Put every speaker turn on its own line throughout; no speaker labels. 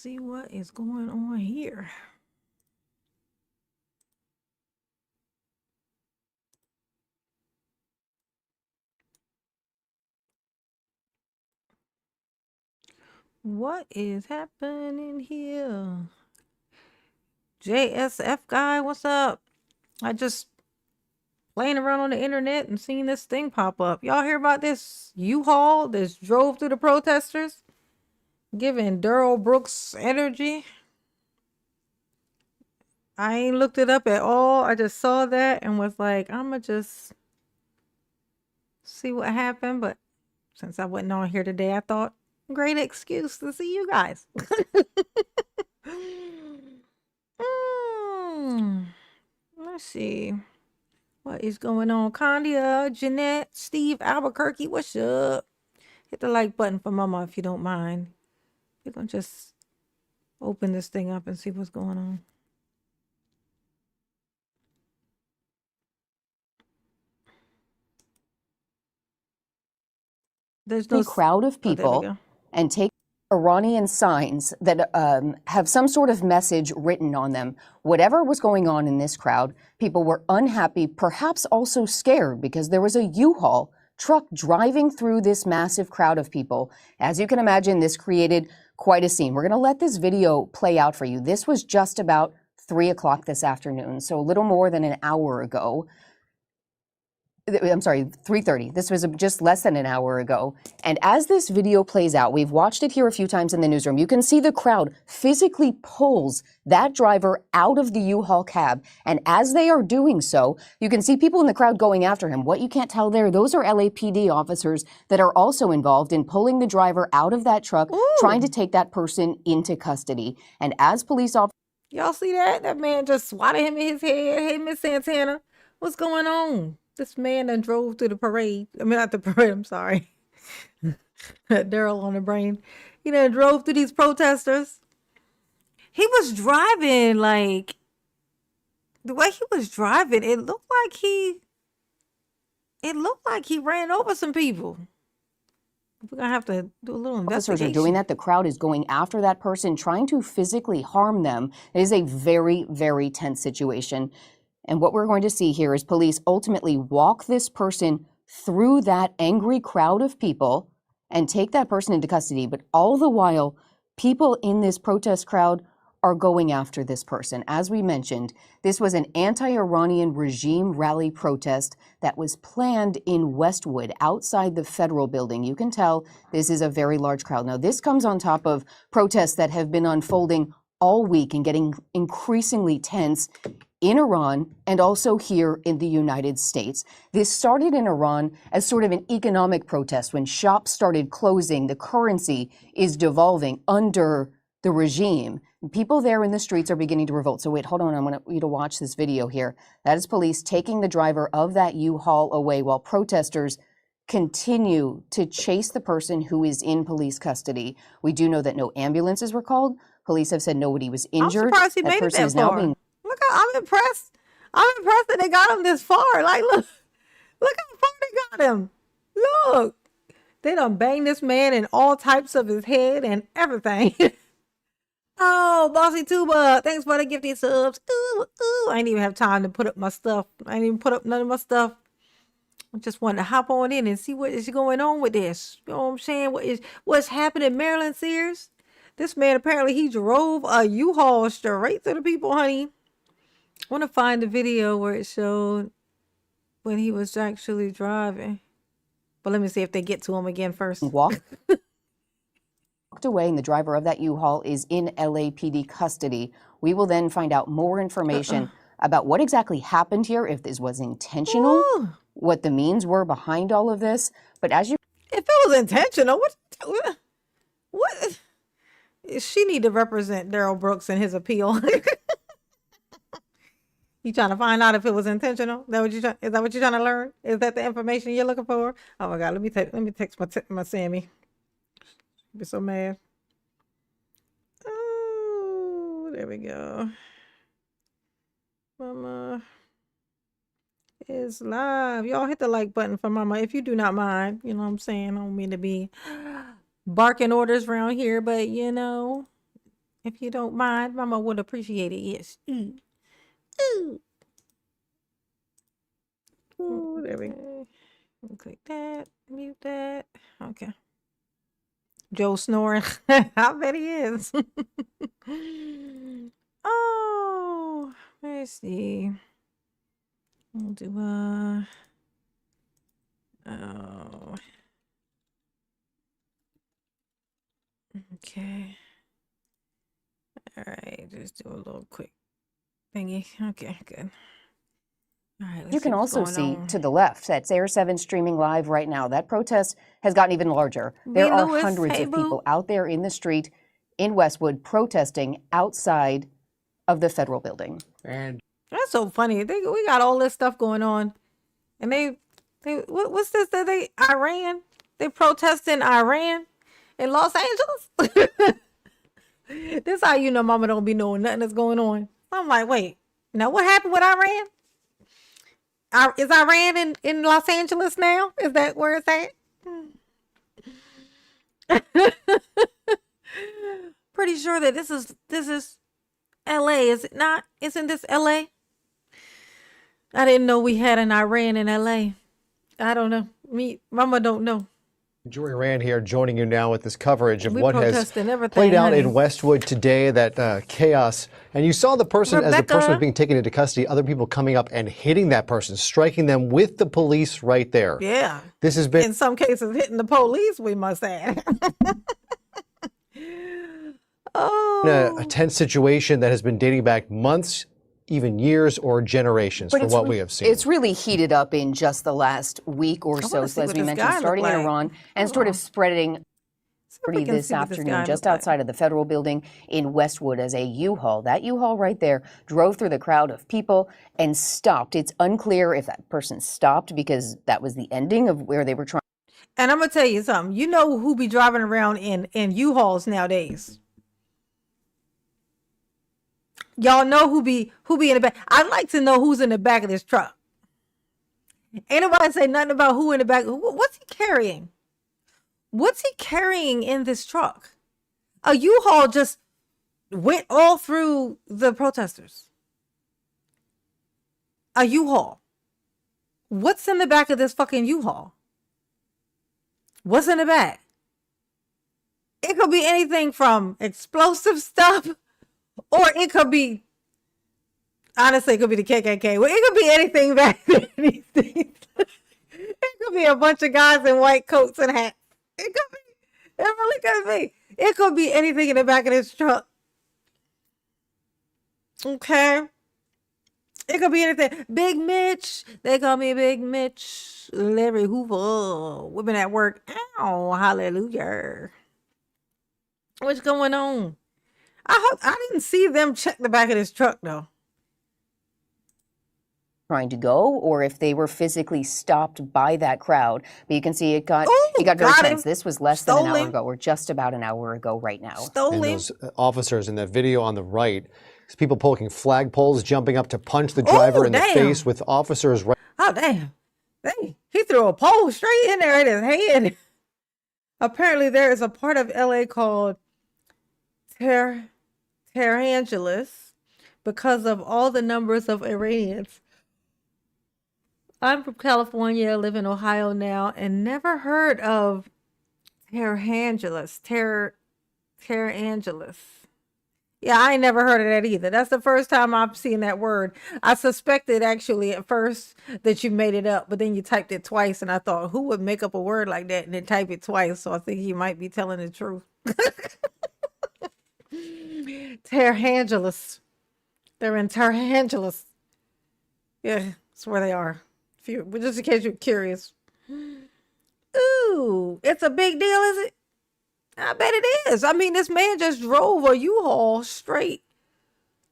see what is going on here. What is happening here? JSF guy, what's up? I just playing around on the internet and seen this thing pop up. Y'all hear about this U-Haul that drove through the protesters, giving Daryl Brooks energy? I ain't looked it up at all. I just saw that and was like, I'ma just see what happened. But since I wasn't on here today, I thought, great excuse to see you guys. Let's see. What is going on? Condia, Jeanette, Steve Albuquerque, what's up? Hit the like button for Mama if you don't mind. We're going to just open this thing up and see what's going on. There's no
crowd of people and take Iranian signs that have some sort of message written on them. Whatever was going on in this crowd, people were unhappy, perhaps also scared, because there was a U-Haul truck driving through this massive crowd of people. As you can imagine, this created quite a scene. We're going to let this video play out for you. This was just about 3 o'clock this afternoon, so a little more than an hour ago. I'm sorry, 3:30. This was just less than an hour ago. And as this video plays out, we've watched it here a few times in the newsroom. You can see the crowd physically pulls that driver out of the U-Haul cab. And as they are doing so, you can see people in the crowd going after him. What you can't tell there, those are LAPD officers that are also involved in pulling the driver out of that truck, trying to take that person into custody. And as police officers...
Y'all see that? That man just swatted him in his head. Hey, Miss Santana, what's going on? This man done drove through the parade. I mean, not the parade, I'm sorry. Daryl on the brain. He done drove through these protesters. He was driving, like, the way he was driving, it looked like he ran over some people. We're going to have to do a little investigation.
Officers are doing that. The crowd is going after that person, trying to physically harm them. It is a very, very tense situation. And what we're going to see here is police ultimately walk this person through that angry crowd of people and take that person into custody. But all the while, people in this protest crowd are going after this person. As we mentioned, this was an anti-Iranian regime rally protest that was planned in Westwood, outside the federal building. You can tell this is a very large crowd. Now, this comes on top of protests that have been unfolding all week and getting increasingly tense in Iran and also here in the United States. This started in Iran as sort of an economic protest. When shops started closing, the currency is devolving under the regime. People there in the streets are beginning to revolt. So wait, hold on, I want you to watch this video here. That is police taking the driver of that U-Haul away while protesters continue to chase the person who is in police custody. We do know that no ambulances were called. Police have said nobody was injured.
I'm surprised he made it that far. Look, I'm impressed. I'm impressed that they got him this far. Like, look how far they got him. Look, they done banged this man in all types of his head and everything. Oh, Bossy Tuba, thanks for the gifted subs. Ooh, I didn't even have time to put up my stuff. I didn't even put up none of my stuff. I just wanted to hop on in and see what is going on with this. You know what I'm saying? What's happening, Maryland Sears? This man, apparently he drove a U-Haul straight to the people, honey. I want to find the video where it showed when he was actually driving. But let me see if they get to him again first.
Walked away, and the driver of that U-Haul is in LAPD custody. We will then find out more information about what exactly happened here, if this was intentional, what the means were behind all of this. But as you...
If it was intentional, what? She need to represent Daryl Brooks in his appeal. You trying to find out if it was intentional? Is that what you're trying to learn? Is that the information you're looking for? Oh my God, let me text my Sammy. She'll be so mad. Oh, there we go. Mama is live. Y'all hit the like button for Mama if you do not mind. You know what I'm saying? I don't mean to be barking orders around here, but you know, If you don't mind, Mama would appreciate it. Yes. Ooh. Ooh, there we go. Click that. Mute that. Okay. Joe snoring. I bet he is. Oh, let's see. We'll do oh, okay. All right, just do a little quick thingy. Okay, good. All right, let's
You
see
can
what's
also
going
see
on.
to the left, that's Air 7 streaming live right now. That protest has gotten even larger.
B.
There are
Lewis,
hundreds
hey
of
boo.
people out there in the street in Westwood protesting outside of the federal building.
And
That's so funny. We got all this stuff going on, and what's this? That they Iran? They protest in Iran, in Los Angeles. This how you know Mama don't be knowing nothing that's going on. I'm like, wait, now what happened with Iran? Is Iran in Los Angeles now? Is that where it's at? Pretty sure that this is LA, is it not? Isn't this LA? I didn't know we had an Iran in LA. I don't know. Mama don't know.
Joy Rand here, joining you now with this coverage of
We
what has
protesting everything,
played out
honey.
in Westwood today, that chaos. And you saw the person, as the person
Rebecca.
was being taken into custody, other people coming up and hitting that person, striking them with the police right there.
Yeah.
This has been
In some cases, hitting the police, we must add.
a tense situation that has been dating back months, even years or generations from what we have seen.
It's really heated up in just the last week or so. So as we mentioned, starting in Iran and sort of spreading this afternoon just outside of the federal building in Westwood as a U-Haul. That U-Haul right there drove through the crowd of people and stopped. It's unclear if that person stopped because that was the ending of where they were trying.
And I'm gonna tell you something. You know who be driving around in U-Hauls nowadays? Y'all know who be in the back. I'd like to know who's in the back of this truck. Ain't nobody say nothing about who in the back. What's he carrying? What's he carrying in this truck? A U-Haul just went all through the protesters. A U-Haul. What's in the back of this fucking U-Haul? What's in the back? It could be anything from explosive stuff, or it could be, honestly, it could be the KKK. Well, it could be anything back there. These things. It could be a bunch of guys in white coats and hats. It could be. It really could be. It could be anything in the back of this truck. Okay. It could be anything. Big Mitch. They call me Big Mitch. Larry Hoover. Women at work. Ow. Hallelujah. What's going on? I didn't see them check the back of this truck though.
Trying to go, or if they were physically stopped by that crowd. But you can see it got very tense. This was less than an hour ago, or just about an hour ago right now.
And those officers in that video on the right, people poking flagpoles, jumping up to punch the driver in the face with officers right.
Oh, damn. He threw a pole straight in there in his hand. Apparently, there is a part of LA called Angeles because of all the numbers of Iranians. I'm from California, live in Ohio now, and never heard of Angeles. Angeles. Yeah, I ain't never heard of that either. That's the first time I've seen that word. I suspected actually at first that you made it up, but then you typed it twice, and I thought, who would make up a word like that and then type it twice? So I think you might be telling the truth. Angeles. They're in Angeles. Yeah, that's where they are. Just in case you're curious. Ooh, it's a big deal, is it? I bet it is. I mean, this man just drove a U-Haul straight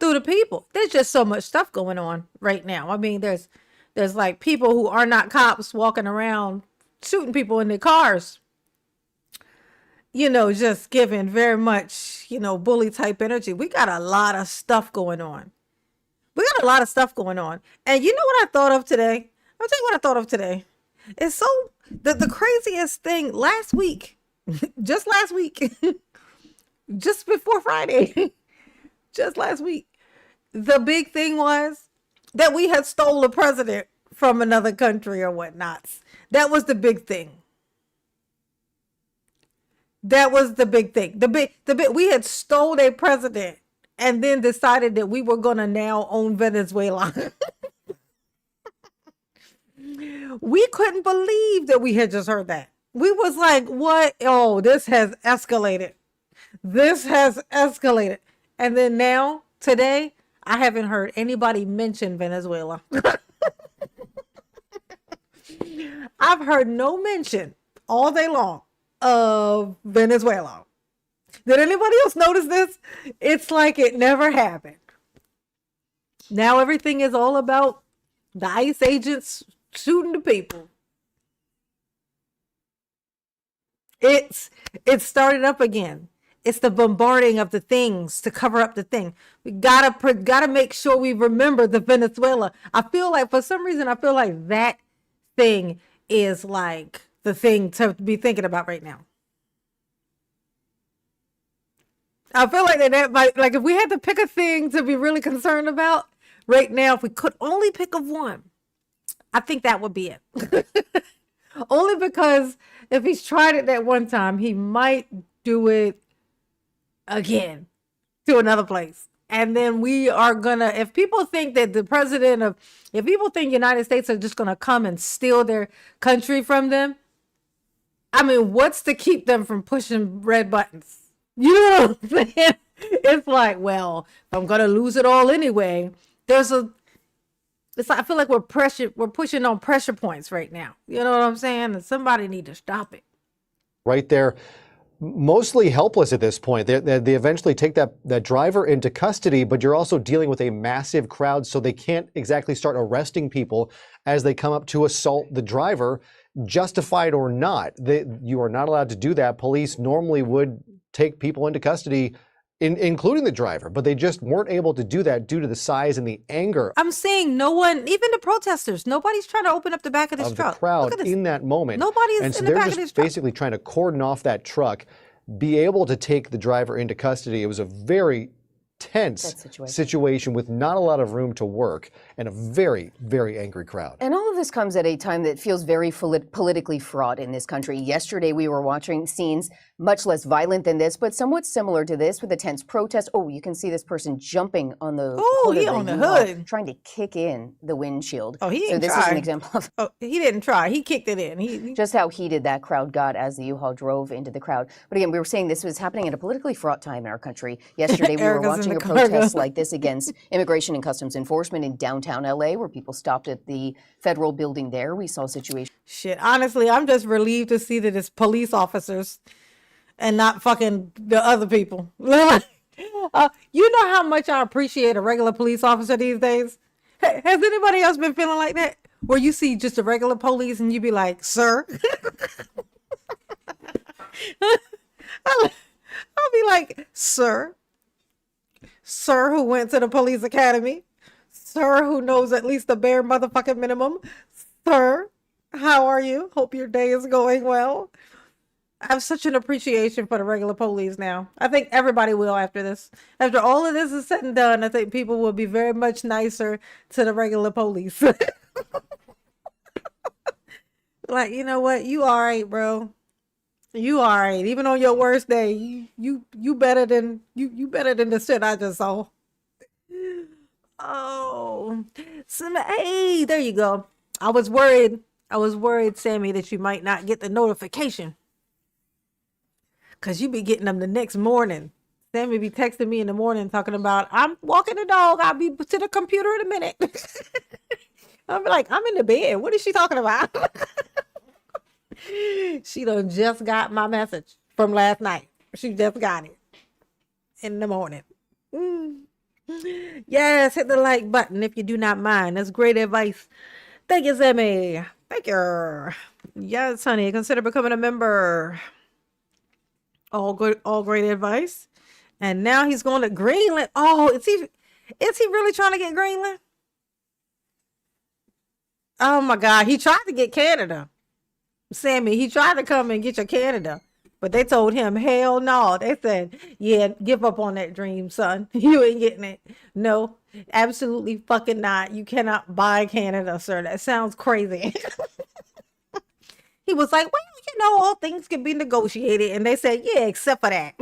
through the people. There's just so much stuff going on right now. I mean, there's like people who are not cops walking around shooting people in their cars. You know, just giving very much, you know, bully type energy. We got a lot of stuff going on. And you know what I thought of today? I'll tell you what I thought of today. It's so, the craziest thing last week, just last week, just before Friday, just last week. The big thing was that we had stole a president from another country or whatnot. That was the big thing. That was the big thing. We had stole a president and then decided that we were going to now own Venezuela. We couldn't believe that we had just heard that. We was like, what? Oh, this has escalated. This has escalated. And then now, today, I haven't heard anybody mention Venezuela. I've heard no mention all day long of Venezuela. Did anybody else notice this? It's like it never happened. Now everything is all about the ICE agents shooting the people. It started up again. It's the bombarding of the things to cover up the thing. We gotta make sure we remember the Venezuela. I feel like for some reason that thing is like the thing to be thinking about right now. I feel like that might, like if we had to pick a thing to be really concerned about right now, if we could only pick of one, I think that would be it. Only because if he's tried it that one time, he might do it again to another place. And then we are gonna, if people think that if people think United States are just gonna come and steal their country from them, I mean, what's to keep them from pushing red buttons? You know what I'm saying? It's like, well, if I'm gonna lose it all anyway, I feel like we're pushing on pressure points right now. You know what I'm saying? And somebody need to stop it.
Right there, mostly helpless at this point. They eventually take that driver into custody, but you're also dealing with a massive crowd, so they can't exactly start arresting people as they come up to assault the driver, justified or not. You are not allowed to do that. Police normally would take people into custody, including the driver, but they just weren't able to do that due to the size and the anger.
I'm saying no one, even the protesters, nobody's trying to open up the back of this truck.
The crowd in that moment.
Nobody's
and so
in the back of this truck.
They're just basically trying to cordon off that truck, be able to take the driver into custody. It was a very tense situation with not a lot of room to work and a very, very angry crowd.
And all of this comes at a time that feels very politically fraught in this country. Yesterday, we were watching scenes much less violent than this, but somewhat similar to this with a tense protest. Oh, you can see this person jumping on the hood, trying to kick in the windshield.
Oh, he didn't
try. So this is an example of
he didn't try. He kicked it in.
Just how heated that crowd got as the U-Haul drove into the crowd. But again, we were saying this was happening at a politically fraught time in our country. Yesterday, we were watching a protest like this against Immigration and Customs Enforcement in downtown LA, where people stopped at the federal building there. We saw a situation.
Shit, honestly, I'm just relieved to see that it's police officers and not fucking the other people. You know how much I appreciate a regular police officer these days? Has anybody else been feeling like that? Where you see just a regular police and you be like, sir? I'll be like, sir? Sir who went to the police academy? Sir who knows at least the bare motherfucking minimum? Sir, how are you? Hope your day is going well. I have such an appreciation for the regular police now. I think everybody will after this. After all of this is said and done, I think people will be very much nicer to the regular police. Like, you know what? You all right, bro. You all right. Even on your worst day, you better than the shit I just saw. Oh, hey, there you go. I was worried, Sammy, that you might not get the notification. Because you be getting them the next morning. Sammy be texting me in the morning talking about, I'm walking the dog. I'll be to the computer in a minute. I'm like, I'm in the bed. What is she talking about? She done just got my message from last night. She just got it in the morning. Yes, hit the like button if you do not mind. That's great advice. Thank you, Sammy. Thank you. Yes, honey. Consider becoming a member. All good, all great advice. And now he's going to Greenland. Oh, is he really trying to get Greenland? Oh my God. He tried to get Canada. Sammy, he tried to come and get your Canada. But they told him, hell no. They said, yeah, give up on that dream, son. You ain't getting it. No, absolutely fucking not. You cannot buy Canada, sir. That sounds crazy. He was like, well, you know, all things can be negotiated. And they said, yeah, except for that.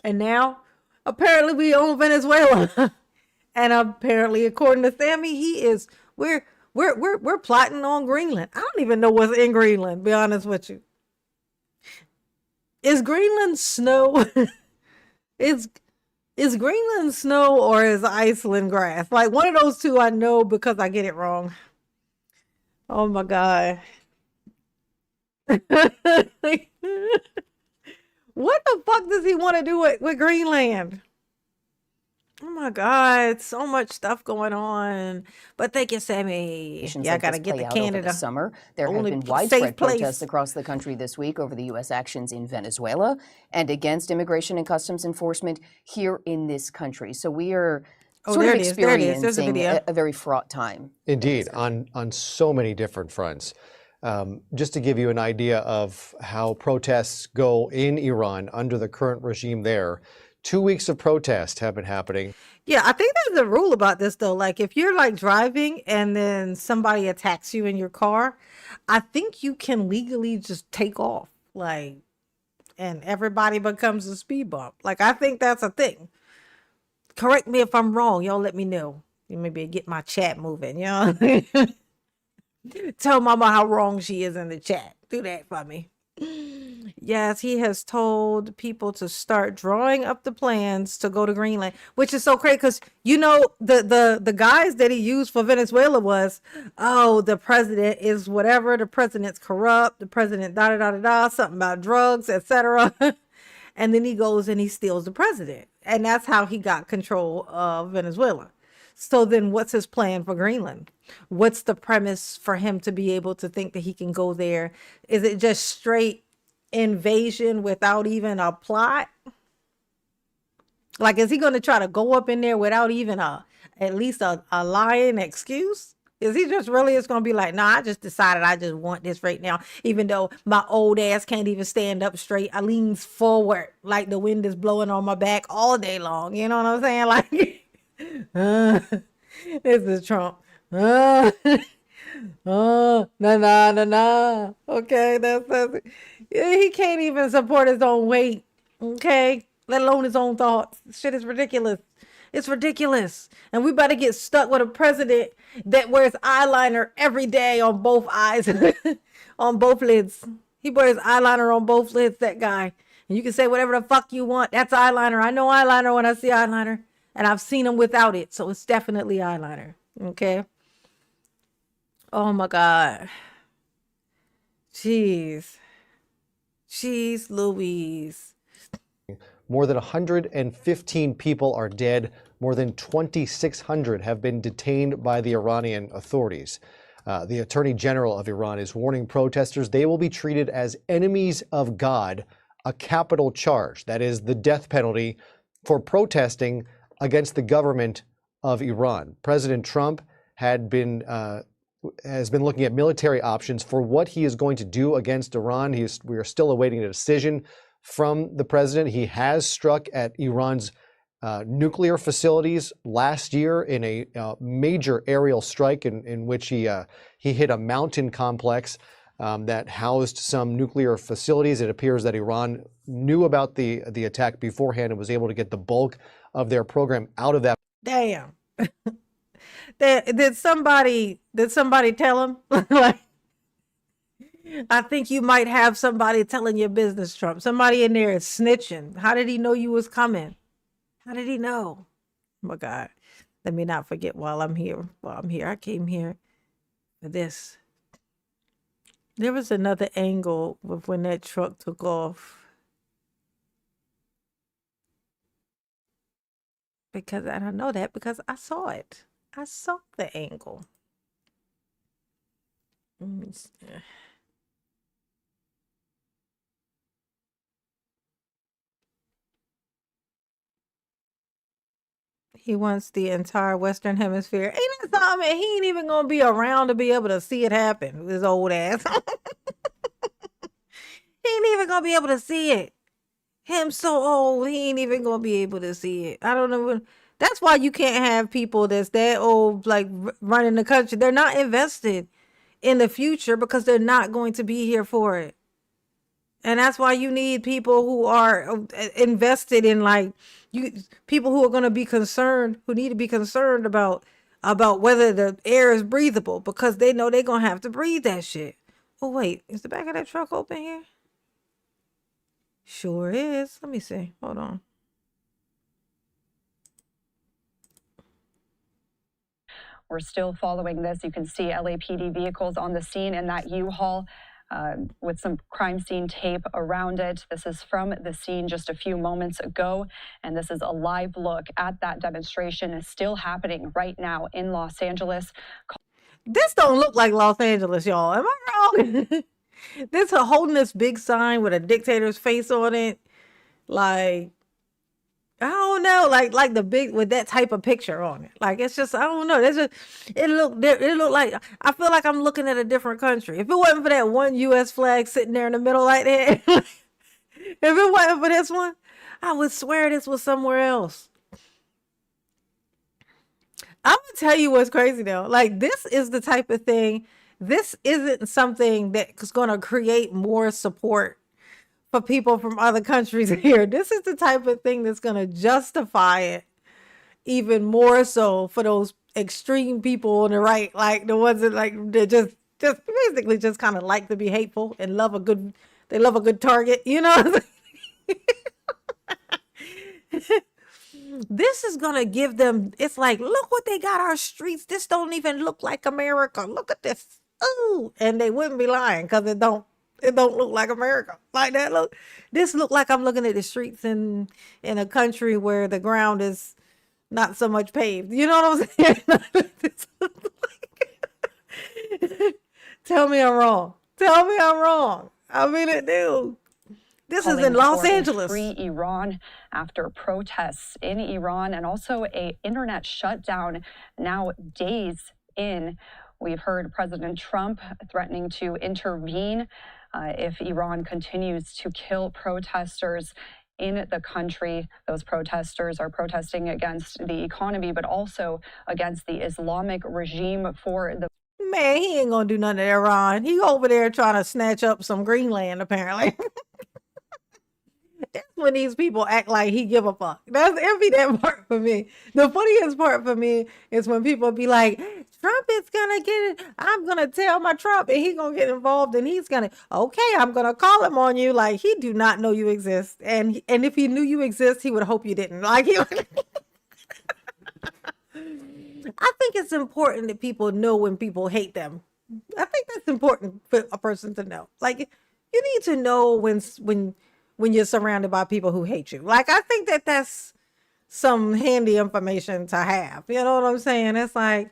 And now, apparently, we own Venezuela. And apparently, according to Sammy, we're plotting on Greenland. I don't even know what's in Greenland, be honest with you. Is Greenland snow? is Greenland snow or is Iceland grass? Like one of those two I know because I get it wrong. Oh my God. What the fuck does he want to do with Greenland? Oh my God, so much stuff going on. But thank you, Sammy. Yeah, I gotta get to Canada.
Over the summer. There have
Only
been
safe
widespread
place.
protests across the country this week over the U.S. actions in Venezuela and against immigration and customs enforcement here in this country. So we are sort of experiencing a very fraught time.
Indeed, on so many different fronts. Just to give you an idea of how protests go in Iran under the current regime there, 2 weeks of protest have been happening.
Yeah, I think there's a rule about this though. Like if you're like driving and then somebody attacks you in your car, I think you can legally just take off, like, and everybody becomes a speed bump. Like I think that's a thing. Correct me if I'm wrong. Y'all let me know. You maybe get my chat moving, you know? Tell mama how wrong she is in the chat. Do that for me. Yes, he has told people to start drawing up the plans to go to Greenland, which is so crazy because you know the guys that he used for Venezuela was, oh, the president is whatever, the president's corrupt, the president something about drugs, etc. And then he goes and he steals the president, and that's how he got control of Venezuela. So then what's his plan for Greenland? What's the premise for him to be able to think that he can go there? Is it just straight invasion without even a plot? Like, is he going to try to go up in there without even at least a lying excuse? Is he just really is going to be like, nah, I just decided I just want this right now, even though my old ass can't even stand up straight. I leans forward like the wind is blowing on my back all day long. You know what I'm saying? Like, this is Trump. Nah. Okay, that's it. He can't even support his own weight. Okay, let alone his own thoughts. Shit is ridiculous. It's ridiculous. And we better get stuck with a president that wears eyeliner every day on both eyes, on both lids. He wears eyeliner on both lids, that guy. And you can say whatever the fuck you want. That's eyeliner. I know eyeliner when I see eyeliner. And I've seen him without it. So it's definitely eyeliner. Okay. Oh my God. Jeez Louise.
More than 115 people are dead. More than 2,600 have been detained by the Iranian authorities. The Attorney General of Iran is warning protesters they will be treated as enemies of God, a capital charge. That is the death penalty for protesting against the government of Iran. President Trump has been looking at military options for what he is going to do against Iran. We are still awaiting a decision from the president. He has struck at Iran's nuclear facilities last year in a major aerial strike in which he hit a mountain complex that housed some nuclear facilities. It appears that Iran knew about the attack beforehand and was able to get the bulk of their program out of that.
Damn. Did somebody tell him? Like, I think you might have somebody telling your business, Trump. Somebody in there is snitching. How did he know you was coming? How did he know? Oh my God. Let me not forget while I'm here. I came here for this. There was another angle of when that truck took off. Because I don't know that because I saw it. I saw the angle. He wants the entire Western Hemisphere. Ain't that something? He ain't even gonna be around to be able to see it happen. His old ass. He ain't even gonna be able to see it. Him so old, he ain't even gonna be able to see it. I don't know. That's why you can't have people that's that old, like running the country. They're not invested in the future because they're not going to be here for it. And that's why you need people who are invested in, like, you, people who are going to be concerned, who need to be concerned about whether the air is breathable, because they know they're going to have to breathe that shit. Oh wait, is the back of that truck open here? Sure is. Let me see. Hold on.
We're still following this. You can see LAPD vehicles on the scene in that U-Haul with some crime scene tape around it. This is from the scene just a few moments ago, and this is a live look at that demonstration. Is still happening right now in Los Angeles.
This don't look like Los Angeles, y'all. Am I wrong? This holding this big sign with a dictator's face on it. Like, I don't know, like the big with that type of picture on it. Like, it's just, I don't know. There's just, it looked like, I feel like I'm looking at a different country. If it wasn't for that one U.S. flag sitting there in the middle like that, if it wasn't for this one, I would swear this was somewhere else. I'm gonna tell you what's crazy though. Like, this is the type of thing. This isn't something that's gonna create more support for people from other countries here. This is the type of thing that's going to justify it even more so for those extreme people on the right, like the ones that like they just basically just kind of like to be hateful and love a good target, you know. This is going to give them, it's like, look what they got our streets. This don't even look like America. Look at this. Ooh, and they wouldn't be lying, because it don't look like America. Like that this look like I'm looking at the streets in a country where the ground is not so much paved. You know what I'm saying? Tell me I'm wrong. Tell me I'm wrong. I mean it, dude. This is in Los Angeles.
Free Iran after protests in Iran and also a internet shutdown now days in. We've heard President Trump threatening to intervene if Iran continues to kill protesters in the country. Those protesters are protesting against the economy, but also against the Islamic regime for the...
Man, he ain't gonna do nothing to Iran. He over there trying to snatch up some Greenland, apparently. That's when these people act like he give a fuck. It'd be that part for me. The funniest part for me is when people be like, Trump is gonna get it. I'm gonna tell my Trump and he gonna get involved and he's gonna, okay, I'm gonna call him on you. Like, he do not know you exist. And if he knew you exist, he would hope you didn't. Like, I think it's important that people know when people hate them. I think that's important for a person to know. Like, you need to know when you're surrounded by people who hate you. Like, I think that's some handy information to have. You know what I'm saying? It's like,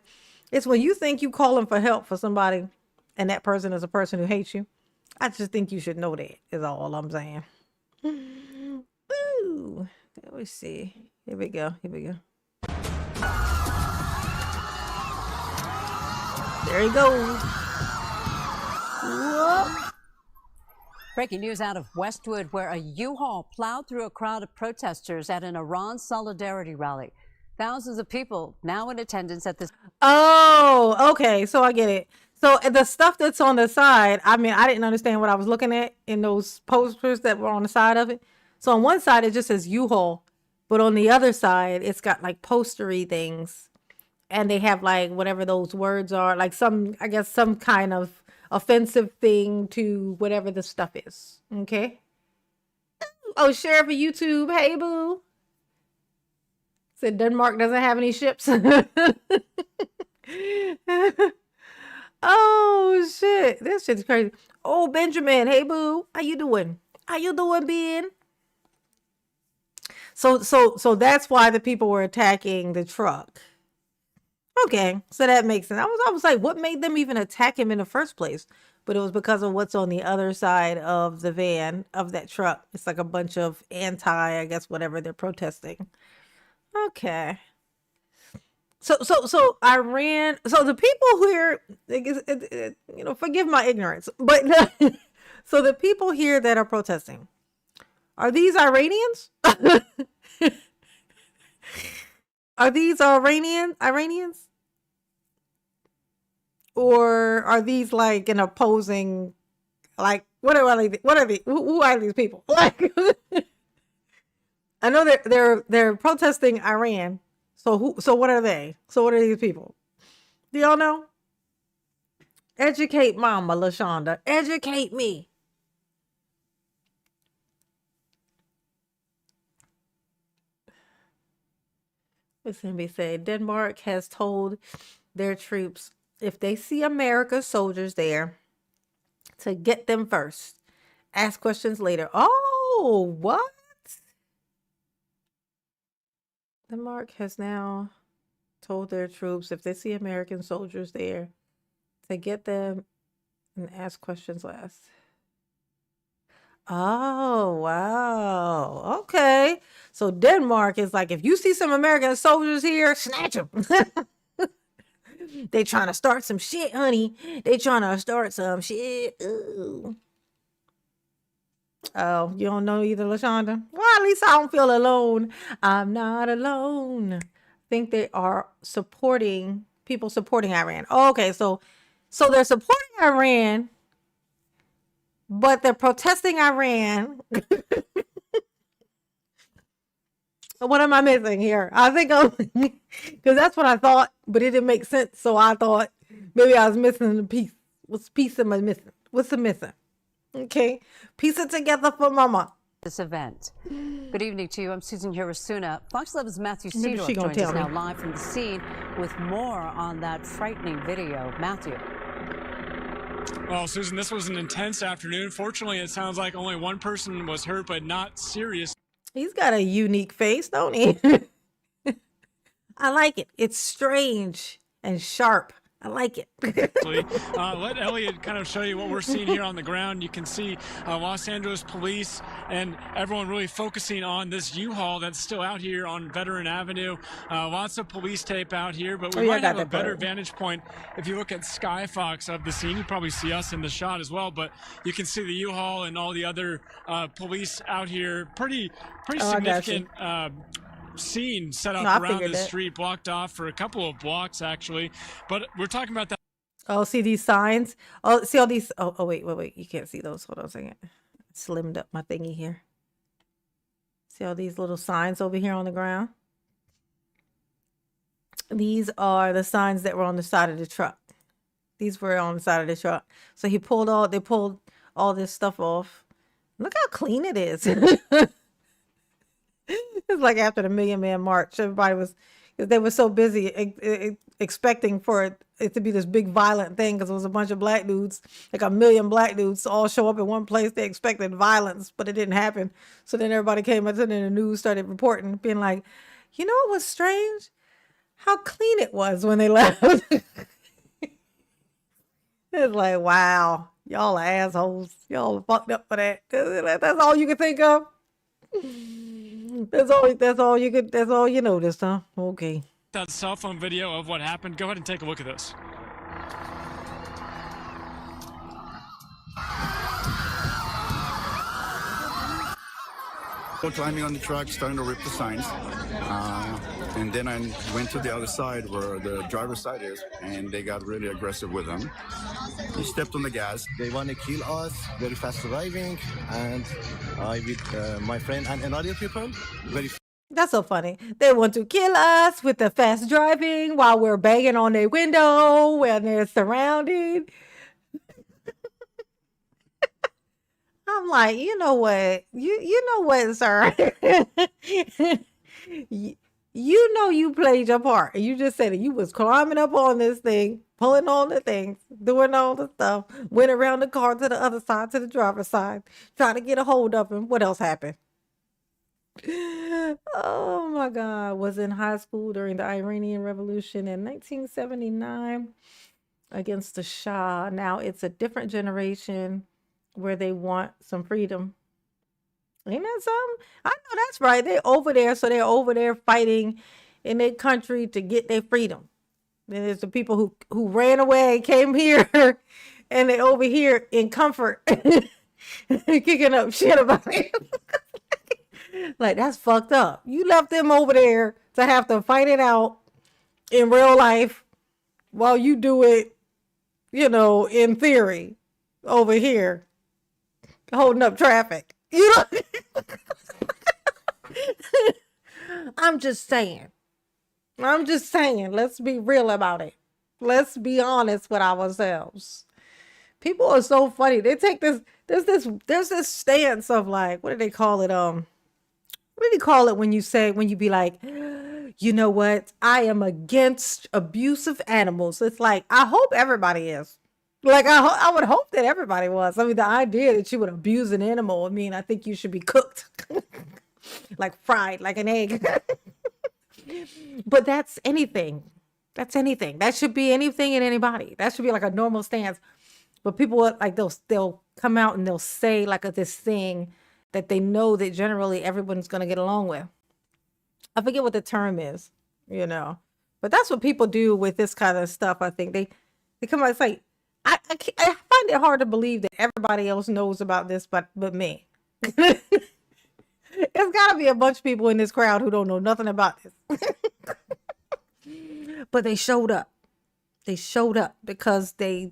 it's when you think you calling for help for somebody and that person is a person who hates you. I just think you should know that is all I'm saying. Ooh, let me see. Here we go. Here we go. There he goes. Whoop.
Breaking news out of Westwood, where a U-Haul plowed through a crowd of protesters at an Iran solidarity rally. Thousands of people now in attendance at this.
Oh, okay. So I get it. So the stuff that's on the side, I mean, I didn't understand what I was looking at in those posters that were on the side of it. So on one side, it just says U-Haul, but on the other side, it's got like postery things. And they have like whatever those words are, like some kind of offensive thing to whatever the stuff is. Okay. Oh, Sheriff of YouTube. Hey, boo. Said Denmark doesn't have any ships. Oh, shit. This shit's crazy. Oh, Benjamin. Hey, boo. How you doing? How you doing, Ben? So that's why the people were attacking the truck. Okay, so that makes sense. I was like, what made them even attack him in the first place? But it was because of what's on the other side of the van, of that truck. It's like a bunch of I guess, whatever they're protesting. Okay. So Iran, so the people here, forgive my ignorance, but So the people here that are protesting, are these Iranians? Are these Iranians? Or are these like an opposing, like, what are they? Who are these people? Like, I know they're protesting Iran. So what are they? So what are these people? Do y'all know? Educate Mama LaShonda. Educate me. Listen, they say Denmark has told their troops if they see America's soldiers there to get them first. Ask questions later. Oh, what? Denmark has now told their troops if they see American soldiers there to get them and ask questions last. Oh, wow. Okay. So Denmark is like, if you see some American soldiers here, snatch them. They trying to start some shit, honey. They trying to start some shit. Ooh. Oh, you don't know either, LaShonda? Well, at least I don't feel alone. I'm not alone. I think they are supporting Iran. Oh, okay, so they're supporting Iran, but they're protesting Iran. What am I missing here? I think because that's what I thought, but it didn't make sense. So I thought maybe I was missing a piece. What's piece am I missing? What's the missing? Okay, piece it together for mama.
This event. Good evening to you. I'm Susan Hirasuna. Fox 11's Matthew
Maybe
Cedar
she gonna
joins us
tell
now
me.
live from the scene with more on that frightening video. Matthew.
Well, Susan, this was an intense afternoon. Fortunately, it sounds like only one person was hurt, but not serious.
He's got a unique face, don't he? I like it. It's strange and sharp. I like it.
Let Elliot kind of show you what we're seeing here on the ground. You can see Los Angeles police and everyone really focusing on this U-Haul that's still out here on Veteran Avenue. Lots of police tape out here, but we might have a better vantage point if you look at Skyfox of the scene. You probably see us in the shot as well, but you can see the U-Haul and all the other police out here. Pretty significant scene set up around the street, blocked off for a couple of blocks actually, but we're talking about that.
Oh, see these signs? Oh, see all these. Oh, wait, you can't see those. Hold on a second. I slimmed up my thingy here. See all these little signs over here on the ground? These are the signs that were on the side of the truck. These were on the side of the truck. So they pulled all this stuff off. Look how clean it is. It's like after the Million Man March, everybody was, because they were so busy expecting for it to be this big violent thing, because it was a bunch of black dudes, like a million black dudes, all show up in one place. They expected violence, but it didn't happen. So then everybody came up and the news started reporting, being like, you know what was strange? How clean it was when they left. It's like, wow, y'all are assholes. Y'all are fucked up for that. That's all you can think of. That's all you noticed, huh? Okay.
That cell phone video of what happened. Go ahead and take a look at this.
Climbing on the truck, starting to rip the signs, and then I went to the other side where the driver's side is, and they got really aggressive with them. He stepped on the gas.
They want to kill us, very fast driving, and I with my friend and another people, very.
That's so funny. They want to kill us with the fast driving while we're banging on their window when they're surrounded. I'm like, you know what? You know what, sir? you know you played your part. You just said it. You was climbing up on this thing, pulling on the things, doing all the stuff, went around the car to the other side, to the driver's side, trying to get a hold of him. What else happened? Oh my God. Was in high school during the Iranian Revolution in 1979 against the Shah. Now it's a different generation where they want some freedom. Ain't that something? I know that's right. They're over there. So they're over there fighting in their country to get their freedom. And it's the people who ran away, came here, and they over here in comfort kicking up shit about him. Like, that's fucked up. You left them over there to have to fight it out in real life while you do it, you know, in theory over here, holding up traffic. You know? I'm just saying. Let's be real about it. Let's be honest with ourselves. People are so funny. They take this, there's this stance of like, what do they call it? What do you call it when you be like, you know what? I am against abuse of animals. It's like, I hope everybody is. Like, I would hope that everybody was. I mean, the idea that you would abuse an animal, I mean, I think you should be cooked. Like fried, like an egg. But that's anything. That's anything. That should be anything and anybody. That should be like a normal stance. But people like they'll come out and they'll say like this thing that they know that generally everyone's going to get along with. I forget what the term is, you know. But that's what people do with this kind of stuff. I think they come out. It's like I find it hard to believe that everybody else knows about this, but me. There's got to be a bunch of people in this crowd who don't know nothing about this. But they showed up. They showed up because they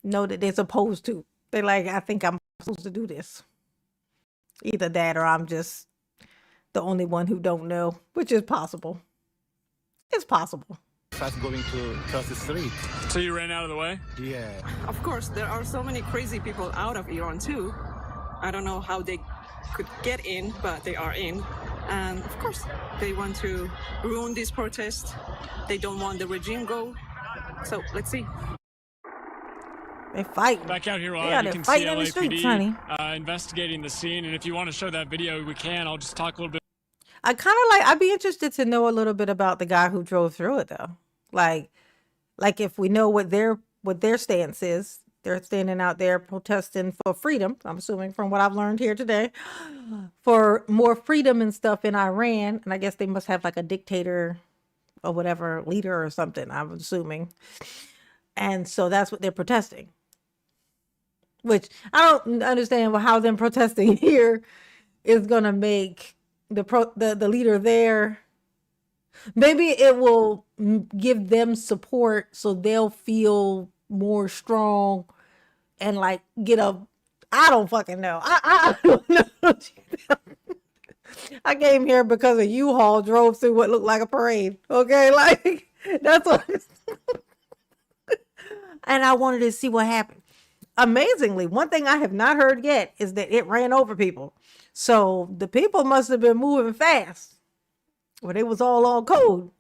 know that they're supposed to. They're like, I think I'm supposed to do this. Either that or I'm just the only one who don't know, which is possible. It's possible.
Fast going to cross the street.
So you ran out of the way?
Yeah.
Of course, there are so many crazy people out of Iran too. I don't know how they could get in, but they are in. And of course, they want to ruin this protest. They don't want the regime go. So let's see.
They fight.
Back out here,
yeah,
you can see LAPD investigating the scene. And if you want to show that video, we can. I'll just talk a little bit.
I'd be interested to know a little bit about the guy who drove through it, though. Like if we know what their stance is. They're standing out there protesting for freedom. I'm assuming from what I've learned here today, for more freedom and stuff in Iran. And I guess they must have like a dictator or whatever, leader or something, I'm assuming. And so that's what they're protesting. Which I don't understand how them protesting here is going to make the leader there. Maybe it will give them support so they'll feel more strong and like get a, I don't fucking know. I don't know. I came here because a U-Haul drove through what looked like a parade. Okay, like that's what. And I wanted to see what happened. Amazingly, one thing I have not heard yet is that it ran over people. So the people must have been moving fast, or they was all on code.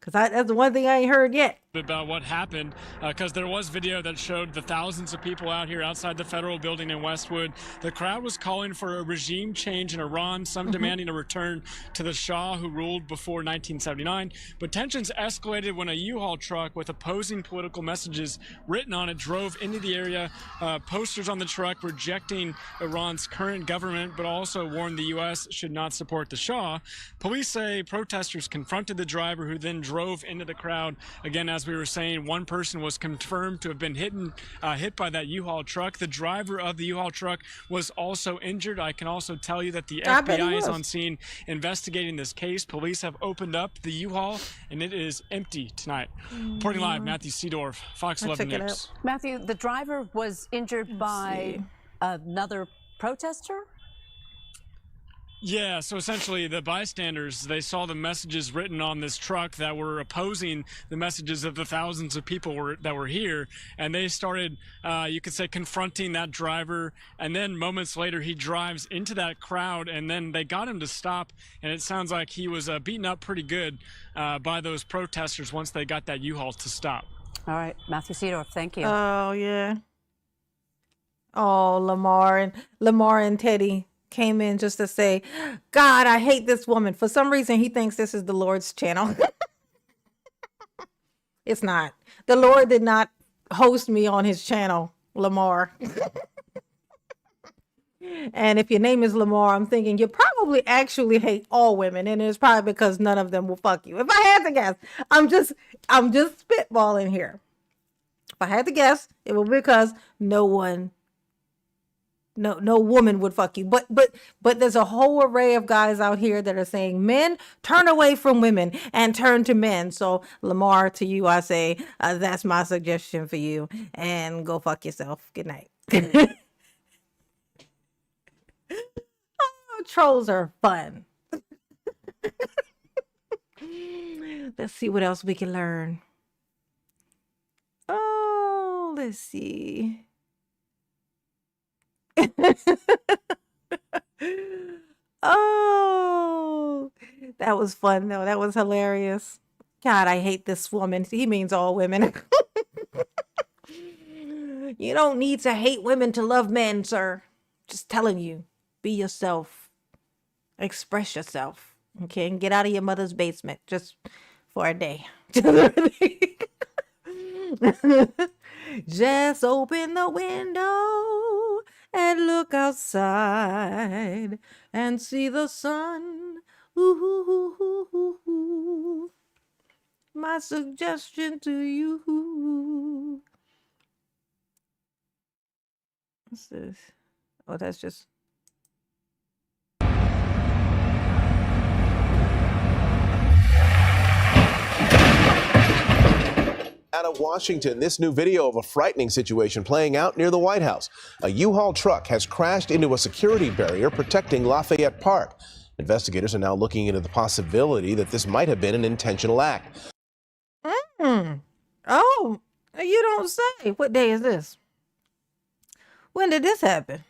Because that's the one thing I ain't heard yet.
About what happened, because there was video that showed the thousands of people out here outside the federal building in Westwood. The crowd was calling for a regime change in Iran, some demanding a return to the Shah who ruled before 1979. But tensions escalated when a U-Haul truck with opposing political messages written on it drove into the area. Posters on the truck rejecting Iran's current government, but also warned the U.S. should not support the Shah. Police say protesters confronted the driver, who then drove into the crowd. Again, as we were saying, one person was confirmed to have been hit by that U-Haul truck. The driver of the U-Haul truck was also injured. I can also tell you that the FBI is on scene investigating this case. Police have opened up the U-Haul, and it is empty tonight. Reporting live, Matthew Seedorf, Fox 11 News.
Matthew, the driver was injured by another protester?
Yeah, so essentially the bystanders, they saw the messages written on this truck that were opposing the messages of the thousands of people that were here, and they started, you could say, confronting that driver, and then moments later he drives into that crowd, and then they got him to stop, and it sounds like he was beaten up pretty good by those protesters once they got that U-Haul to stop.
All right, Matthew Seedorf, thank you.
Oh, yeah. Oh, Lamar and Teddy came in just to say, God, I hate this woman. For some reason, he thinks this is the Lord's channel. It's not. The Lord did not host me on his channel, Lamar. And if your name is Lamar, I'm thinking you probably actually hate all women, and it's probably because none of them will fuck you. If I had to guess, I'm just spitballing here. If I had to guess, it would be because no one No woman would fuck you. But there's a whole array of guys out here that are saying, men, turn away from women and turn to men. So Lamar, to you, I say, that's my suggestion for you. And go fuck yourself. Good night. Oh, trolls are fun. Let's see what else we can learn. Oh, let's see. Oh, that was fun though. That was hilarious. God, I hate this woman. He means all women. You don't need to hate women to love men, sir. Just telling you, be yourself. Express yourself. Okay, and get out of your mother's basement just for a day. Just open the window and look outside and see the sun. Ooh, my suggestion to you. What's this? Oh, that's just...
Out of Washington, this new video of a frightening situation playing out near the White House. A U-Haul truck has crashed into a security barrier protecting Lafayette Park. Investigators are now looking into the possibility that this might have been an intentional act.
Oh, you don't say. What day is this? When did this happen?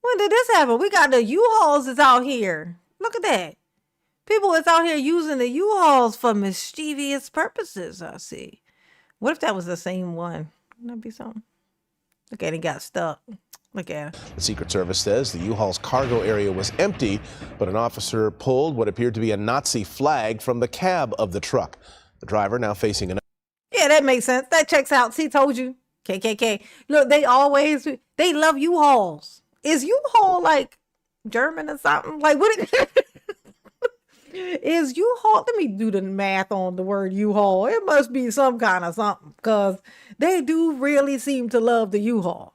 When did this happen? We got the U-Hauls is out here. Look at that. People is out here using the U-Hauls for mischievous purposes, I see. What if that was the same one? Wouldn't that be something? Look at it, got stuck. Look at it.
The Secret Service says the U-Haul's cargo area was empty, but an officer pulled what appeared to be a Nazi flag from the cab of the truck. The driver now facing an...
Yeah, that makes sense. That checks out. See, told you. KKK. Look, they love U-Hauls. Is U-Haul like German or something? Like, what is U-Haul? Let me do the math on the word U-Haul. It must be some kind of something, because they do really seem to love the U-Haul.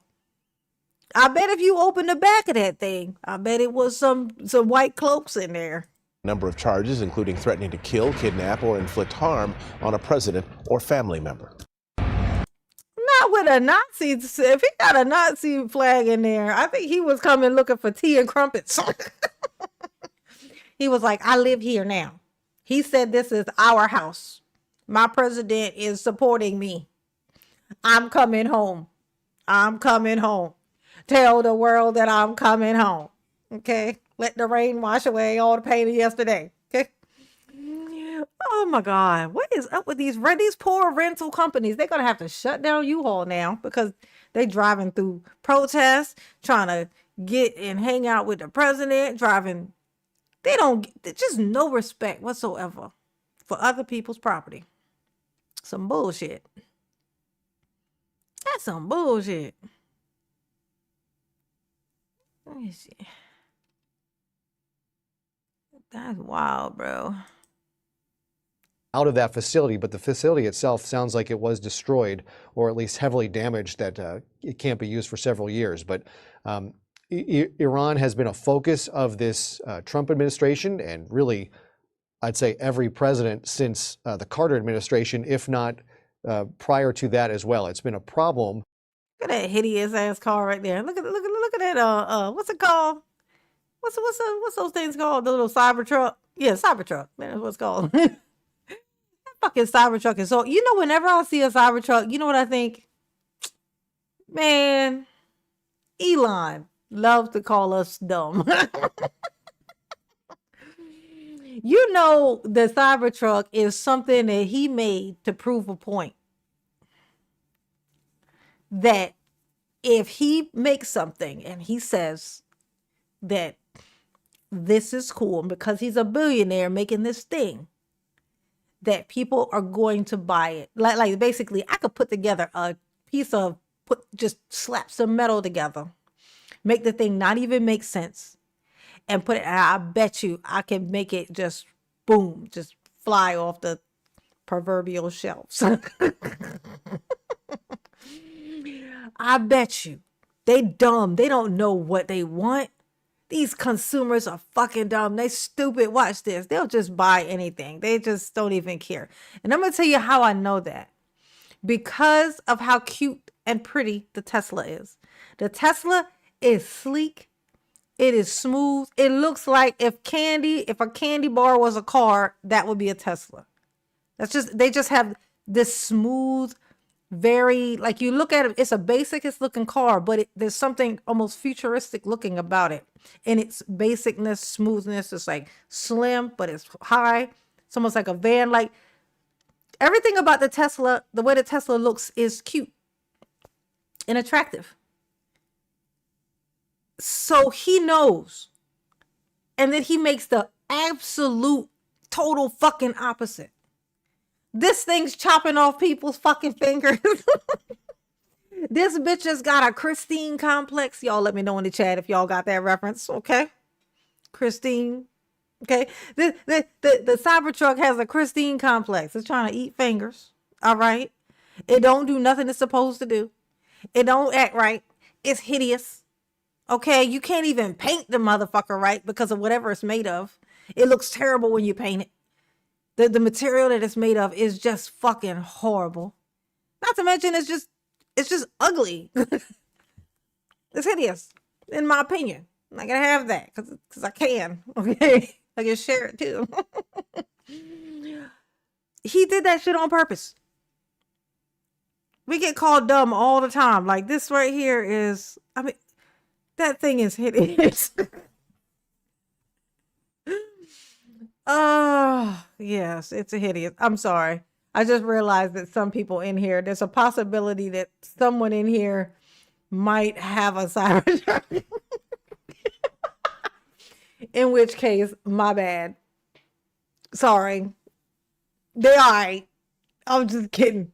I bet if you open the back of that thing, I bet it was some white cloaks in there.
Number of charges, including threatening to kill, kidnap, or inflict harm on a president or family member.
Not with a Nazi. If he got a Nazi flag in there, I think he was coming looking for tea and crumpets. He was like, I live here now. He said, this is our house. My president is supporting me. I'm coming home. I'm coming home. Tell the world that I'm coming home. Okay? Let the rain wash away all the pain of yesterday. Okay? Oh my God. What is up with these poor rental companies? They're going to have to shut down U-Haul now because they driving through protests, trying to get and hang out with the president, driving... just no respect whatsoever for other people's property. Some bullshit. That's some bullshit. Let me see. That's wild, bro.
Out of that facility, but the facility itself sounds like it was destroyed or at least heavily damaged, that it can't be used for several years. But Iran has been a focus of this Trump administration, and really, I'd say every president since the Carter administration, if not prior to that as well. It's been a problem.
Look at that hideous ass car right there. Look at that. What's it called? What's those things called? The little Cybertruck. Yeah, Cybertruck. That's what it's called. That fucking Cybertruck is so. You know, whenever I see a Cybertruck, you know what I think? Man, Elon loves to call us dumb. You know, the Cybertruck is something that he made to prove a point. That if he makes something and he says that this is cool, and because he's a billionaire making this thing, that people are going to buy it. Like basically, I could put together a piece of, just slap some metal together, make the thing not even make sense, and put it, I bet you I can make it just boom, just fly off the proverbial shelves. I bet you They dumb. They don't know what they want. These consumers are fucking dumb. They stupid. Watch this. They'll just buy anything. They just don't even care. And I'm going to tell you how I know that. Because of how cute and pretty the Tesla is. The Tesla is sleek. It is smooth. It looks like if a candy bar was a car, that would be a Tesla. They just have this smooth, very, like you look at it, it's a basic looking car, but there's something almost futuristic looking about it. In its basicness, smoothness, it's like slim, but it's high. It's almost like a van. Like everything about the Tesla, the way the Tesla looks is cute and attractive. So he knows. And then he makes the absolute total fucking opposite. This thing's chopping off people's fucking fingers. This bitch has got a Christine complex. Y'all let me know in the chat if y'all got that reference, okay? Christine. Okay. The Cybertruck has a Christine complex. It's trying to eat fingers. All right. It don't do nothing it's supposed to do. It don't act right. It's hideous. Okay. You can't even paint the motherfucker right because of whatever it's made of. It looks terrible when you paint it. The material that it's made of is just fucking horrible. Not to mention it's just ugly. It's hideous, in my opinion. I'm not gonna have that because I can. Okay, I can share it too. He did that shit on purpose. We get called dumb all the time. Like this right here is, I mean, that thing is hideous. Oh, yes, it's a hideous. I'm sorry. I just realized that some people in here, there's a possibility that someone in here might have a Cybertruck. In which case, my bad. Sorry. They all right. I'm just kidding.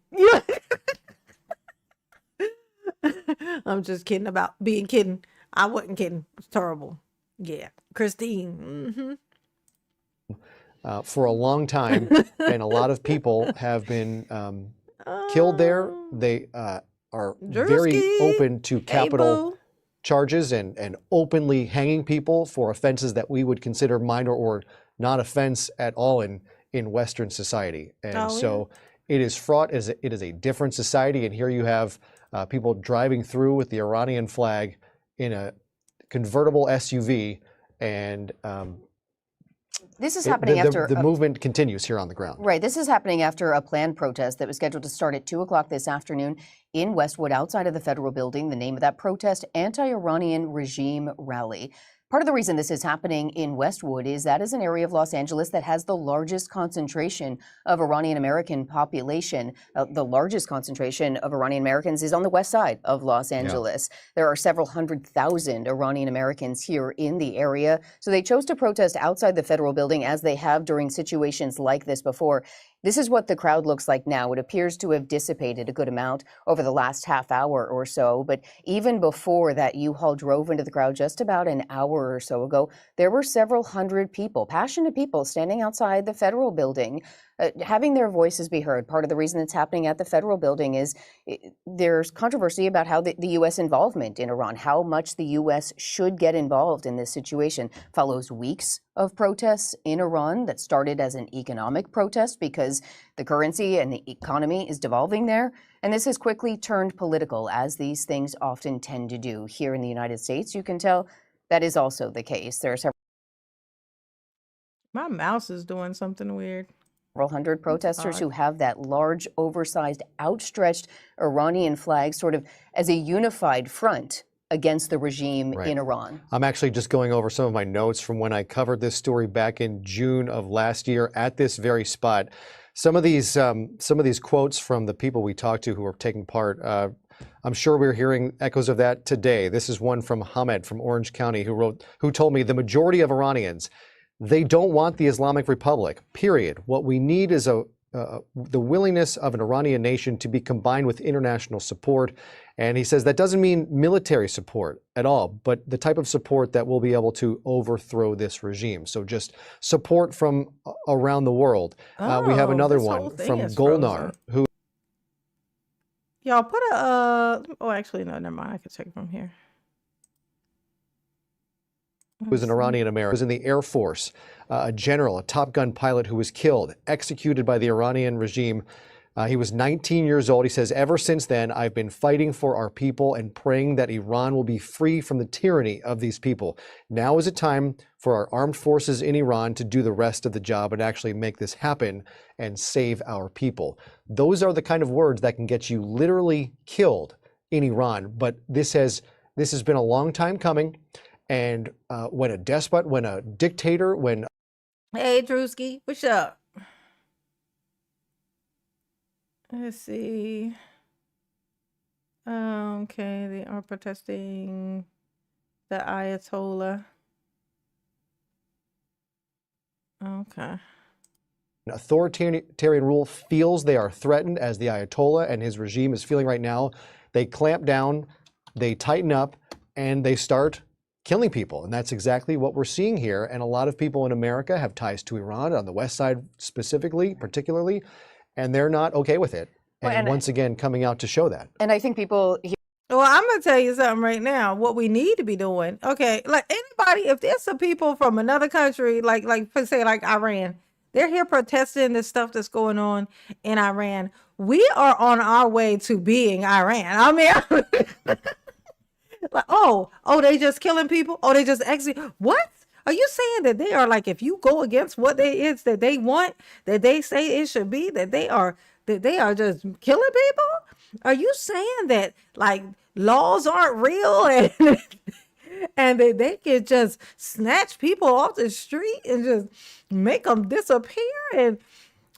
I'm just kidding about being kidding. I wasn't kidding. It's terrible. Yeah. Christine. Mm-hmm.
For a long time, and a lot of people have been killed there. They are very open to capital charges and openly hanging people for offenses that we would consider minor or not offense at all in Western society. And so it is fraught. It is a different society. And here you have people driving through with the Iranian flag in a convertible SUV, and
this is happening after
the movement continues here on the ground.
Right. This is happening after a planned protest that was scheduled to start at 2 o'clock this afternoon in Westwood, outside of the federal building. The name of that protest, Anti-Iranian Regime Rally. Part of the reason this is happening in Westwood is that is an area of Los Angeles that has the largest concentration of Iranian American population. The largest concentration of Iranian Americans is on the west side of Los Angeles. Yeah. There are several 100,000 Iranian Americans here in the area. So they chose to protest outside the federal building, as they have during situations like this before. This is what the crowd looks like now. It appears to have dissipated a good amount over the last half hour or so. But even before that U-Haul drove into the crowd just about an hour or so ago, there were several hundred people, passionate people, standing outside the federal building, having their voices be heard. Part of the reason it's happening at the federal building is there's controversy about how the U.S. involvement in Iran, how much the U.S. should get involved in this situation, follows weeks of protests in Iran that started as an economic protest because the currency and the economy is devolving there. And this has quickly turned political, as these things often tend to do. Here in the United States, you can tell that is also the case. There are several.
My mouse is doing something weird.
Several hundred protesters who have that large, oversized, outstretched Iranian flag sort of as a unified front against the regime in Iran.
I'm actually just going over some of my notes from when I covered this story back in June of last year at this very spot. Some of these quotes from the people we talked to who were taking part, I'm sure we're hearing echoes of that today. This is one from Hamed from Orange County who told me the majority of Iranians, they don't want the Islamic Republic, period. What we need is the willingness of an Iranian nation to be combined with international support. And he says that doesn't mean military support at all, but the type of support that will be able to overthrow this regime. So just support from around the world. We have another one from Golnar, who...
Y'all put a, oh, actually, no, never mind. I can check from here.
was an Iranian American, was in the Air Force, a general, a Top Gun pilot who was killed, executed by the Iranian regime. He was 19 years old. He says, ever since then, I've been fighting for our people and praying that Iran will be free from the tyranny of these people. Now is a time for our armed forces in Iran to do the rest of the job and actually make this happen and save our people. Those are the kind of words that can get you literally killed in Iran. But this has been a long time coming. And when a despot, when a dictator, when...
Hey, Drewski, what's up? Let's see. Okay, they are protesting the Ayatollah. Okay.
Authoritarian rule feels they are threatened, as the Ayatollah and his regime is feeling right now. They clamp down, they tighten up, and they start killing people. And that's exactly what we're seeing here. And a lot of people in America have ties to Iran, on the West Side specifically, particularly, and they're not okay with it. And once again, coming out to show that.
And I think people...
Well, I'm going to tell you something right now, what we need to be doing. Okay, like anybody, if there's some people from another country, like say like Iran, they're here protesting this stuff that's going on in Iran. We are on our way to being Iran. I mean, like, oh, they just killing people? Oh, they just execute? What? Are you saying that they are like, if you go against what that they want, that they say it should be, that they are just killing people? Are you saying that like laws aren't real and they can just snatch people off the street and just make them disappear and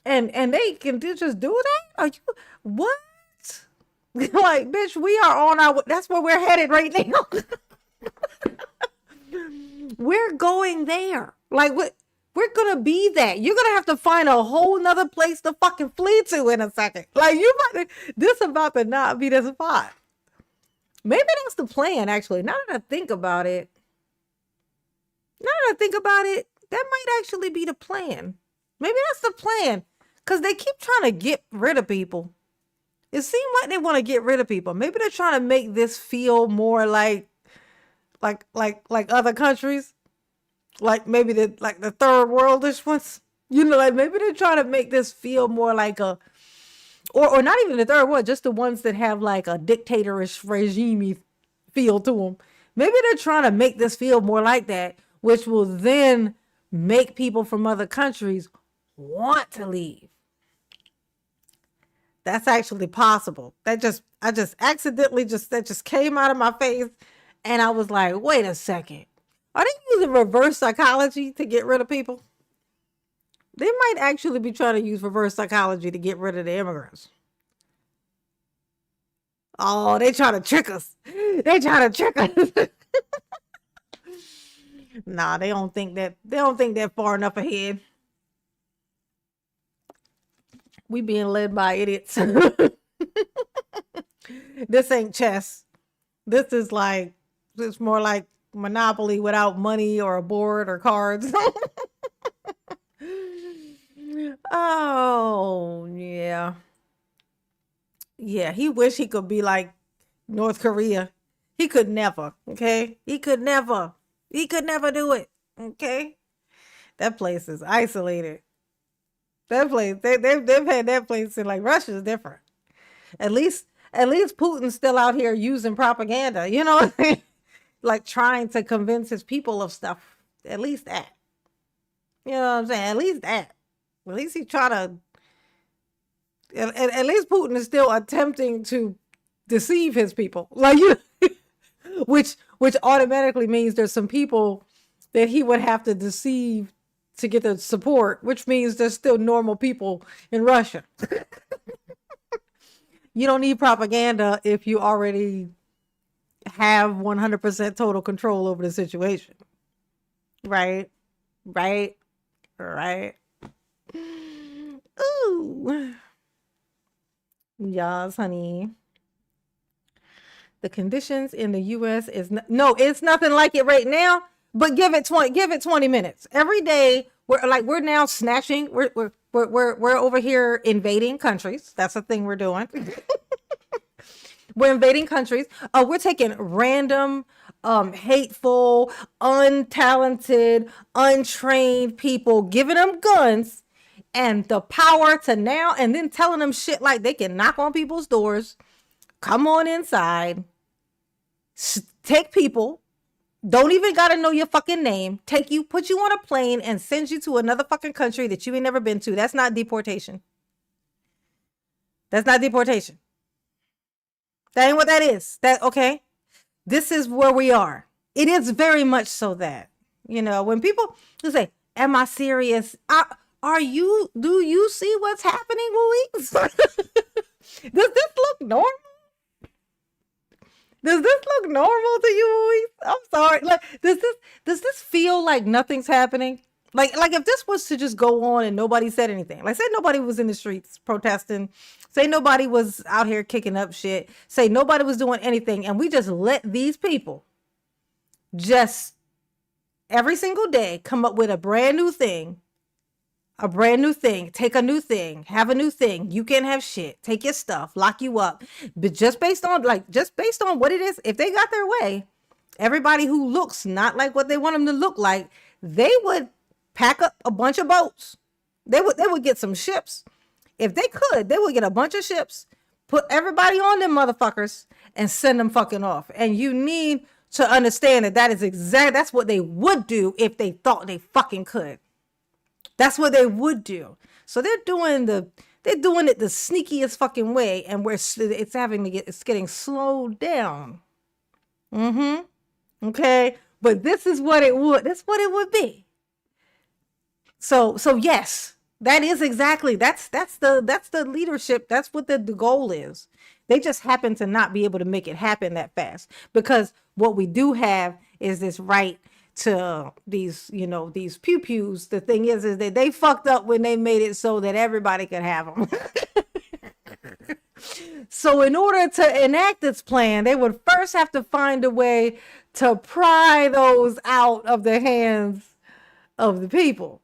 they can just do that? Are you what? Like, bitch, we are on our, that's where we're headed right now. We're going there. Like, we're gonna be that. You're gonna have to find a whole nother place to fucking flee to in a second. Like, this about to not be the spot. Maybe that's the plan, actually. Now that I think about it, that might actually be the plan. Maybe that's the plan. Because they keep trying to get rid of people. It seems like they want to get rid of people. Maybe they're trying to make this feel more like other countries. Like maybe the third worldish ones. You know, like maybe they're trying to make this feel more like a, or not even the third world, just the ones that have like a dictatorish regime feel to them. Maybe they're trying to make this feel more like that, which will then make people from other countries want to leave. That's actually possible. I just accidentally that just came out of my face, and I was like, wait a second. Are they using reverse psychology to get rid of people? They might actually be trying to use reverse psychology to get rid of the immigrants. Oh, they trying to trick us. They trying to trick us. Nah, they don't think that far enough ahead. We being led by idiots. This ain't chess. This is like, it's more like Monopoly without money or a board or cards. Oh, yeah. Yeah, he wish he could be like North Korea. He could never, okay? He could never do it, okay? That place is isolated. That place, they've had that place in, like, Russia's different. At least Putin's still out here using propaganda, you know? Like trying to convince his people of stuff. At least that. You know what I'm saying? At least that. At least he try to. At least Putin is still attempting to deceive his people. Like you, which automatically means there's some people that he would have to deceive to get the support, which means there's still normal people in Russia. You don't need propaganda if you already have 100% total control over the situation. Right? Ooh. Yes, honey. The conditions in the U.S. is it's nothing like it right now. But give it 20 minutes every day. We're now snatching. We're over here invading countries. That's the thing we're doing. We're invading countries. We're taking random, hateful, untalented, untrained people, giving them guns and the power to now, and then telling them shit like they can knock on people's doors, come on inside, take people, don't even gotta know your fucking name, take you, put you on a plane and send you to another fucking country that you ain't never been to. That's not deportation. That's not deportation. That ain't what that is. Okay? This is where we are. It is very much so that, when people say, am I serious? Do you see what's happening, Louise? Does this look normal? Does this look normal to you, Louise? I'm sorry. Like, does this feel like nothing's happening? Like if this was to just go on and nobody said anything, like say nobody was in the streets protesting, say nobody was out here kicking up shit, say nobody was doing anything, and we just let these people just every single day come up with a brand new thing, take a new thing, have a new thing. You can't have shit. Take your stuff, lock you up. But just based on what it is, if they got their way, everybody who looks not like what they want them to look like, they would pack up a bunch of boats. They would get some ships. If they could, they would get a bunch of ships, put everybody on them motherfuckers, and send them fucking off. And you need to understand that's what they would do if they thought they fucking could. That's what they would do. So they're doing it the sneakiest fucking way, and it's getting slowed down. Okay, but that's what it would be. So yes, that is exactly that's the leadership. That's what the goal is. They just happen to not be able to make it happen that fast, because what we do have is this right to these pew pews. The thing is that they fucked up when they made it so that everybody could have them. So in order to enact this plan, they would first have to find a way to pry those out of the hands of the people.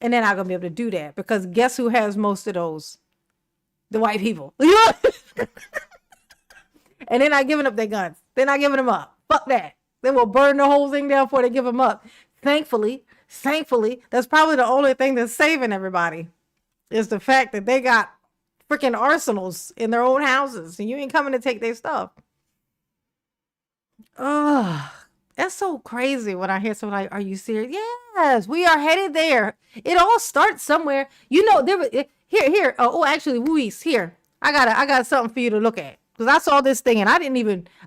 And they're not going to be able to do that, because guess who has most of those? The white people. And they're not giving up their guns. They're not giving them up. Fuck that. They will burn the whole thing down before they give them up. Thankfully, that's probably the only thing that's saving everybody, is the fact that they got freaking arsenals in their own houses, and you ain't coming to take their stuff. Oh, that's so crazy when I hear someone like, are you serious? Yes, we are headed there. It all starts somewhere. Here. Actually, Luis, here. I got something for you to look at, because I saw this thing and I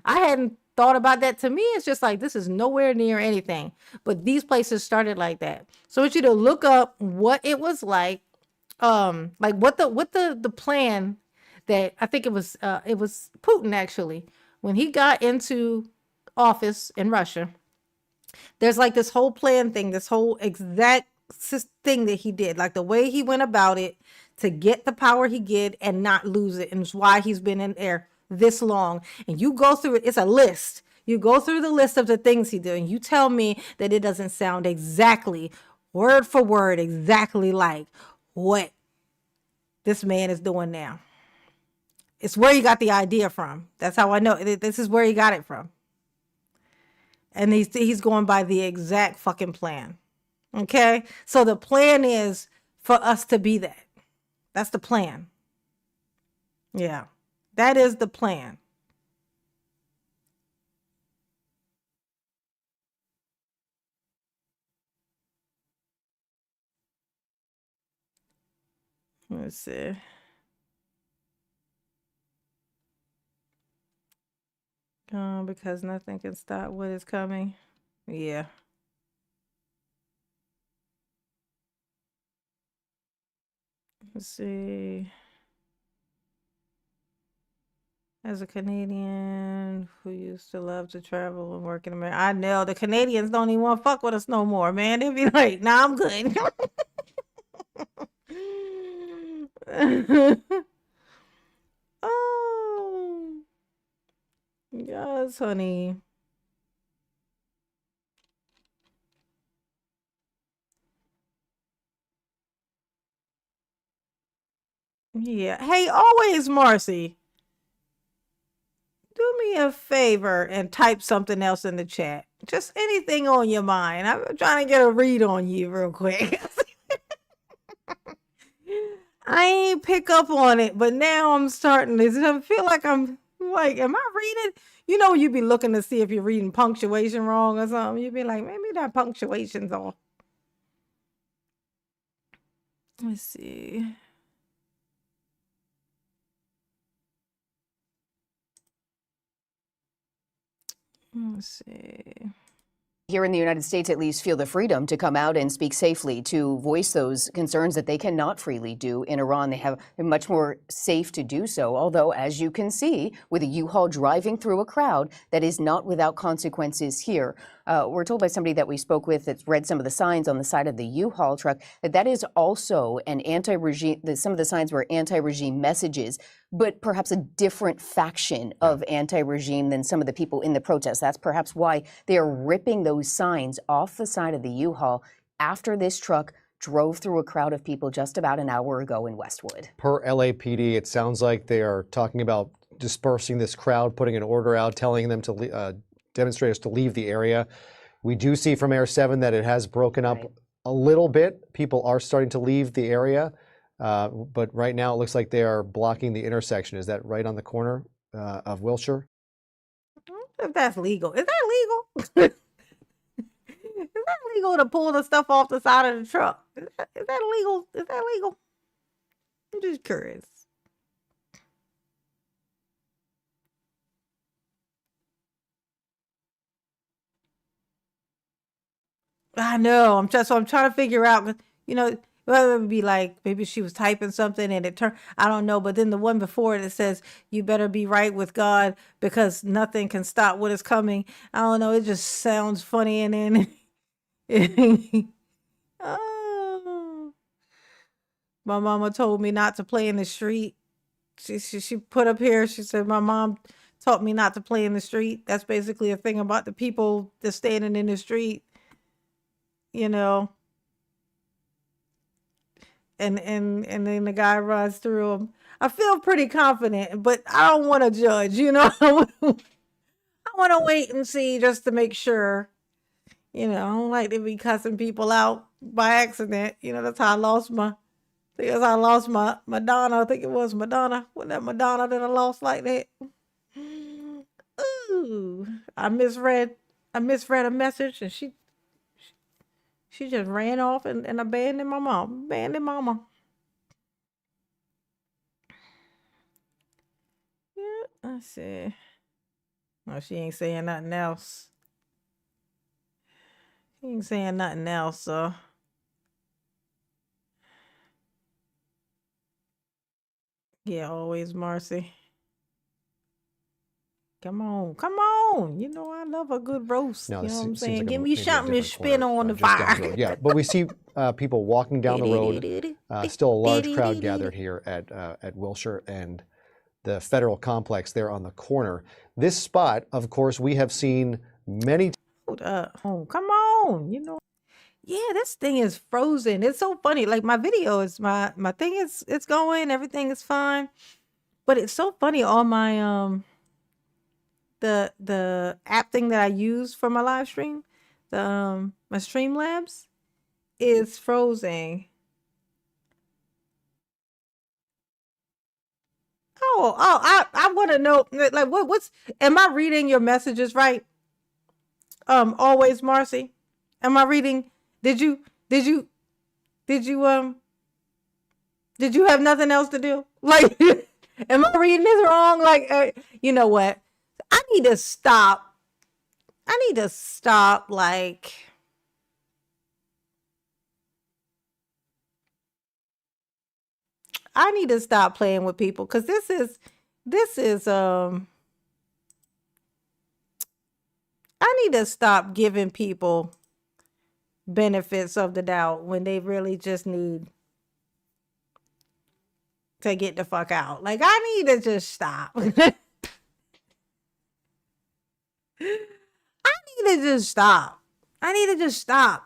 hadn't thought about that. To me, it's just like, this is nowhere near anything, but these places started like that. So I want you to look up what it was like what the plan that I think it was Putin, actually, when he got into office in Russia. There's like this whole plan thing, this whole exact thing that he did, like the way he went about it to get the power he did and not lose it, and it's why he's been in there this long. And you go through it, it's a list. You go through the list of the things he did, and you tell me that it doesn't sound exactly, word for word, exactly like what this man is doing now. It's where he got the idea from. That's how I know. This is where he got it from. And he's going by the exact fucking plan. Okay? So the plan is for us to be that. That's the plan. Yeah. That is the plan. Let's see. Because nothing can stop what is coming. Yeah. Let's see. As a Canadian who used to love to travel and work in America, I know the Canadians don't even want to fuck with us no more, man. They'll be like, nah, I'm good. Oh, yes, honey. Yeah. Hey, always, Marcy. do me a favor and type something else in the chat. Just anything on your mind. I'm trying to get a read on you real quick. I ain't pick up on it, but now I'm starting to I feel like I'm like, am I reading? You know, you'd be looking to see if you're reading punctuation wrong or something. You'd be like, maybe that punctuation's off. Let's see. Let's see.
Here in the United States, at least, feel the freedom to come out and speak safely, to voice those concerns that they cannot freely do in Iran. They're much more safe to do so, although, as you can see, with a U-Haul driving through a crowd, that is not without consequences here. We're told by somebody that we spoke with that's read some of the signs on the side of the U-Haul truck that is also an anti-regime, that some of the signs were anti-regime messages, but perhaps a different faction of anti-regime than some of the people in the protest. That's perhaps why they are ripping those signs off the side of the U-Haul after this truck drove through a crowd of people just about an hour ago in Westwood.
Per LAPD, it sounds like they are talking about dispersing this crowd, putting an order out, telling them to demonstrators to leave the area. We do see from Air 7 that it has broken up a little bit. People are starting to leave the area, but right now it looks like they are blocking the intersection. Is that right on the corner of Wilshire?
If that's legal. Is that legal? Is that legal to pull the stuff off the side of the truck? Is that legal? Is that legal? I'm just curious. I know. I'm trying to figure out, you know, whether it would be like maybe she was typing something and it turned, I don't know. But then the one before it says, you better be right with God because nothing can stop what is coming. I don't know. It just sounds funny. And then, oh, my mama told me not to play in the street. She put up here, she said, my mom taught me not to play in the street. That's basically a thing about the people that's standing in the street. You know, and then the guy runs through him. I feel pretty confident, but I don't want to judge, you know. I want to wait and see just to make sure. You know, I don't like to be cussing people out by accident. You know, that's how I lost my Madonna. I think it was Madonna. Wasn't that Madonna that I lost like that? Ooh, I misread a message and she just ran off and abandoned my mom. Abandoned mama. Yeah, let's see. No, she ain't saying nothing else. She ain't saying nothing else, so. Yeah, always Marcy. Come on. You know I love a good roast.
No,
you know what I'm saying?
like
Give me something to spin on the fire.
Yeah, but we see people walking down the road. Still a large crowd gathered here at Wilshire and the federal complex there on the corner. This spot, of course, we have seen many.
Hold up. Oh, come on. You know. Yeah, this thing is frozen. It's so funny. Like my video is my thing is it's going, everything is fine. But it's so funny on my the app thing that I use for my live stream, my Streamlabs is frozen. I want to know, like, what's, am I reading your messages right? Always Marcy, am I reading? Did you have nothing else to do? Like, am I reading this wrong? Like, you know what? I need to stop, like, I need to stop playing with people because this is I need to stop giving people benefits of the doubt when they really just need to get the fuck out. Like, I need to just stop. I need to just stop.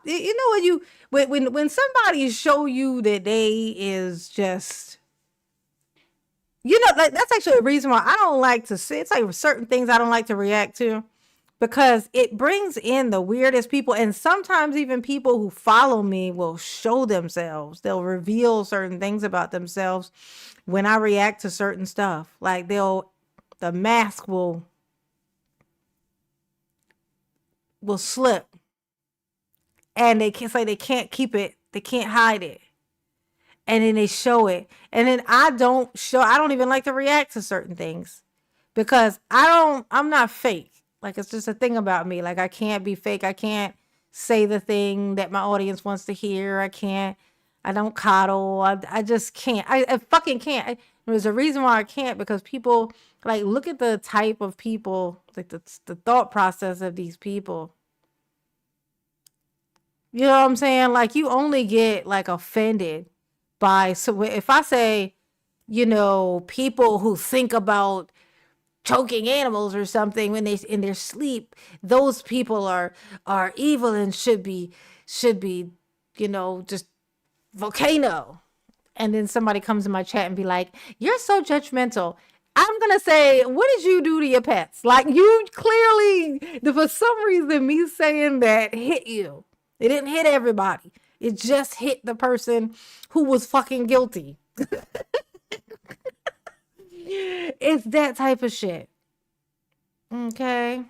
You know, when somebody show you that they is just You know, like that's actually a reason why I don't like to see. It's like certain things I don't like to react to because it brings in the weirdest people, and sometimes even people who follow me will show themselves. They'll reveal certain things about themselves when I react to certain stuff. Like the mask will slip, and they can't say they can't keep it. They can't hide it. And then they show it. And then I don't even like to react to certain things because I'm not fake. Like, it's just a thing about me. Like, I can't be fake. I can't say the thing that my audience wants to hear. I don't coddle. I just can't. I fucking can't. There's a reason why I can't, because people, like, look at the type of people, like the thought process of these people. You know what I'm saying? Like, you only get like offended by, so if I say, you know, people who think about choking animals or something when they in their sleep, those people are evil and should be, you know, just volcano. And then somebody comes in my chat and be like, you're so judgmental. I'm gonna say, what did you do to your pets? Like, you clearly, for some reason, me saying that hit you. It didn't hit everybody. It just hit the person who was fucking guilty. It's that type of shit. Okay.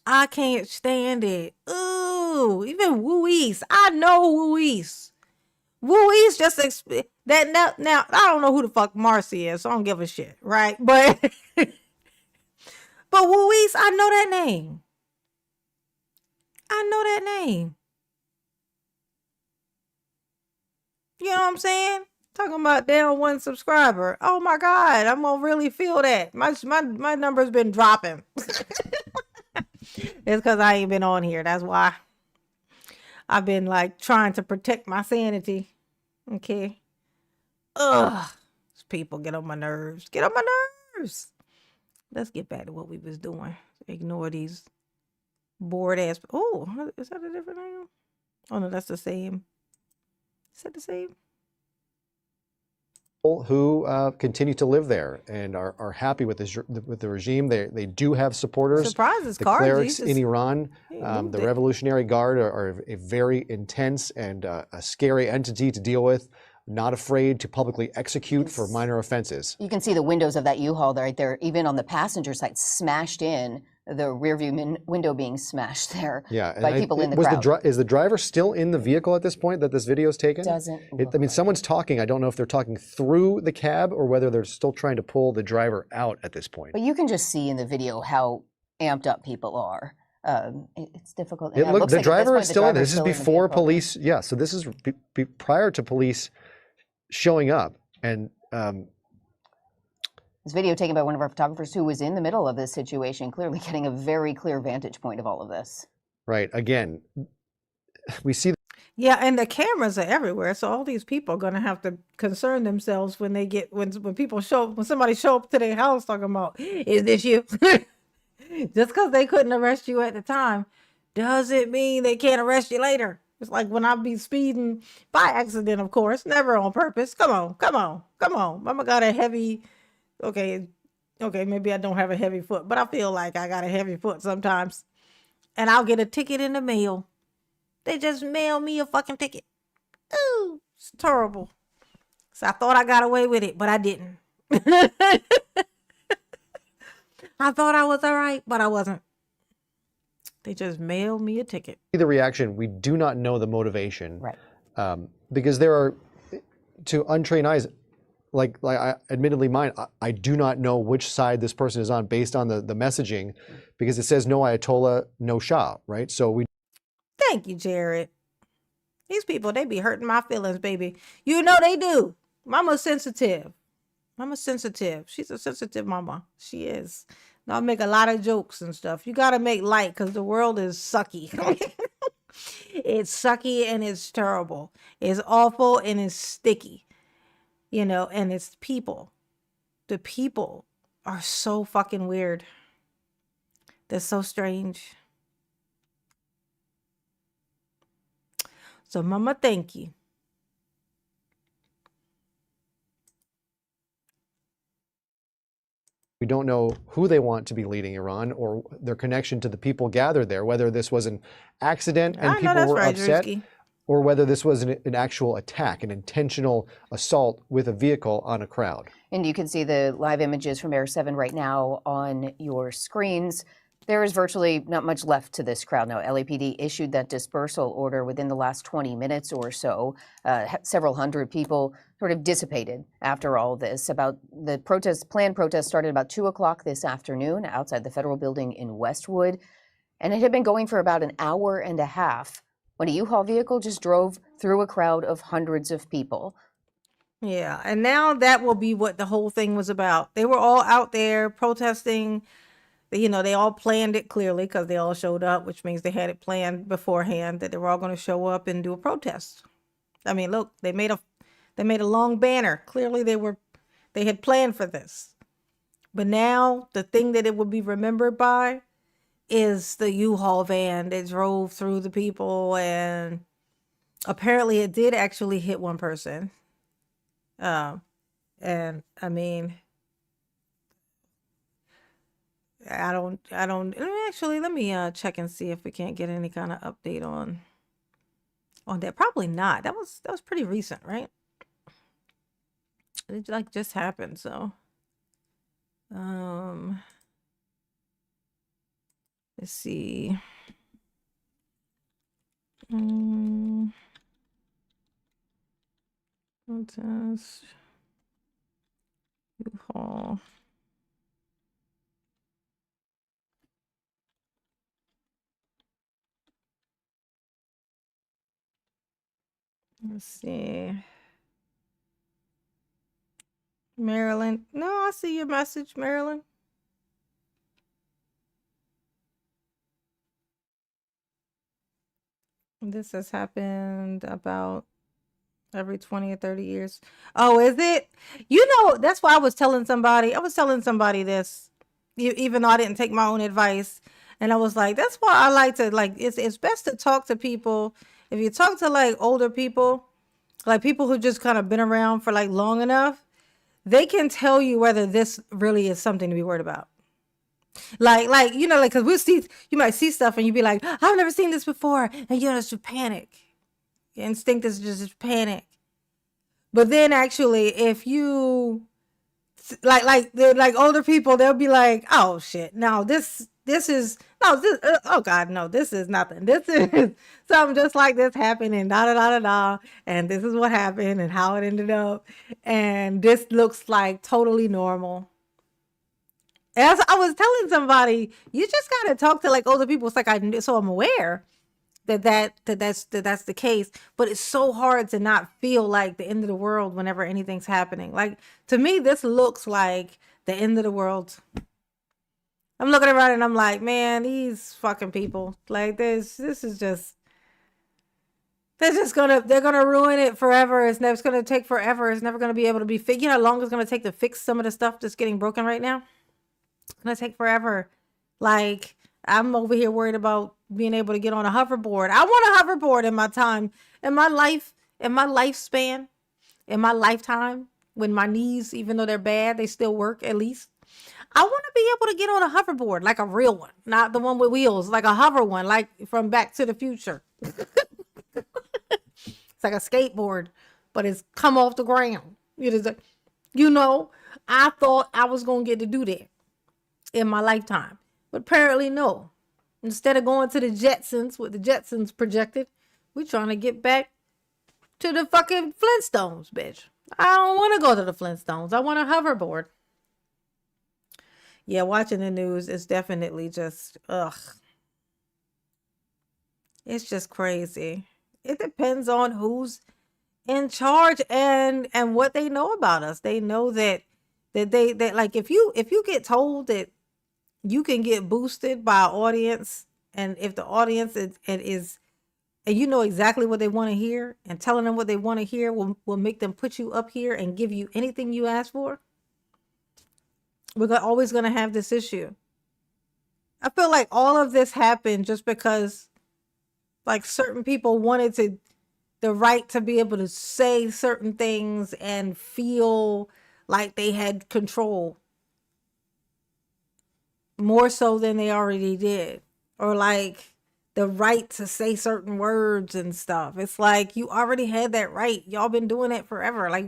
I can't stand it. Ooh, even Wooise. I know Wooise. Wooise just that now I don't know who the fuck Marcy is, so I don't give a shit, right? But Wooise, I know that name. I know that name. You know what I'm saying? Talking about down one subscriber. Oh my God, I'm gonna really feel that. My number's been dropping. It's because I ain't been on here. That's why. I've been like trying to protect my sanity. Okay. Ugh. These people get on my nerves. Get on my nerves. Let's get back to what we was doing. Ignore these bored ass. Oh, is that a different name? Oh no, that's the same. Is that the same?
Who continue to live there and are happy with the regime. They do have supporters.
Surprises,
the
Karji.
clerics in Iran, the Revolutionary Guard are a very intense and a scary entity to deal with. Not afraid to publicly execute for minor offenses.
You can see the windows of that U-Haul right there, even on the passenger side, smashed in. The rearview window being smashed there by people in the crowd.
Is the driver still in the vehicle at this point that this video is taken? I mean, someone's talking. I don't know if they're talking through the cab or whether they're still trying to pull the driver out at this point.
But you can just see in the video how amped up people are. It's difficult.
Look, the driver is still in. This is before police. Yeah, so this is prior to police showing up. And
this video taken by one of our photographers who was in the middle of this situation, clearly getting a very clear vantage point of all of this.
Right. Again, we see.
Yeah, and the cameras are everywhere, so all these people are gonna have to concern themselves when they get when people show up, when somebody show up to their house talking about, is this you? Just because they couldn't arrest you at the time doesn't mean they can't arrest you later. It's like when I be speeding by accident, of course, never on purpose. Come on. Mama got a heavy. Okay, maybe I don't have a heavy foot, but I feel like I got a heavy foot sometimes. And I'll get a ticket in the mail. They just mail me a fucking ticket. Ooh, it's terrible. So I thought I got away with it, but I didn't. I thought I was all right, but I wasn't. They just mailed me a ticket.
The reaction, we do not know the motivation.
Right.
Because there are, to untrained eyes, like admittedly mine, I do not know which side this person is on based on the messaging, because it says no Ayatollah, no Shah, right? So we.
Thank you, Jared. These people, they be hurting my feelings, baby. You know they do. Mama's sensitive. She's a sensitive mama. She is. Now I make a lot of jokes and stuff. You got to make light because the world is sucky. It's sucky and it's terrible. It's awful and it's sticky. You know, and it's people. The people are so fucking weird. They're so strange. So, Mama, thank you.
We don't know who they want to be leading Iran or their connection to the people gathered there, whether this was an accident and
I know
people
that's
were
right,
upset,
Drewski.
or whether this was an actual attack, an intentional assault with a vehicle on a crowd.
And you can see the live images from Air 7 right now on your screens. There is virtually not much left to this crowd now. LAPD issued that dispersal order within the last 20 minutes or so. Several hundred people sort of dissipated after all this. About the planned protest started about 2 o'clock this afternoon outside the federal building in Westwood. And it had been going for about an hour and a half when a U-Haul vehicle just drove through a crowd of hundreds of people.
Yeah, and now that will be what the whole thing was about. They were all out there protesting. You know, they all planned it clearly because they all showed up, which means they had it planned beforehand that they were all going to show up and do a protest. I mean, look, they made a long banner. Clearly they had planned for this. But now the thing that it will be remembered by is the U-Haul van that drove through the people, and apparently it did actually hit one person. And I mean, I don't actually, let me check and see if we can't get any kind of update on that. Probably not. That was pretty recent, right? It like just happened, so let's see. Protest U-Haul. Let's see. Maryland. No, I see your message, Maryland. This has happened about every 20 or 30 years. Oh, is it? You know, that's why I was telling somebody this, even though I didn't take my own advice. And I was like, that's why I like to, like, it's best to talk to people. If you talk to like older people, like people who just kind of been around for like long enough, they can tell you whether this really is something to be worried about. Like you know, like, because you might see stuff and you'd be like, I've never seen this before, and you know, it's just panic. Your instinct is just panic. But then actually, if you like older people, they'll be like, oh shit, no, this is oh god, no, this is nothing. This is something just like this happened, and da da da da da, and this is what happened and how it ended up, and this looks like totally normal. As I was telling somebody, you just gotta talk to like older people. It's like so I'm aware that's the case, but it's so hard to not feel like the end of the world whenever anything's happening. Like, to me, this looks like the end of the world. I'm looking around and I'm like, man, these fucking people, like, this is just, they're gonna ruin it forever. It's gonna take forever. It's never gonna be able to be fixed. You know how long it's gonna take to fix some of the stuff that's getting broken right now? It's gonna take forever. Like, I'm over here worried about being able to get on a hoverboard. I want a hoverboard in my time, in my life, in my lifespan, in my lifetime, when my knees, even though they're bad, they still work at least. I want to be able to get on a hoverboard, like a real one, not the one with wheels, like a hover one, like from Back to the Future. It's like a skateboard, but it's come off the ground. You know, I thought I was going to get to do that in my lifetime, but apparently no. Instead of going to the Jetsons, what the Jetsons projected, we're trying to get back to the fucking Flintstones, bitch. I don't want to go to the Flintstones. I want a hoverboard. Yeah, watching the news is definitely just, ugh. It's just crazy. It depends on who's in charge and what they know about us. They know that like, if you get told that you can get boosted by an audience, and if the audience is and you know exactly what they want to hear, and telling them what they want to hear will make them put you up here and give you anything you ask for, we're always going to have this issue. I feel like all of this happened just because, like, certain people wanted the right to be able to say certain things and feel like they had control. more so than they already did, or like the right to say certain words and stuff. It's like you already had that right. Y'all been doing it forever. Like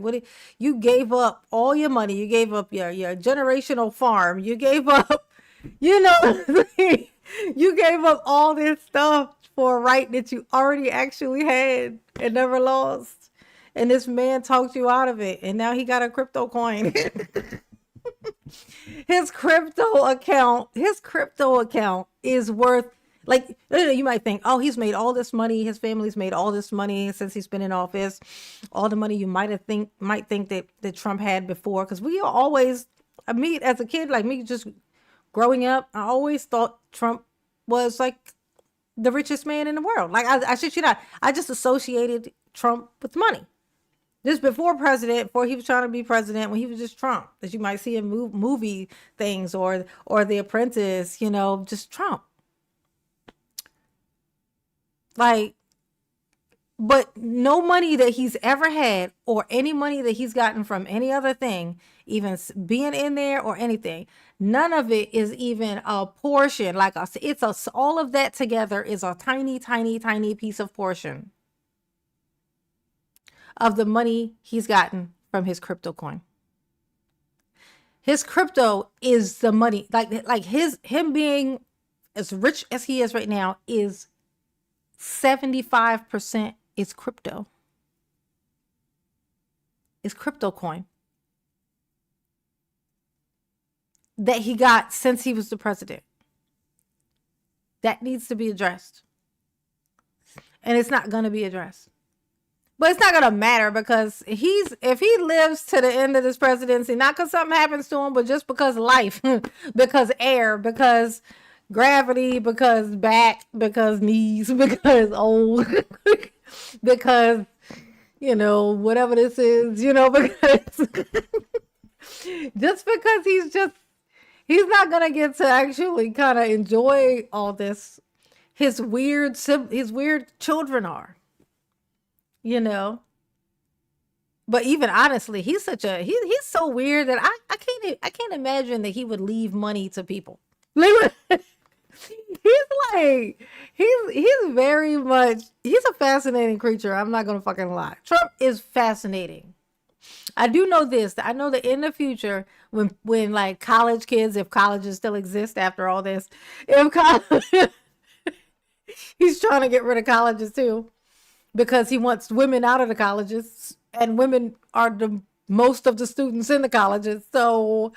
you gave up all your money. You gave up your generational farm. You gave up, you know, you gave up all this stuff for a right that you already actually had and never lost. And this man talked you out of it. And now he got a crypto coin. His crypto account is worth, like, you might think, oh, he's made all this money. His family's made all this money since he's been in office. All the money you might think that Trump had before. Because we always, me as a kid, like me just growing up, I always thought Trump was like the richest man in the world. Like I shit you not, I just associated Trump with money. Just before he was trying to be president, when he was just Trump, that you might see in movie things or The Apprentice, you know, just Trump. Like, but no money that he's ever had or any money that he's gotten from any other thing, even being in there or anything, none of it is even a portion. Like all of that together is a tiny, tiny, tiny piece of portion of the money he's gotten from his crypto coin. His crypto is the money, like him being as rich as he is right now is 75% is crypto. It's crypto coin that he got since he was the president. That needs to be addressed. And it's not going to be addressed. But it's not going to matter because if he lives to the end of this presidency, not because something happens to him, but just because life, because air, because gravity, because back, because knees, because old, because, you know, whatever this is, you know, because just because he's not going to get to actually kind of enjoy all this. His weird children are. You know, but even honestly, he's so weird that I can't imagine that he would leave money to people. He's very much, he's a fascinating creature. I'm not gonna fucking lie. Trump is fascinating. I do know this. I know that in the future, when like college kids, if colleges still exist after all this, he's trying to get rid of colleges too. Because he wants women out of the colleges, and women are the most of the students in the colleges. So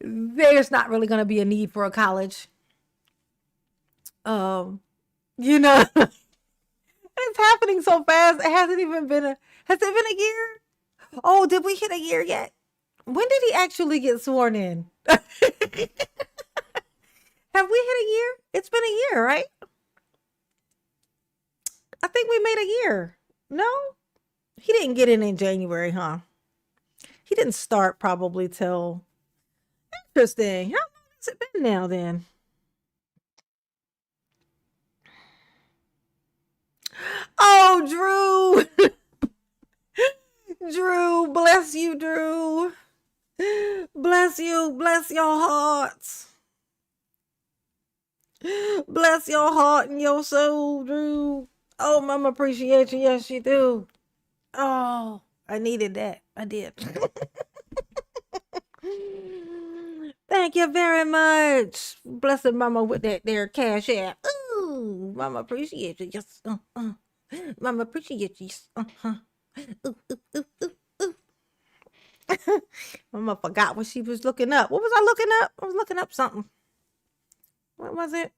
there's not really going to be a need for a college. You know, it's happening so fast. It hasn't even been has it been a year? Oh, did we hit a year yet? When did he actually get sworn in? Have we hit a year? It's been a year, right? I think we made a year. No? He didn't get in January, huh? He didn't start probably till... Interesting. How long has it been now then? Oh, Drew! Drew, bless you, Drew. Bless you. Bless your hearts. Bless your heart and your soul, Drew. Oh, Mama, appreciate you. Yes, you do. Oh, I needed that. I did. Thank you very much. Blessed Mama with that there cash app. Ooh, Mama, appreciate you. Yes. Mama, appreciate you. Yes. Ooh, ooh, ooh, ooh, ooh. Mama forgot what she was looking up. What was I looking up? I was looking up something. What was it?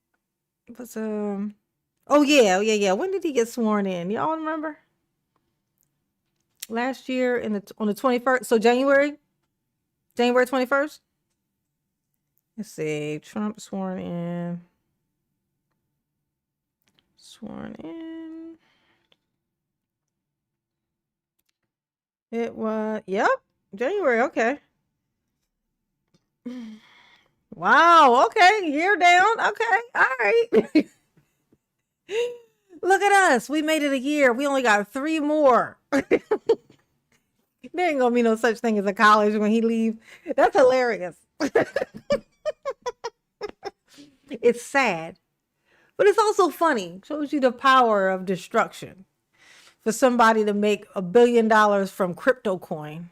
It was Oh yeah. When did he get sworn in? Y'all remember? Last year on the 21st. So January 21st. Let's see. Trump sworn in. It was, yep, January. Okay. Wow. Okay. Year down. Okay. All right. Look at us. We made it a year. We only got 3 more. There ain't gonna be no such thing as a college when he leaves. That's hilarious. It's sad, but it's also funny. Shows you the power of destruction. For somebody to make $1 billion from crypto coin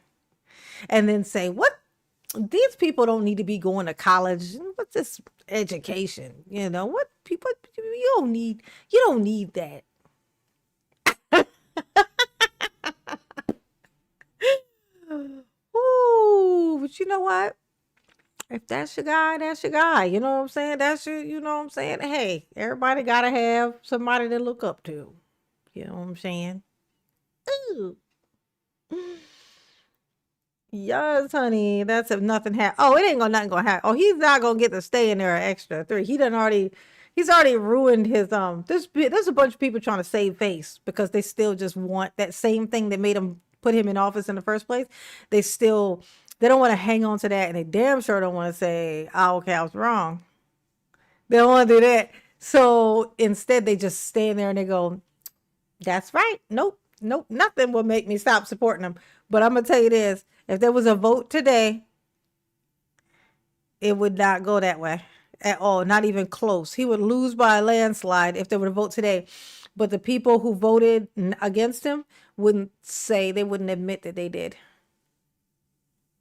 and then say, what? These people don't need to be going to college. What's this education? You know, what people, you don't need that. Ooh, but you know what? If that's your guy, that's your guy. You know what I'm saying? You know what I'm saying? Hey, everybody gotta have somebody to look up to. You know what I'm saying? Ooh. Yes, honey. That's if nothing happens. Oh, it ain't nothing gonna happen. Oh, he's not gonna get to stay in there an extra 3. He's already ruined his there's a bunch of people trying to save face because they still just want that same thing that made him put him in office in the first place. They don't want to hang on to that, and they damn sure don't want to say, oh, okay, I was wrong. They don't want to do that. So instead they just stand there and they go, that's right. Nope, nothing will make me stop supporting them. But I'm gonna tell you this, if there was a vote today, it would not go that way at all, not even close. He would lose by a landslide if there were a vote today. But the people who voted against him wouldn't admit that they did.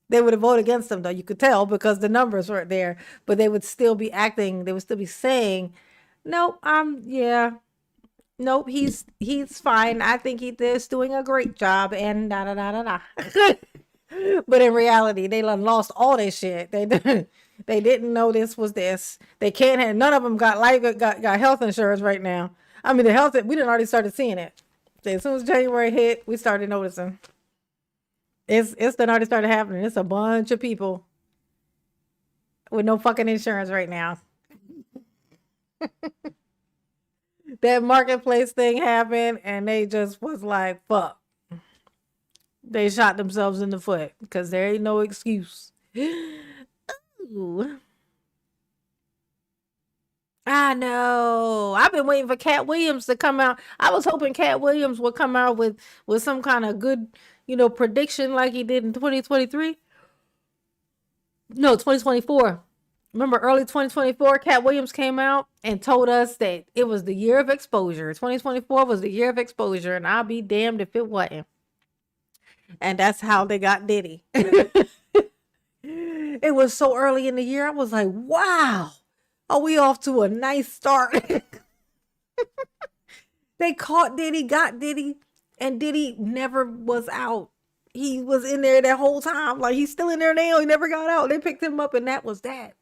They would have voted against him, though. You could tell because the numbers weren't there. But they would still be acting. They would still be saying, nope, nope, he's fine. I think he's doing a great job and da da da da da. But in reality, they lost all their shit. They didn't know this was this. They can't have, none of them got health insurance right now. I mean, we done already started seeing it. As soon as January hit, we started noticing. It's done already started happening. It's a bunch of people with no fucking insurance right now. That marketplace thing happened and they just was like, fuck. They shot themselves in the foot because there ain't no excuse. Ooh. I know. I've been waiting for Cat Williams to come out. I was hoping Cat Williams would come out with some kind of good, prediction like he did in 2023. No, 2024. Remember early 2024, Cat Williams came out and told us that it was the year of exposure. 2024 was the year of exposure, and I'll be damned if it wasn't. And that's how they got Diddy. It was so early in the year. I was like, wow, are we off to a nice start? They caught Diddy, got Diddy, and Diddy never was out. He was in there that whole time. Like, he's still in there now. He never got out. They picked him up, and that was that.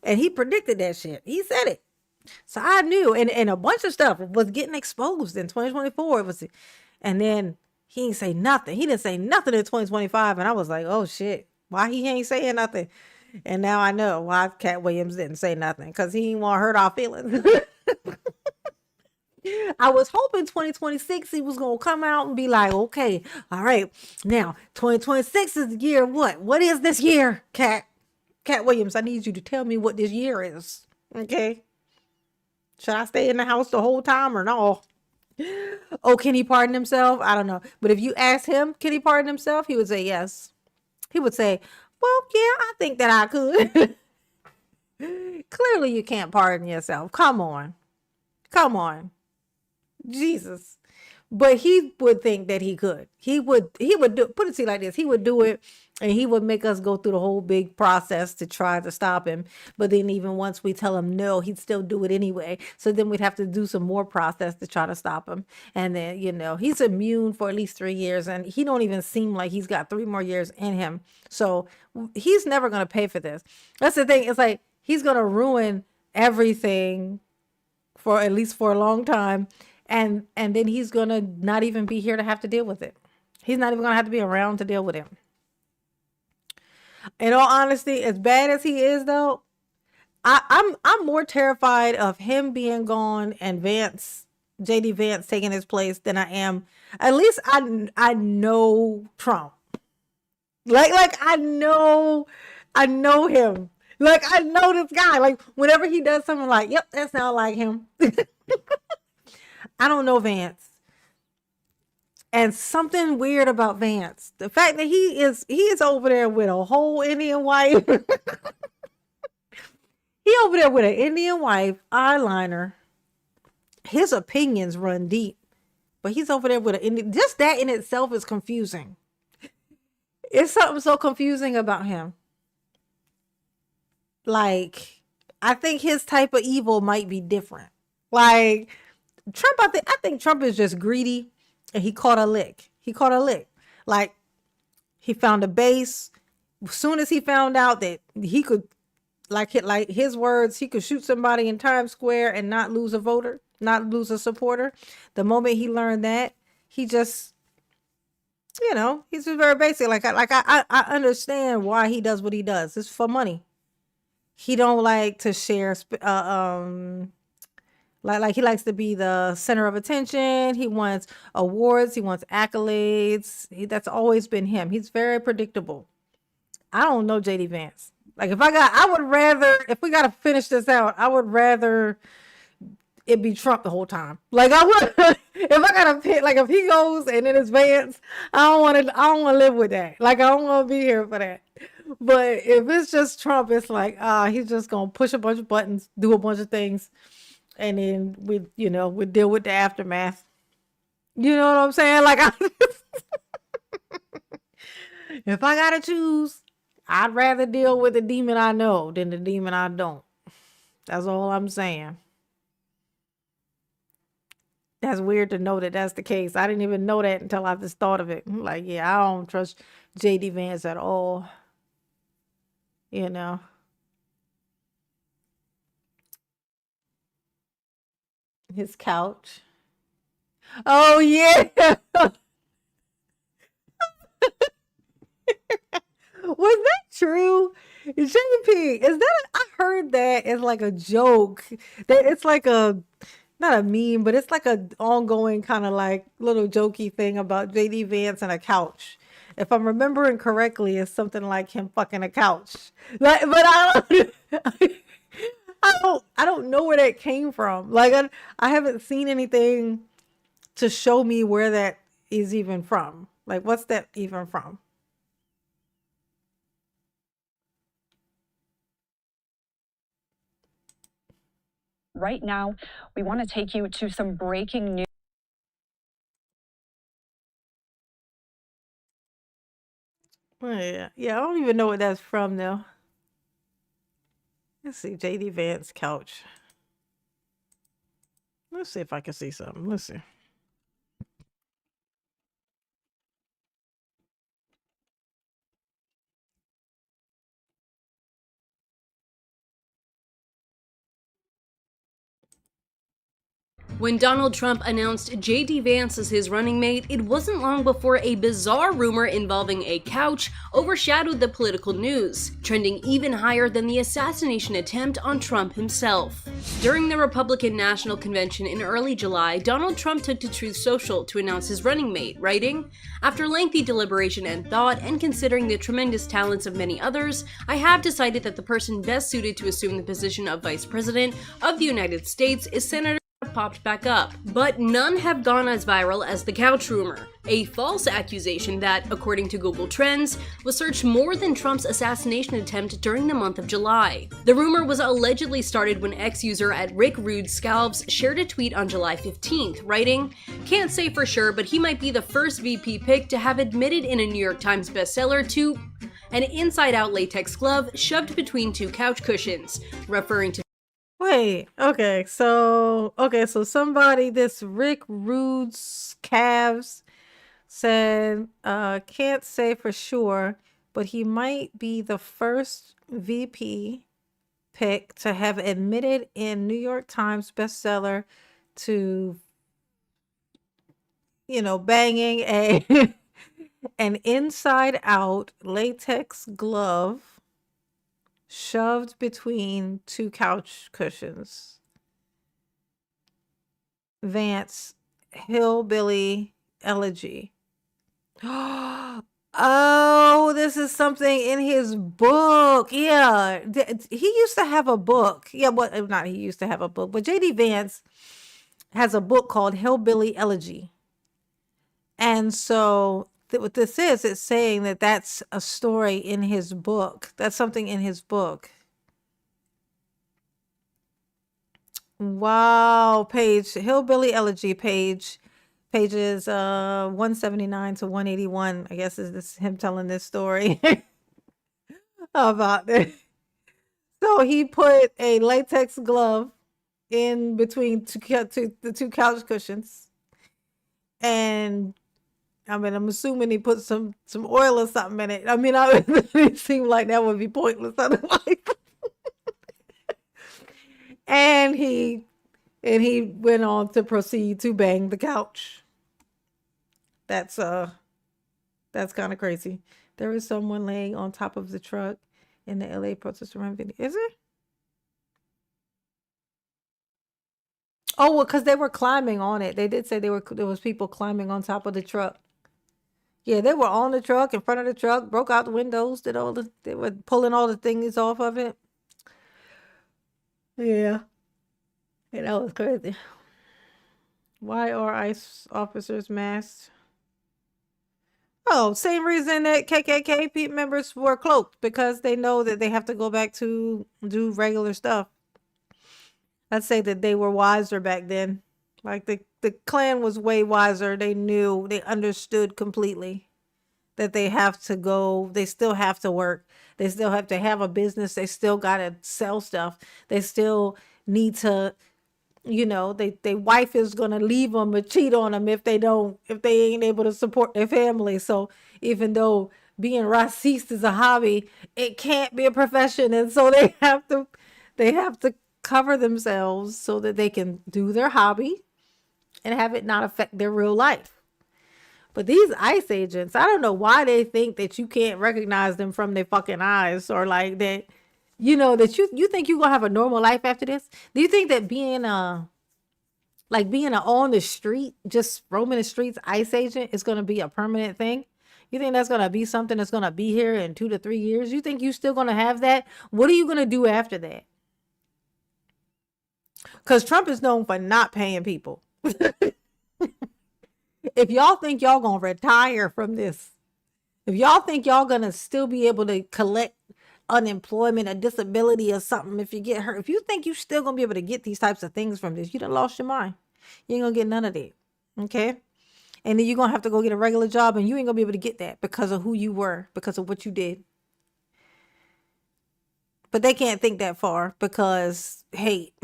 And he predicted that shit. He said it. So I knew. And a bunch of stuff was getting exposed in 2024. And then he didn't say nothing. He didn't say nothing in 2025. And I was like, oh, shit. Why he ain't saying nothing? And now I know why Cat Williams didn't say nothing. Because he didn't want to hurt our feelings. I was hoping 2026 he was going to come out and be like, okay, all right. Now, 2026 is the year of what? What is this year, Cat Williams? I need you to tell me what this year is. Okay? Should I stay in the house the whole time or no? Oh, can he pardon himself? I don't know. But if you ask him, can he pardon himself? He would say yes. He would say, well, yeah, I think that I could. Clearly you can't pardon yourself. Come on. Jesus. But he would think that he could. He would do, put it to you like this. He would do it and he would make us go through the whole big process to try to stop him. But then even once we tell him no, he'd still do it anyway. So then we'd have to do some more process to try to stop him. And then, he's immune for at least 3 years and he don't even seem like he's got 3 more years in him. So he's never going to pay for this. That's the thing. It's like he's going to ruin everything for at least for a long time. And then he's going to not even be here to have to deal with it. He's not even going to have to be around to deal with him. In all honesty, as bad as he is, though, I'm more terrified of him being gone and JD Vance taking his place than I am. At least I know Trump. Like I know him. Like I know this guy. Like whenever he does something, like, yep, that sounds like him. I don't know Vance. And something weird about Vance. The fact that he is over there with a whole Indian wife. He over there with an Indian wife, eyeliner. His opinions run deep, but he's over there with an Indian. Just that in itself is confusing. It's something so confusing about him. Like, I think his type of evil might be different. Like Trump, I think Trump is just greedy, and he caught a lick. Like, he found a base. As soon as he found out that he could, like his words, he could shoot somebody in Times Square and not lose a voter, not lose a supporter. The moment he learned that, he just, he's just very basic. I understand why he does what he does. It's for money. He don't like to share, like he likes to be the center of attention. He wants awards. He wants accolades. That's always been him. He's very predictable. I don't know JD Vance. Like, if we got to finish this out, I would rather it be Trump the whole time. Like, I would, if I got to pick, like, if he goes and then it's Vance, I don't want to live with that. Like, I don't want to be here for that. But if it's just Trump, it's like, he's just going to push a bunch of buttons, do a bunch of things. And then we deal with the aftermath. You know what I'm saying? Like, if I got to choose, I'd rather deal with the demon I know than the demon I don't. That's all I'm saying. That's weird to know that that's the case. I didn't even know that until I just thought of it. I'm like, yeah, I don't trust JD Vance at all. His couch. Oh, yeah. Was that true? JP, I heard that as like a joke. That it's like not a meme, but it's like a ongoing kind of like little jokey thing about JD Vance and a couch. If I'm remembering correctly, it's something like him fucking a couch. Like, but I don't know where that came from. Like, I haven't seen anything to show me where that is even from. Like, what's that even from?
Right now, we want to take you to some breaking news.
Yeah, I don't even know what that's from though. Let's see, JD Vance couch. Let's see if I can see something. Let's see.
When Donald Trump announced JD Vance as his running mate, it wasn't long before a bizarre rumor involving a couch overshadowed the political news, trending even higher than the assassination attempt on Trump himself. During the Republican National Convention in early July, Donald Trump took to Truth Social to announce his running mate, writing, "After lengthy deliberation and thought, and considering the tremendous talents of many others, I have decided that the person best suited to assume the position of Vice President of the United States is Senator..." Popped back up, but none have gone as viral as the couch rumor, a false accusation that, according to Google Trends, was searched more than Trump's assassination attempt during the month of July. The rumor was allegedly started when ex-user at Rick Rude Scalps shared a tweet on July 15th, writing, "Can't say for sure, but he might be the first VP pick to have admitted in a New York Times bestseller to an inside-out latex glove shoved between two couch cushions," referring to
So somebody, this Rick Rude's calves, said, can't say for sure, but he might be the first VP pick to have admitted in New York Times bestseller to, banging an inside out latex glove shoved between two couch cushions. Vance, Hillbilly Elegy. Oh, this is something in his book. Yeah, he used to have a book. Yeah, not he used to have a book, but JD Vance has a book called Hillbilly Elegy. And so what this is, it's saying that that's a story in his book. That's something in his book. Wow, page Hillbilly Elegy page, pages 179 to 181. I guess is this him telling this story about this. So he put a latex glove in between the two couch cushions, and I mean, I'm assuming he put some oil or something in it. I mean, it seemed like that would be pointless otherwise. And he went on to proceed to bang the couch. That's kind of crazy. There is someone laying on top of the truck in the LA protest run video. Is it? Oh, well, because they were climbing on it. They did say there was people climbing on top of the truck. Yeah, they were on the truck, in front of the truck, broke out the windows, they were pulling all the things off of it. Yeah. Yeah, that was crazy. Why are ICE officers masked? Oh, same reason that KKK members were cloaked, because they know that they have to go back to do regular stuff. I'd say that they were wiser back then. Like the Klan was way wiser. They knew, they understood completely that they have to go, they still have to work. They still have to have a business. They still got to sell stuff. They still need to, they wife is going to leave them or cheat on them if they ain't able to support their family. So even though being racist is a hobby, it can't be a profession. And so they have to cover themselves so that they can do their hobby and have it not affect their real life. But these ICE agents, I don't know why they think that you can't recognize them from their fucking eyes, or like that, that you think you're going to have a normal life after this? Do you think that being on the street, just roaming the streets ICE agent is going to be a permanent thing? You think that's going to be something that's going to be here in 2 to 3 years? You think you still going to have that? What are you going to do after that? Because Trump is known for not paying people. If y'all think y'all going to retire from this, if y'all think y'all going to still be able to collect unemployment or disability or something if you get hurt, if you think you still going to be able to get these types of things from this, you done lost your mind. You ain't going to get none of that. Okay? And then you're going to have to go get a regular job, and you ain't going to be able to get that because of who you were, because of what you did. But they can't think that far because hate.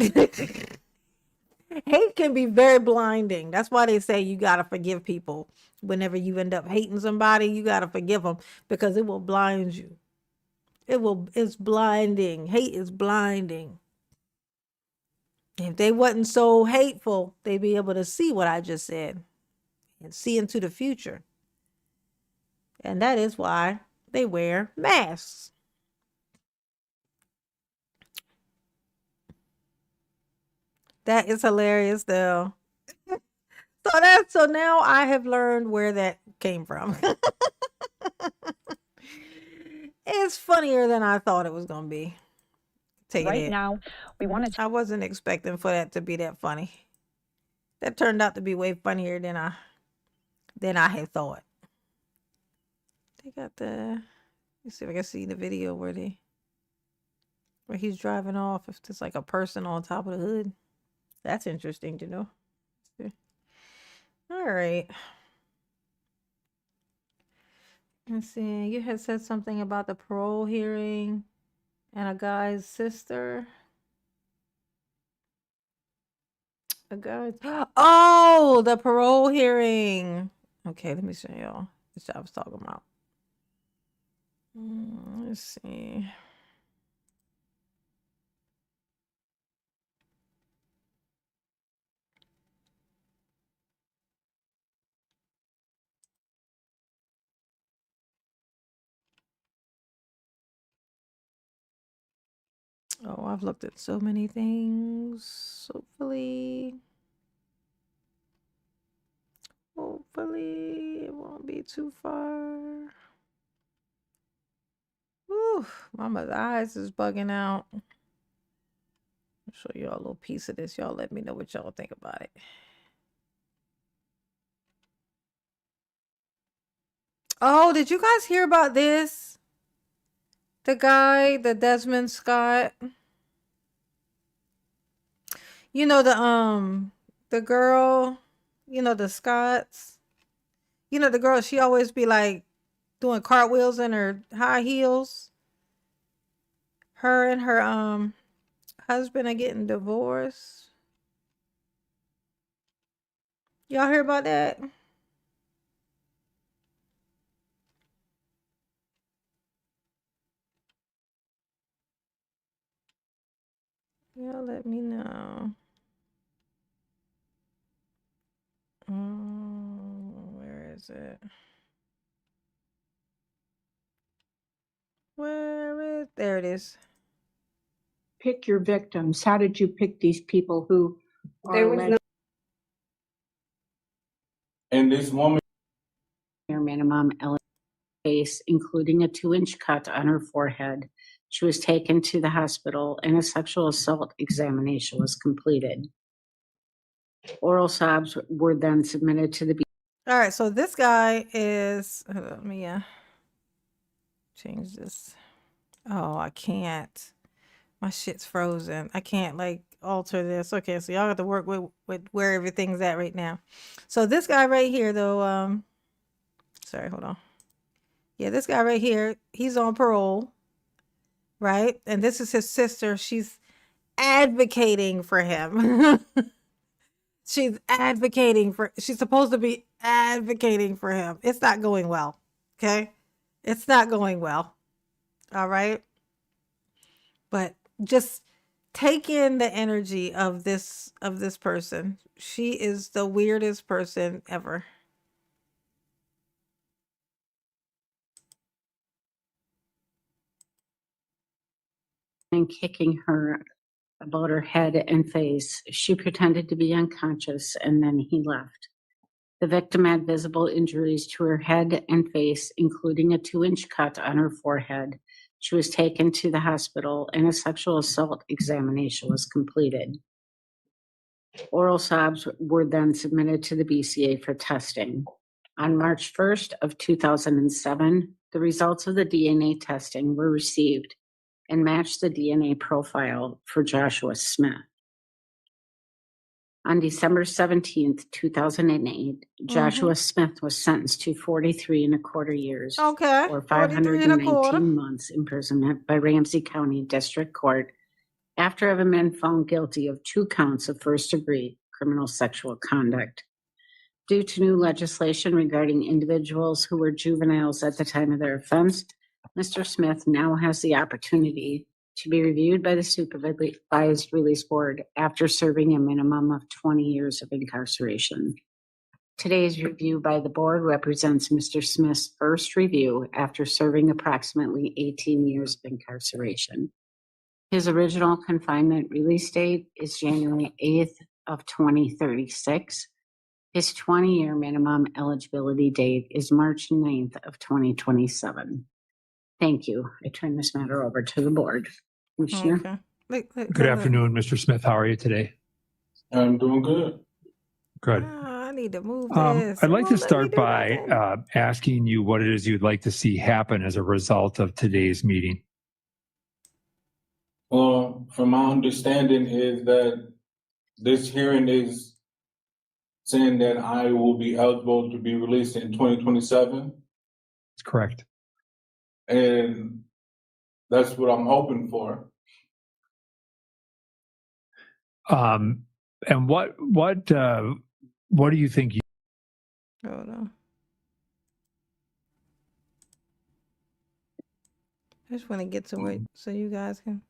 Hate can be very blinding. That's why they say you got to forgive people. Whenever you end up hating somebody, you got to forgive them, because it will blind you. It's blinding. Hate is blinding. If they wasn't so hateful, they'd be able to see what I just said and see into the future. And that is why they wear masks. That is hilarious, though. So now I have learned where that came from. It's funnier than I thought it was gonna be.
Right now, we want to.
I wasn't expecting for that to be that funny. That turned out to be way funnier than I had thought. They got let's see if I can see the video where he's driving off. If there's like a person on top of the hood. That's interesting to know. All right. Let's see. You had said something about the parole hearing and a guy's sister. Oh, the parole hearing. Okay, let me show y'all what I was talking about. Let's see. Oh, I've looked at so many things. Hopefully it won't be too far. Ooh, Mama's eyes is bugging out. I'll show y'all a little piece of this. Y'all let me know what y'all think about it. Oh, did you guys hear about this? The guy, the Desmond Scott. You know the girl, the Scots. The girl, she always be like doing cartwheels in her high heels. Her and her husband are getting divorced. Y'all hear about that? Y'all let me know. Where is it? There it is.
Pick your victims. How did you pick these people who
There
are
was
alleged?
And this woman,
Your minimum face, including a 2-inch cut on her forehead. She was taken to the hospital and a sexual assault examination was completed. Oral swabs were then submitted to the
All right, so this guy is. Hold on, let me change this. Oh, I can't. My shit's frozen. I can't like alter this. Okay, so y'all got to work with where everything's at right now. So this guy right here, though. Sorry, hold on. Yeah, this guy right here, he's on parole, right? And this is his sister. She's advocating for him. She's supposed to be advocating for him. It's not going well. Okay? It's not going well. All right? But just take in the energy of this person. She is the weirdest person ever.
and kicking her about her head and face. She pretended to be unconscious and then he left. The victim had visible injuries to her head and face, including a 2-inch cut on her forehead. She was taken to the hospital and a sexual assault examination was completed. Oral swabs were then submitted to the BCA for testing. On March 1st of 2007, the results of the DNA testing were received and matched the DNA profile for Joshua Smith. On December 17th, 2008, Joshua Smith was sentenced to 43.25 years
Okay.
or
43.25.
519 months imprisonment by Ramsey County District Court after having been found guilty of 2 counts of first-degree criminal sexual conduct. Due to new legislation regarding individuals who were juveniles at the time of their offense, Mr. Smith now has the opportunity to be reviewed by the Supervised Release Board after serving a minimum of 20 years of incarceration. Today's review by the board represents Mr. Smith's first review after serving approximately 18 years of incarceration. His original confinement release date is January 8th of 2036. His 20-year minimum eligibility date is March 9th of 2027. Thank you. I turn this matter over to the board. Commissioner.
Okay.
Good afternoon, Mr. Smith. How are you today?
I'm doing good.
Good.
I need to move this.
I'd like to start by asking you what it is you'd like to see happen as a result of today's meeting.
Well, from my understanding is that this hearing is saying that I will be eligible to be released in 2027.
That's correct.
And that's what I'm hoping for.
And what do you think?
Hold on. I just want to get to it so you guys can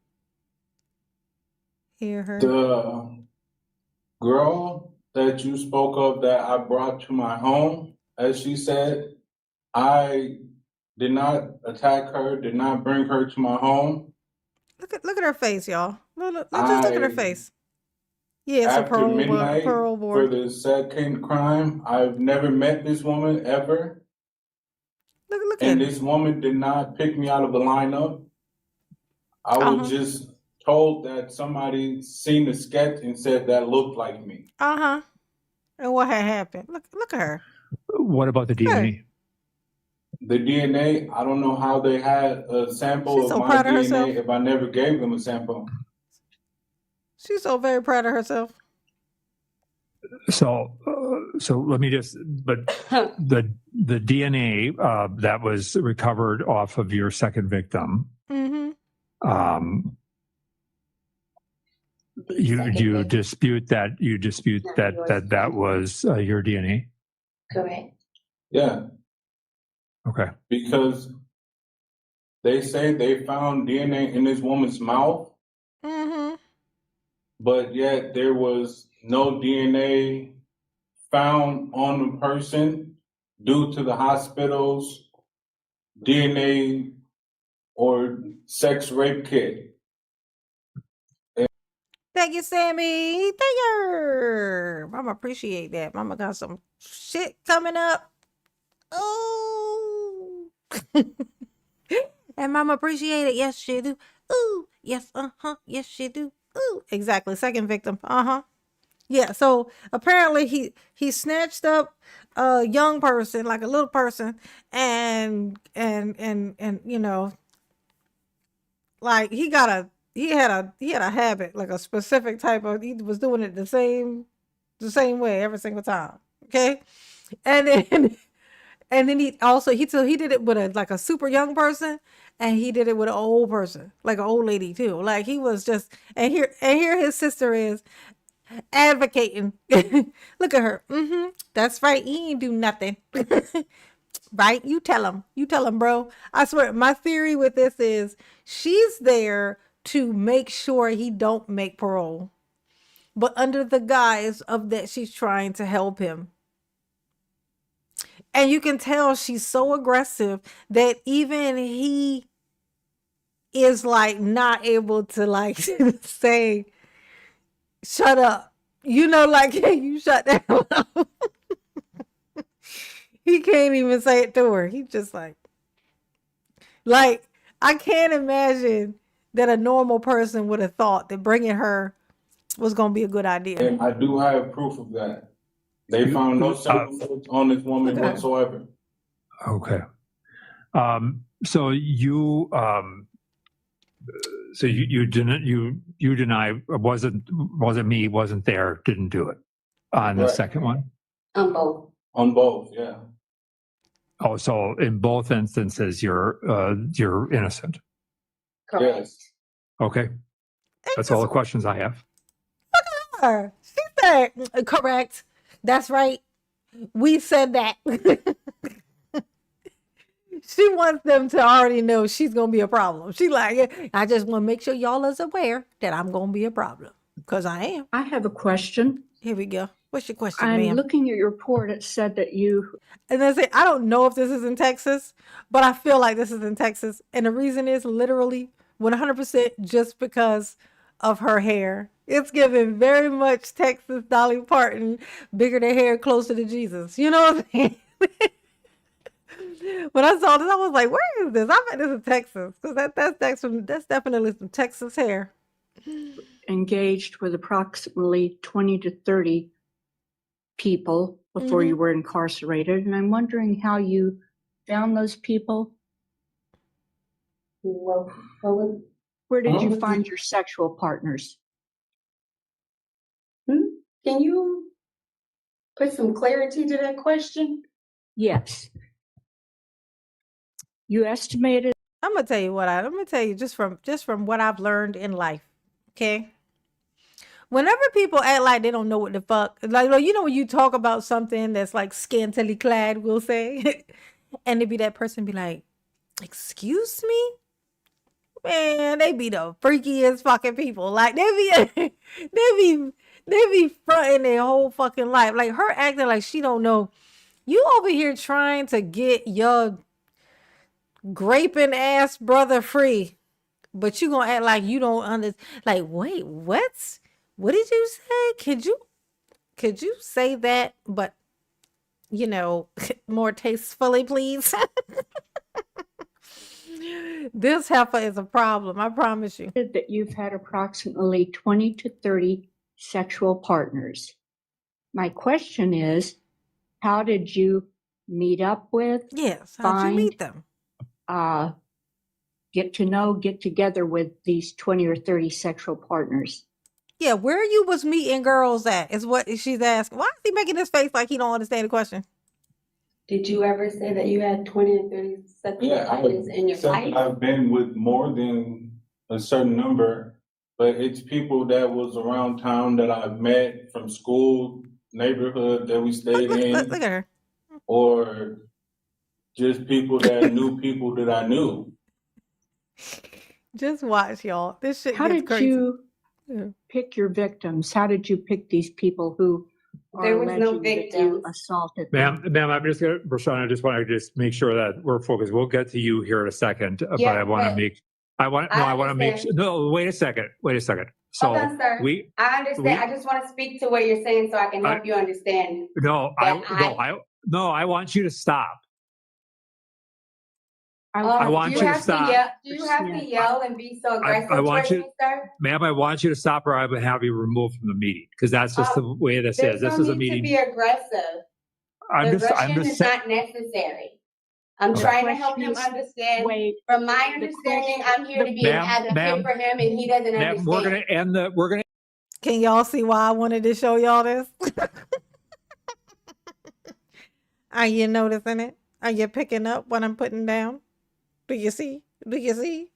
hear her.
The girl that you spoke of that I brought to my home, as she said, I did not attack her, did not bring her to my home.
Look at her face, y'all. Just look at her face. Yeah, it's a
After midnight
parole
for
board.
the second crime, I've never met this woman ever.
Look
and
at
this woman did not pick me out of the lineup. I was just told that somebody seen the sketch and said that looked like me.
And what had happened? Look at her.
What about the DNA?
The DNA, I don't know how they had a sample
She's
of
so
my
proud of
DNA
herself.
if I never gave them a sample.
She's so very proud of herself.
So let me just, but the DNA that was recovered off of your second victim, you dispute that that was your DNA?
Correct.
Yeah,
Okay.
because they say they found DNA in this woman's mouth, but yet there was no DNA found on the person due to the hospital's DNA or sex rape kit.
Thank you, Sammy. Thank you. Mama appreciate that. Mama got some shit coming up. Oh. And Mama appreciate it. Yes, she do. Ooh. Yes, Yes, she do. Ooh. Exactly. Second victim. Yeah, so apparently he snatched up a young person, like a little person, and you know, like he had a habit, like a specific type of, he was doing it the same way every single time. Okay. And then he also he did it with a super young person, and he did it with an old person, like an old lady too. Like he was just, and here his sister is advocating. Look at her. That's right. He ain't do nothing. Right? You tell him, bro. I swear, my theory with this is she's there to make sure he don't make parole, but under the guise of that she's trying to help him. And you can tell she's so aggressive that even he is like not able to like say, shut up. You know, like, hey, you shut down. He can't even say it to her. He just like, I can't imagine that a normal person would have thought that bringing her was going to be a good idea.
And I do have proof of that. They found no samples on this woman whatsoever.
Okay. So you deny it wasn't me, wasn't there, didn't do it on the second one?
On both.
On both, yeah.
Oh, so in both instances you're innocent.
Correct.
Yes.
Okay. That's all the questions I have.
Her. She said, correct. That's right. We said that. She wants them to already know she's going to be a problem. She like, I just want to make sure y'all is aware that I'm going to be a problem. Because I am.
I have a question.
Here we go. What's your question,
I'm
ma'am?
looking at your report. It said that you...
And I say, I don't know if this is in Texas, but I feel like this is in Texas. And the reason is literally 100% just because of her hair. It's giving very much Texas Dolly Parton, bigger than hair, closer to Jesus. You know what I'm saying? When I saw this, I was like, where is this? I bet this is Texas. Because that's definitely some Texas hair.
Engaged with approximately 20 to 30 people before you were incarcerated. And I'm wondering how you found those people. Where did you find your sexual partners?
Can you put some clarity to that question?
Yes. You estimated.
I'm gonna tell you just from what I've learned in life. Okay. Whenever people act like they don't know what the fuck, like you know when you talk about something that's like scantily clad, we'll say, and it be that person be like, "Excuse me." Man, they be the freakiest fucking people. Like they be fronting their whole fucking life. Like her acting like she don't know. You over here trying to get your graping ass brother free, but you gonna act like you don't understand. Like, wait, what? What did you say? Could you say that, but you know, more tastefully, please? This heifer is a problem, I promise you.
That you've had approximately 20 to 30 sexual partners. My question is, how did you meet up with?
Yes, how'd you meet them?
Get together with these 20 or 30 sexual partners?
Yeah, where you was meeting girls at is what she's asking. Why is he making this face like he don't understand the question?
Did you ever say that you had 20 or 30 sexual partners in your life?
I've been with more than a certain number, but it's people that was around town that I've met from school, neighborhood that we stayed in.
Look at her.
Or just people that knew people that I knew.
Just watch, y'all. This shit
How
gets
did
crazy.
you pick your victims? How did you pick these people who
There
are
was no
alleging that
victims.
you assaulted them?
Ma'am, I'm just going to, Rashawn, I just want to just make sure that we're focused. We'll get to you here in a second, but I want to make, I want to make, no, wait a second. So
Hold on, sir. I understand. I just want to speak to what you're saying so I can help you understand.
I want you to stop. I want you to stop.
Do you have to yell and be so aggressive towards me, sir?
Ma'am, I want you to stop or I will have you removed from the meeting because that's just the way this is. This is a meeting.
There's no need to be aggressive. Aggression is not necessary. I'm trying to help him understand. From my understanding, I'm here to be an advocate for him, and he doesn't understand.
We're going to end the. We're going to.
Can y'all see why I wanted to show y'all this? Are you noticing it? Are you picking up what I'm putting down? Do you see? Do you see?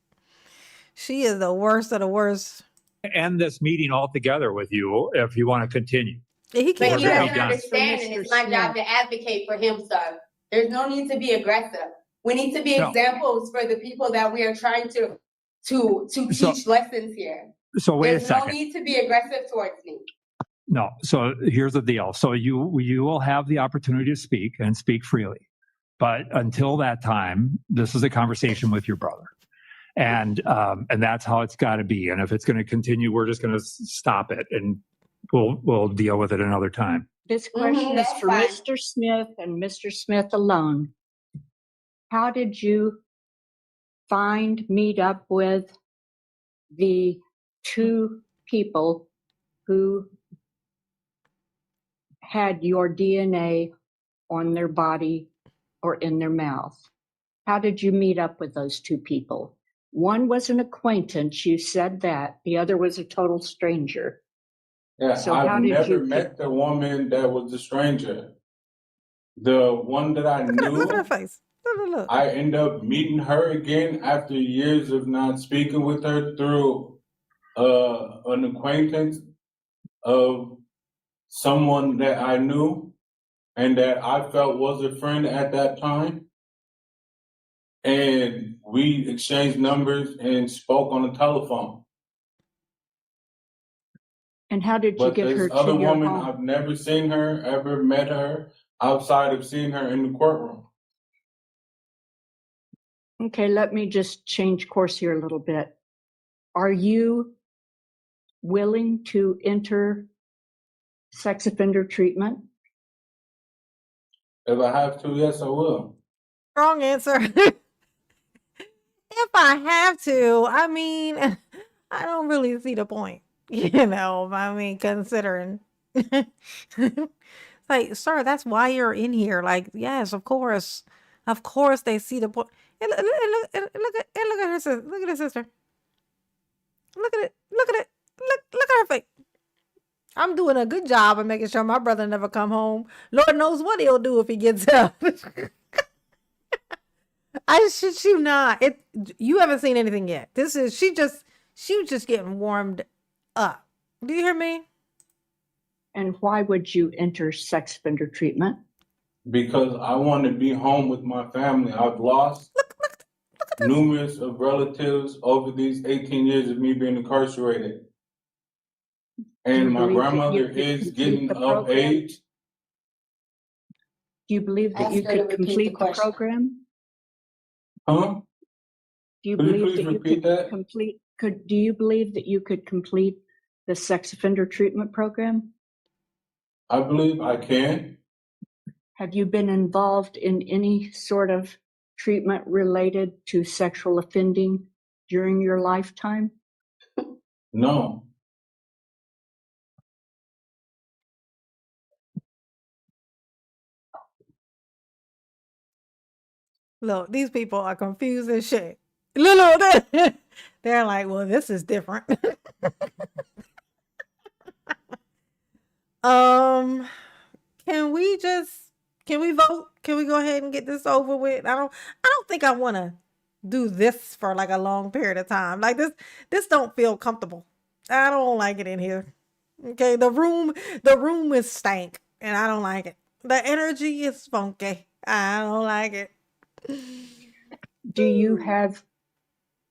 She is the worst of the worst.
End this meeting altogether with you if you want to continue.
He
can't. But he doesn't understand, and it's my job to advocate for him, sir. There's no need to be aggressive. We need to be examples for the people that we are trying to teach lessons here.
So wait a second.
There's no need to be aggressive towards me.
No. So here's the deal. So you will have the opportunity to speak and speak freely. But until that time, this is a conversation with your brother. And that's how it's got to be. And if it's going to continue, we're just going to stop it and we'll deal with it another time.
This question is for Mr. Smith and Mr. Smith alone. How did you meet up with the two people who had your DNA on their body or in their mouth? How did you meet up with those two people? One was an acquaintance, you said that. The other was a total stranger.
Yeah,
so
I've never met the woman that was the stranger. The one that I knew,
look at her face. Look.
I end up meeting her again after years of not speaking with her through an acquaintance of someone that I knew and that I felt was a friend at that time. And we exchanged numbers and spoke on the telephone.
And how did you get her to your home?
Other woman, I've never seen her, ever met her, outside of seeing her in the courtroom.
Okay, let me just change course here a little bit. Are you willing to enter sex offender treatment?
If I have to, yes, I will.
Wrong answer. If I have to, I mean, I don't really see the point. You know, I mean, considering. Like, sir, that's why you're in here. Like, yes, of course. Of course they see the point. Look at her sister. Look at her sister. Look at it. Look at it. Look at her face. I'm doing a good job of making sure my brother never come home. Lord knows what he'll do if he gets out. I shit you not. You haven't seen anything yet. She was just getting warmed up. Do you hear me?
And why would you enter sex offender treatment?
Because I want to be home with my family. I've lost numerous of relatives over these 18 years of me being incarcerated. And my grandmother is getting of age.
Do you believe that you could complete the program?
Huh?
Do you believe that you could complete? Do you believe that you could complete the sex offender treatment program?
I believe I can.
Have you been involved in any sort of treatment related to sexual offending during your lifetime?
No.
Look, these people are confused as shit. Look, they're like, well, this is different. Um, can we just can we vote? Can we go ahead and get this over with? I don't think I want to do this for like a long period of time. Like this don't feel comfortable. I don't like it in here. Okay, the room is stank and I don't like it. The energy is funky. I don't like it.
Do you have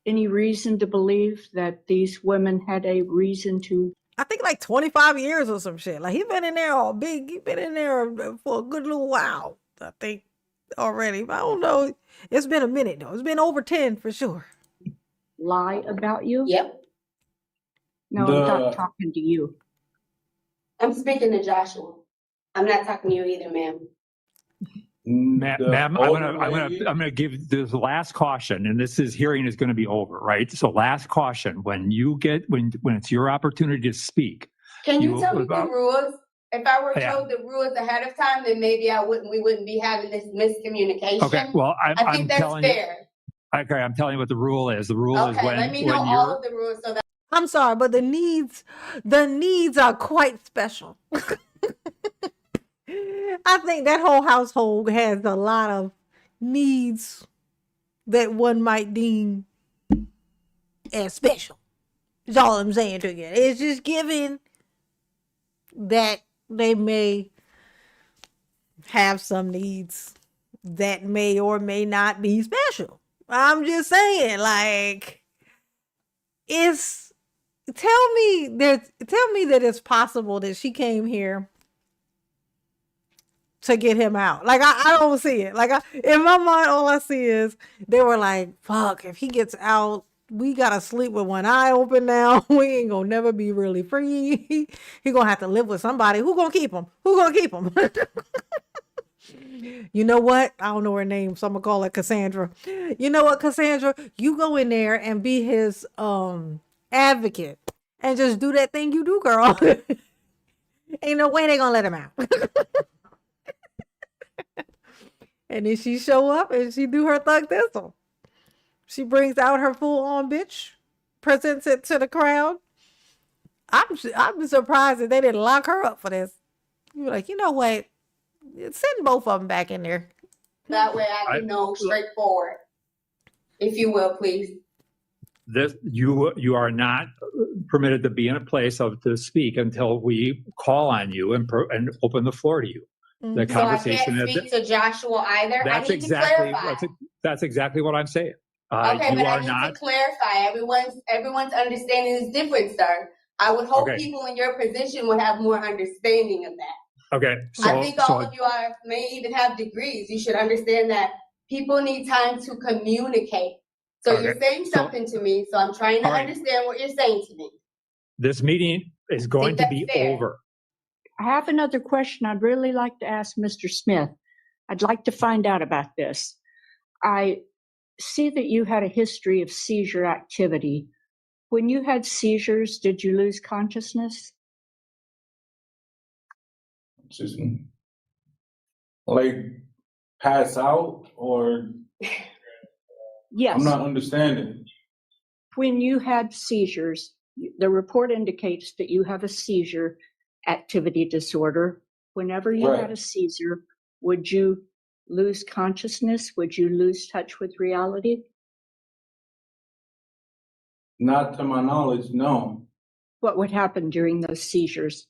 any reason to believe that these women had a reason to?
I think like 25 years or some shit. Like he's been in there all big. He's been in there for a good little while. I think already. But I don't know. It's been a minute though. It's been over 10 for sure.
Lie about you?
Yep.
No, I'm not talking to you.
I'm speaking to Joshua. I'm not talking to you either, ma'am.
Ma'am, I'm gonna give this last caution, and hearing is going to be over, right? So last caution: when it's your opportunity to speak.
Can you tell me the rules? If I were told the rules ahead of time, then maybe we wouldn't be having this miscommunication.
Okay, well,
I think that's fair.
Okay, I'm telling you what the rule is. The rule is when
let me know all of the rules so that.
I'm sorry, but the needs are quite special. I think that whole household has a lot of needs that one might deem as special. That's all I'm saying to you. It's just given that they may have some needs that may or may not be special. I'm just saying, like, tell me that it's possible that she came here to get him out. Like, I don't see it. Like, in my mind, all I see is they were like, fuck, if he gets out, we gotta sleep with one eye open now. We ain't gonna never be really free. He gonna have to live with somebody. Who gonna keep him? You know what? I don't know her name, so I'm gonna call her Cassandra. You know what, Cassandra? You go in there and be his advocate and just do that thing you do, girl. Ain't no way they gonna let him out. And then she show up and she do her thug thistle. She brings out her full-on bitch, presents it to the crowd. I'm surprised that they didn't lock her up for this. You're like, you know what? Send both of them back in there.
That way I can know straightforward, if you will, please.
You are not permitted to be in a place to speak until we call on you and open the floor to you. The conversation.
So I can't speak to Joshua either.
That's exactly what I'm saying.
Okay, but I need to clarify. Everyone's understanding is different, sir. I would hope people in your position would have more understanding of that.
Okay.
I think all of you may even have degrees. You should understand that people need time to communicate. So you're saying something to me, so I'm trying to understand what you're saying to me.
This meeting is going to be over.
I have another question I'd really like to ask Mr. Smith. I'd like to find out about this. I see that you had a history of seizure activity. When you had seizures, did you lose consciousness?
Just like pass out or?
Yes.
I'm not understanding.
When you had seizures, the report indicates that you have a seizure activity disorder. Whenever you had a seizure, would you lose consciousness? Would you lose touch with reality?
Not to my knowledge, no.
What would happen during those seizures?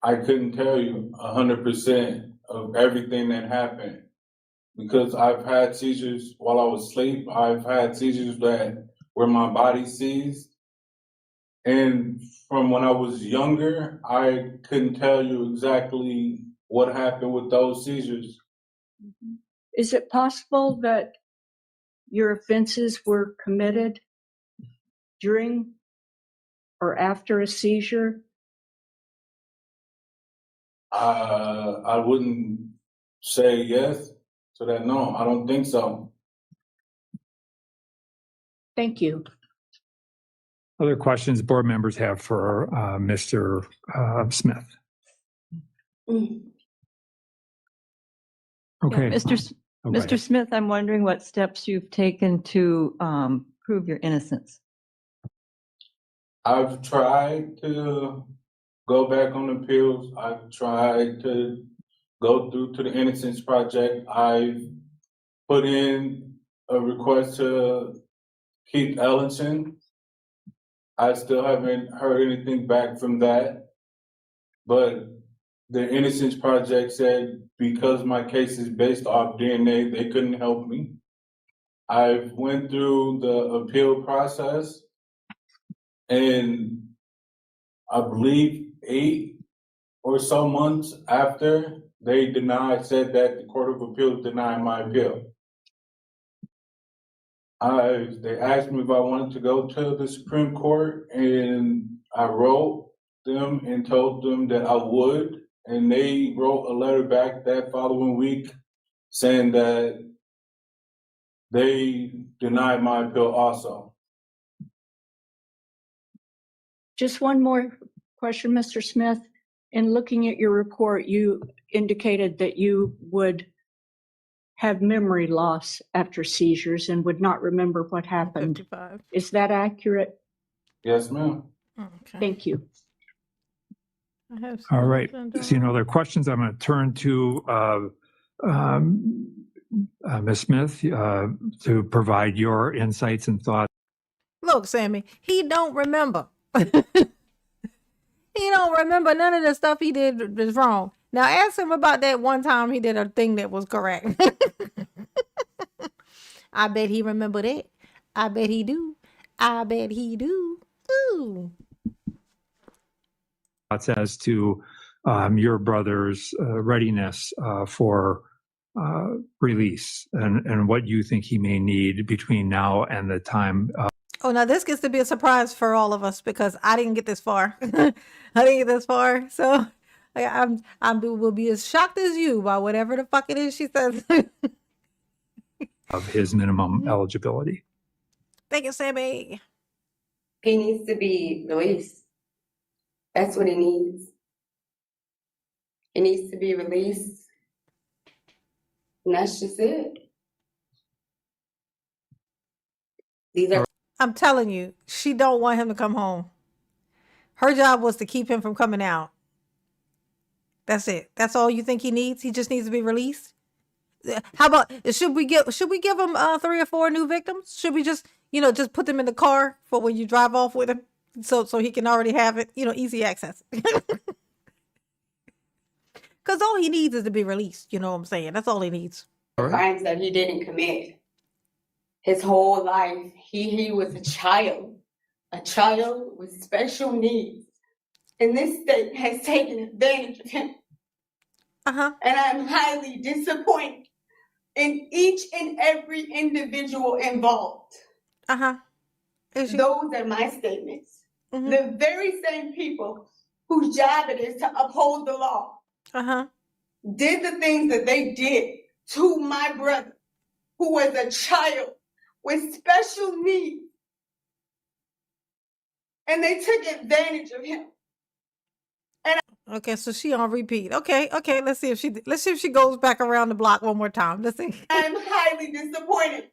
I couldn't tell you 100% of everything that happened because I've had seizures while I was asleep. I've had seizures where my body seized. And from when I was younger, I couldn't tell you exactly what happened with those seizures.
Is it possible that your offenses were committed during or after a seizure?
I wouldn't say yes to that. No, I don't think so.
Thank you.
Other questions board members have for Mr. Smith? Okay.
Yeah, Mr. Smith, I'm wondering what steps you've taken to prove your innocence.
I've tried to go back on appeals. I've tried to go through to the Innocence Project. I've put in a request to Keith Ellison. I still haven't heard anything back from that. But the Innocence Project said because my case is based off DNA, they couldn't help me. I've went through the appeal process, and I believe 8 or so months after, they said that the Court of Appeals denied my appeal. They asked me if I wanted to go to the Supreme Court, and I wrote them and told them that I would, and they wrote a letter back that following week saying that they denied my appeal also.
Just one more question, Mr. Smith. In looking at your report, you indicated that you would have memory loss after seizures and would not remember what happened.
55.
Is that accurate?
Yes, ma'am.
Okay.
Thank you.
I have
All right.
something
Seeing no other questions, I'm going to turn to Ms. Smith to provide your insights and thoughts.
Look, Sammy, he don't remember. He don't remember none of the stuff he did was wrong. Now ask him about that one time he did a thing that was correct. I bet he remember that. I bet he do. I bet he do. Ooh.
As to your brother's readiness for release and what you think he may need between now and the time.
Oh, now this gets to be a surprise for all of us because I didn't get this far. I didn't get this far, so I will be as shocked as you by whatever the fuck it is she says.
Of his minimum eligibility.
Thank you, Sammy.
He needs to be released. That's what he needs. He needs to be released. And that's just it.
I'm telling you, she don't want him to come home. Her job was to keep him from coming out. That's it. That's all you think he needs? He just needs to be released? How about, should we give him 3 or 4 new victims? Should we just put them in the car for when you drive off with him? So he can already have it, easy access. Because all he needs is to be released. You know what I'm saying? That's all he needs.
Crimes that he didn't commit. His whole life, he was a child with special needs. And this state has taken advantage of him.
Uh-huh.
And I'm highly disappointed in each and every individual involved.
Uh-huh.
Those are my statements. Mm-hmm. The very same people whose job it is to uphold the law did the things that they did to my brother, who was a child with special needs. And they took advantage of him.
Okay, so she on repeat. Okay. Let's see if she goes back around the block one more time. Let's see.
I'm highly disappointed.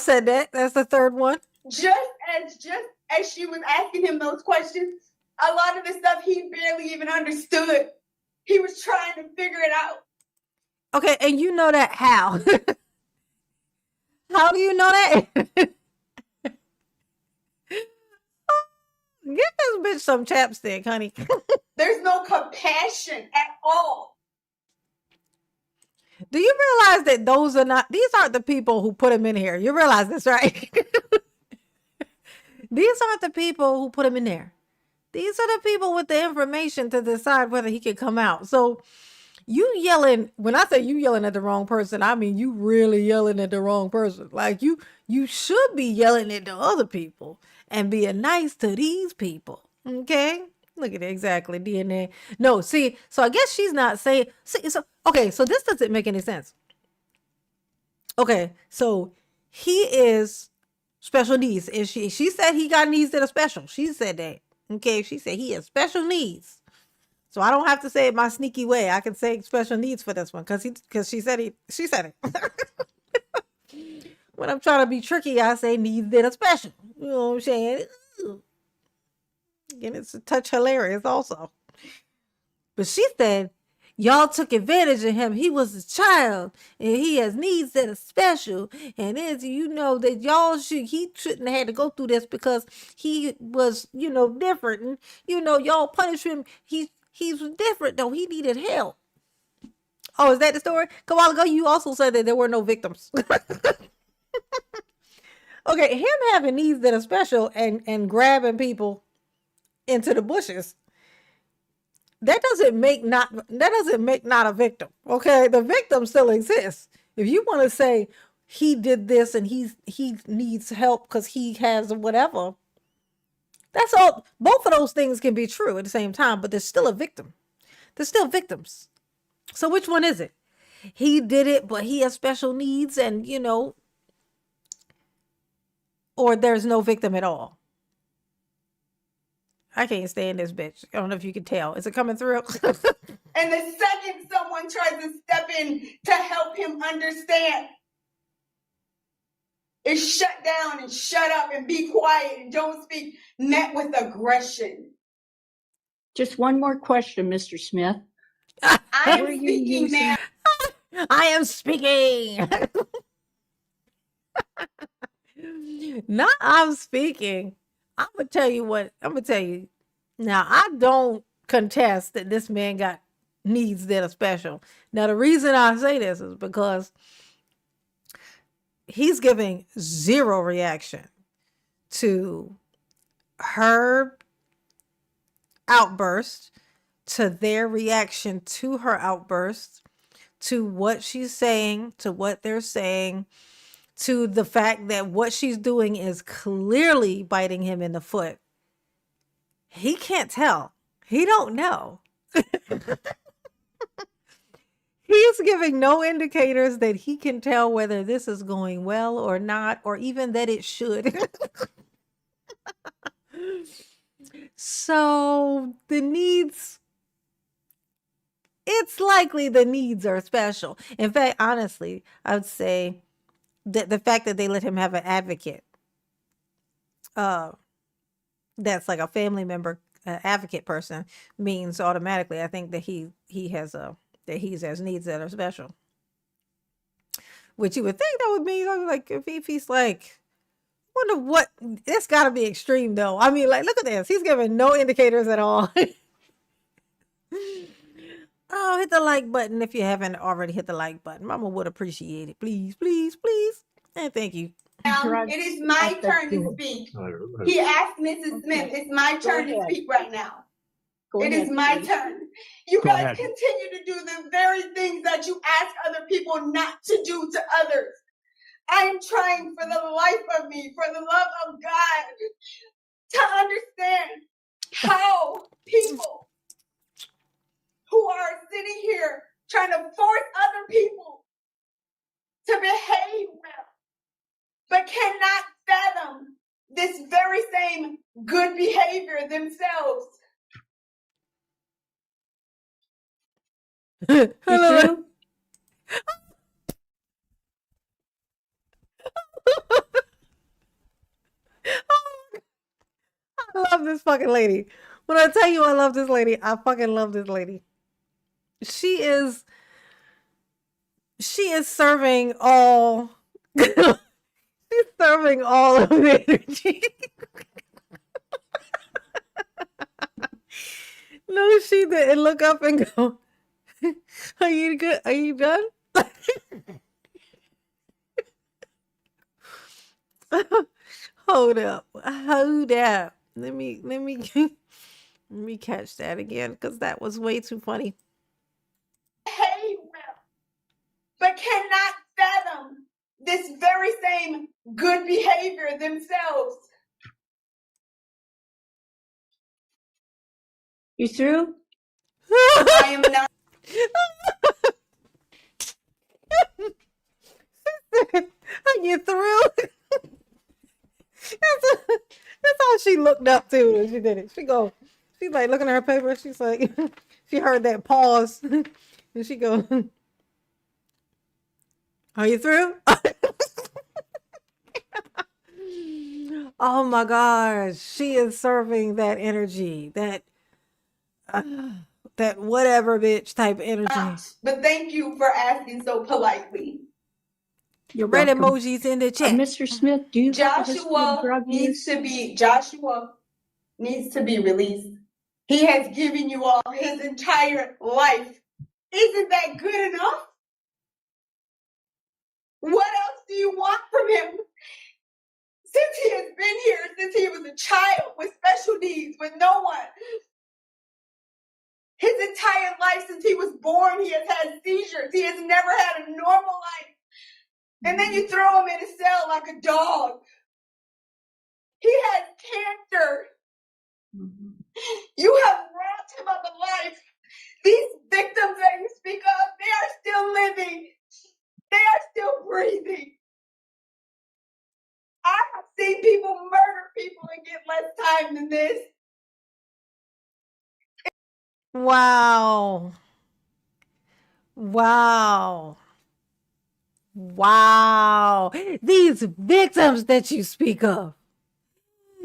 Said that. That's the third one.
Just as she was asking him those questions, a lot of the stuff he barely even understood. He was trying to figure it out.
Okay, and you know that how? How do you know that? Give this bitch some chapstick, honey.
There's no compassion at all.
Do you realize that these aren't the people who put him in here? You realize this, right? These aren't the people who put him in there. These are the people with the information to decide whether he can come out. So you yelling, when I say you yelling at the wrong person, I mean you really yelling at the wrong person. Like you should be yelling at the other people and being nice to these people. Okay? Look at it, exactly, DNA. No, see, so I guess she's not saying, so this doesn't make any sense. Okay, so he is special needs. And she said he got needs that are special. She said that. Okay, she said he has special needs. So I don't have to say it my sneaky way. I can say special needs for this one because she said it. When I'm trying to be tricky, I say needs that are special. You know what I'm saying? And it's a touch hilarious also. But she said, y'all took advantage of him. He was a child and he has needs that are special. And as you know that he shouldn't have had to go through this because he was, different. And, y'all punish him. He's different though. He needed help. Oh, is that the story? A while ago, you also said that there were no victims. Okay, him having needs that are special and grabbing people into the bushes, that doesn't make not a victim. Okay, the victim still exists. If you want to say he did this and he needs help because he has whatever, that's all. Both of those things can be true at the same time, but there's still a victim. There's still victims. So which one is it? He did it, but he has special needs, and or there's no victim at all. I can't stand this bitch. I don't know if you can tell. Is it coming through?
And the second someone tries to step in to help him understand, it's shut down and shut up and be quiet and don't speak, met with aggression.
Just one more question, Mr. Smith.
I'm speaking now.
I am speaking. Not I'm speaking. I'm going to tell you what. I'm going to tell you. Now, I don't contest that this man got needs that are special. Now, the reason I say this is because he's giving zero reaction to her outburst, to their reaction to her outburst, to what she's saying, to what they're saying, to the fact that what she's doing is clearly biting him in the foot. He can't tell. He don't know. He's giving no indicators that he can tell whether this is going well or not, or even that it should. So the needs, it's likely the needs are special. In fact, honestly, I would say that the fact that they let him have an advocate, that's like a family member, advocate person, means automatically, I think that he has has needs that are special. Which you would think that would mean, like, if he's like, wonder what, it's got to be extreme though. I mean, like, look at this. He's giving no indicators at all. Oh, hit the like button if you haven't already hit the like button. Mama would appreciate it. Please, please, please. And thank you.
Now, it is my turn to speak. He asked Mrs. Smith, it's my turn to speak right now. It is my turn. You guys continue to do the very things that you ask other people not to do to others. I am trying for the life of me, for the love of God, to understand how people who are sitting here trying to force other people to behave well, but cannot fathom this very same good behavior themselves.
Hello. I love this fucking lady. When I tell you I love this lady, I fucking love this lady. She is serving all she's serving all of the energy. No, she didn't look up and go, are you good? Are you done? Hold up. Let me catch that again, because that was way too funny.
Behave well, but cannot fathom this very same good behavior themselves.
You through?
I am not.
Are you through? That's all she looked up to when she did it. She's like looking at her paper. She's like, she heard that pause, and she goes, "Are you through?" Oh my gosh, she is serving that energy, that that whatever bitch type energy.
But thank you for asking so politely.
You're
Red
welcome.
emojis in the chat.
Mr. Smith, do you have a history of
Joshua
drug
needs
use?
to be released. He has given you all his entire life. Isn't that good enough? What else do you want from him? Since he has been here, since he was a child with special needs, with no one. His entire life since he was born, he has had seizures. He has never had a normal life. And then you throw him in a cell like a dog. He has cancer. You have robbed him of a life. These victims that you speak of, they are still living. They are still breathing. I have seen people murder people and get less time than this.
Wow. Wow. Wow. These victims that you speak of,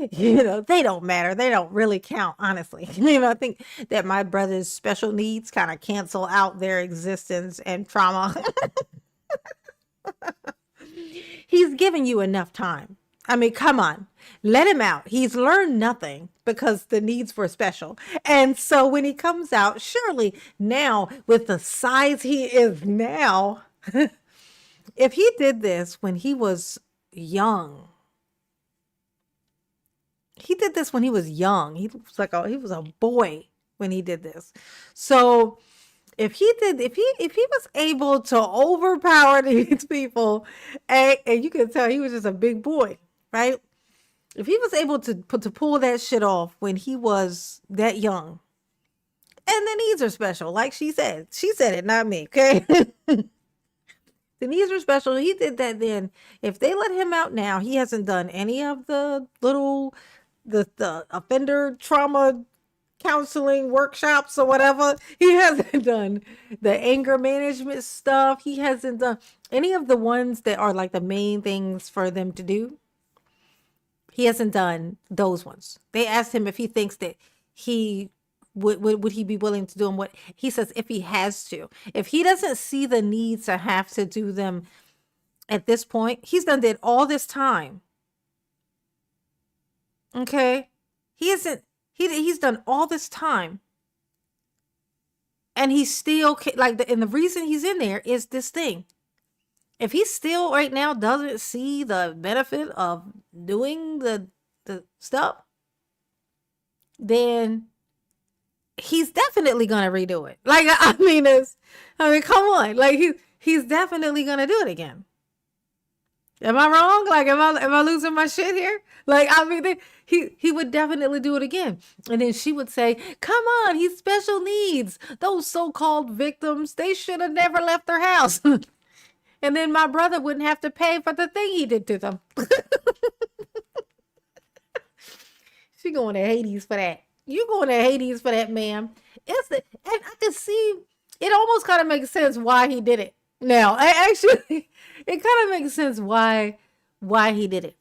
they don't matter. They don't really count, honestly. I think that my brother's special needs kind of cancel out their existence and trauma. He's giving you enough time. I mean, come on, let him out. He's learned nothing because the needs were special. And so when he comes out, surely now with the size he is now, if he did this when he was young, he was a boy when he did this. So if he was able to overpower these people, and you can tell he was just a big boy, right? If he was able to pull that shit off when he was that young, and the needs are special, like she said it, not me, okay? The needs are special. He did that then. If they let him out now, he hasn't done any of the offender trauma counseling workshops or whatever. He hasn't done the anger management stuff. He hasn't done any of the ones that are like the main things for them to do. He hasn't done those ones. They asked him if he thinks that he would he be willing to do them. What he says, if he has to, if he doesn't see the need to have to do them at this point, he's done it all this time. Okay, he's done all this time, and he's still and the reason he's in there is this thing. If he still right now doesn't see the benefit of doing the stuff, then he's definitely gonna redo it. Like, come on, like he's definitely gonna do it again. Am I wrong? Like, am I losing my shit here? Like, he would definitely do it again. And then she would say, come on, he's special needs. Those so-called victims, they should have never left their house. And then my brother wouldn't have to pay for the thing he did to them. She going to Hades for that. You going to Hades for that, ma'am. And I can see, it almost kind of makes sense why he did it. Now, it kind of makes sense why he did it.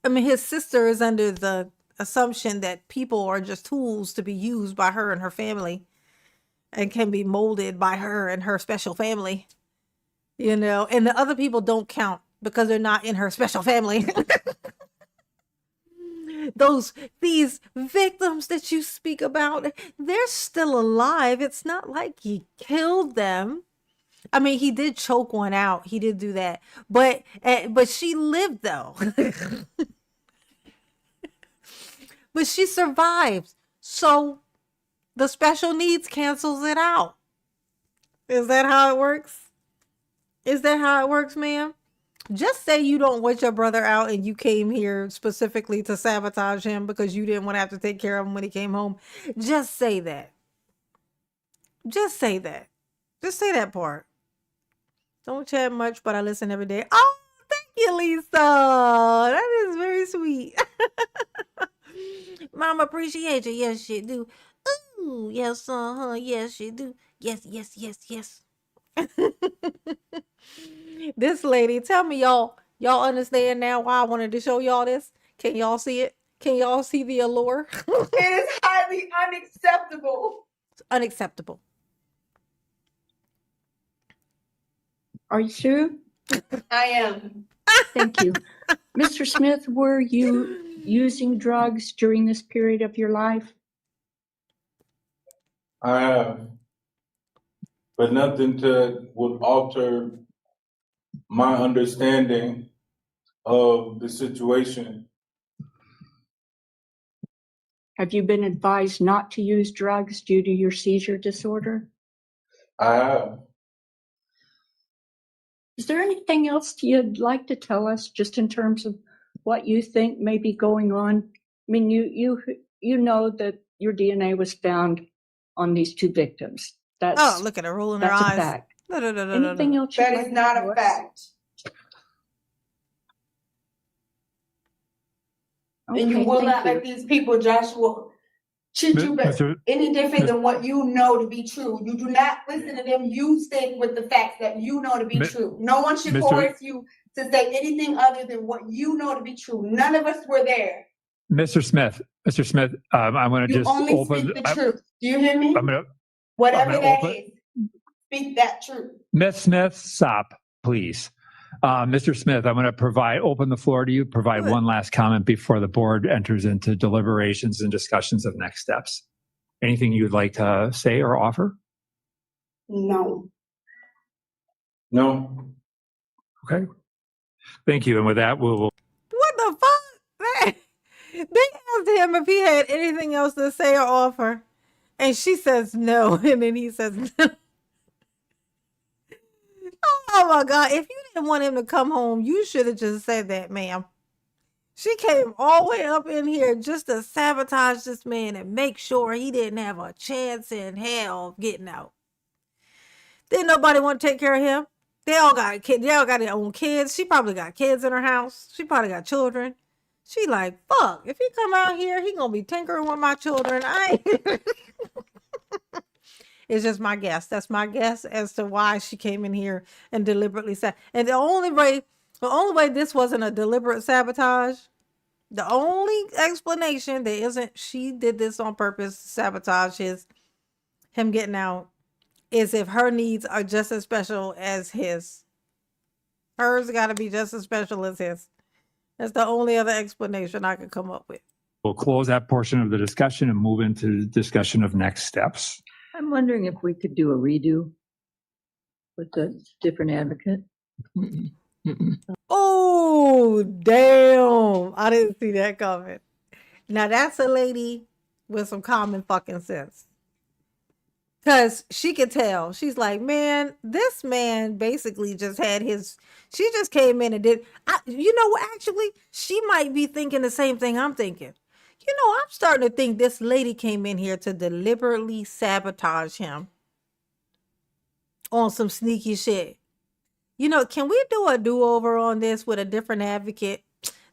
I mean, his sister is under the assumption that people are just tools to be used by her and her family and can be molded by her and her special family, and the other people don't count because they're not in her special family. These victims that you speak about, they're still alive. It's not like he killed them. I mean, he did choke one out. He did do that. But she lived, though. But she survived. So the special needs cancels it out. Is that how it works? Is that how it works, ma'am? Just say you don't want your brother out and you came here specifically to sabotage him because you didn't want to have to take care of him when he came home. Just say that. Just say that. Just say that part. Don't chat much, but I listen every day. Oh, thank you, Lisa. That is very sweet. Mom, appreciate you. Yes, you do. Ooh, yes, yes, you do. Yes, yes, yes, yes. This lady, tell me y'all understand now why I wanted to show y'all this? Can y'all see it? Can y'all see the allure?
It is highly unacceptable.
It's unacceptable.
Are you sure?
I am.
Thank you. Mr. Smith, were you using drugs during this period of your life?
I have, but nothing would alter my understanding of the situation.
Have you been advised not to use drugs due to your seizure disorder?
I have.
Is there anything else you'd like to tell us, just in terms of what you think may be going on? I mean, you know that your DNA was found on these two victims.
Oh, look at her rolling her
that's a
eyes.
fact.
No.
Anything else?
That is not a fact. And you will not let these people, Joshua, treat you any different than what you know to be true. You do not listen to them. You stick with the facts that you know to be true. No one should force you to say anything other than what you know to be true. None of us were there.
Mr. Smith, I'm going to just
only
open.
speak the truth. Do you hear me?
I'm
Whatever
gonna
that
open-
is, speak that truth.
Ms. Smith, stop, please. Mr. Smith, I'm going to open the floor to you, provide one last comment before the board enters into deliberations and discussions of next steps. Anything you'd like to say or offer?
No.
No.
Okay. Thank you. And with that, we'll.
What the fuck? They asked him if he had anything else to say or offer. And she says no. And then he says no. Oh my God. If you didn't want him to come home, you should have just said that, ma'am. She came all the way up in here just to sabotage this man and make sure he didn't have a chance in hell of getting out. Didn't nobody want to take care of him? They all got kids. They all got their own kids. She probably got kids in her house. She probably got children. She like, fuck, if he come out here, he gonna be tinkering with my children. It's just my guess. That's my guess as to why she came in here and deliberately said. And the only way this wasn't a deliberate sabotage, the only explanation there isn't she did this on purpose to sabotage him getting out, is if her needs are just as special as his. Hers got to be just as special as his. That's the only other explanation I could come up with.
We'll close that portion of the discussion and move into the discussion of next steps.
I'm wondering if we could do a redo with a different advocate.
Oh, damn. I didn't see that coming. Now that's a lady with some common fucking sense. Because she could tell. She's like, man, this man basically just had she just came in and did. Actually, she might be thinking the same thing I'm thinking. I'm starting to think this lady came in here to deliberately sabotage him on some sneaky shit. Can we do a do-over on this with a different advocate?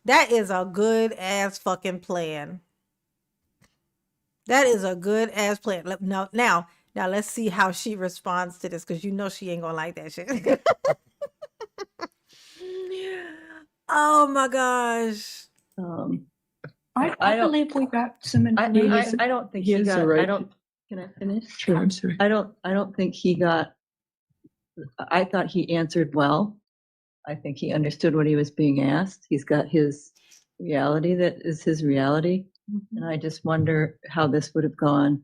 That is a good ass fucking plan. That is a good ass plan. Now let's see how she responds to this, because she ain't gonna like that shit. Oh my gosh.
I believe we got some information.
I don't think he got. Can I finish?
Sure, I'm sorry.
I don't think he got. I thought he answered well. I think he understood what he was being asked. He's got his reality that is his reality, and I just wonder how this would have gone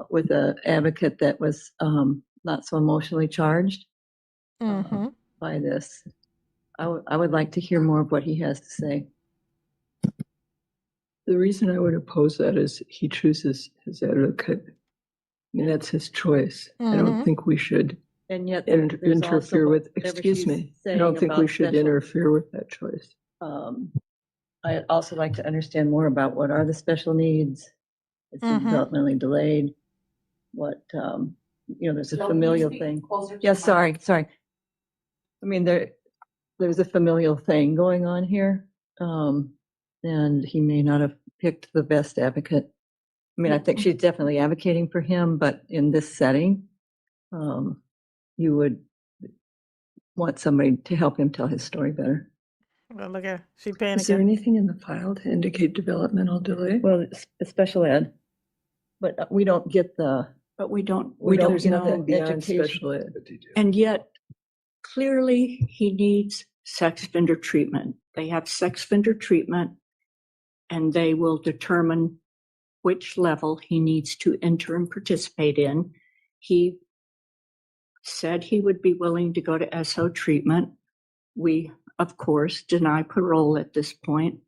with an advocate that was not so emotionally charged by this. I would like to hear more of what he has to say.
The reason I would oppose that is he chooses his advocate. I mean, that's his choice. I don't think we should interfere with, excuse me, I don't think we should interfere with that choice.
I'd also like to understand more about what are the special needs. Is he developmentally delayed? What, there's a familial thing. Yes, sorry. I mean, there's a familial thing going on here. And he may not have picked the best advocate. I mean, I think she's definitely advocating for him, but in this setting, you would want somebody to help him tell his story better.
Well, look at her. She panicking.
Is there anything in the file to indicate developmental delay?
Well, it's special ed. But we don't get the,
But we don't
there's
get
nothing
the
beyond
education.
special ed.
And yet, clearly, he needs sex offender treatment. They have sex offender treatment, and they will determine which level he needs to enter and participate in. He said he would be willing to go to SO treatment. We, of course, deny parole at this point,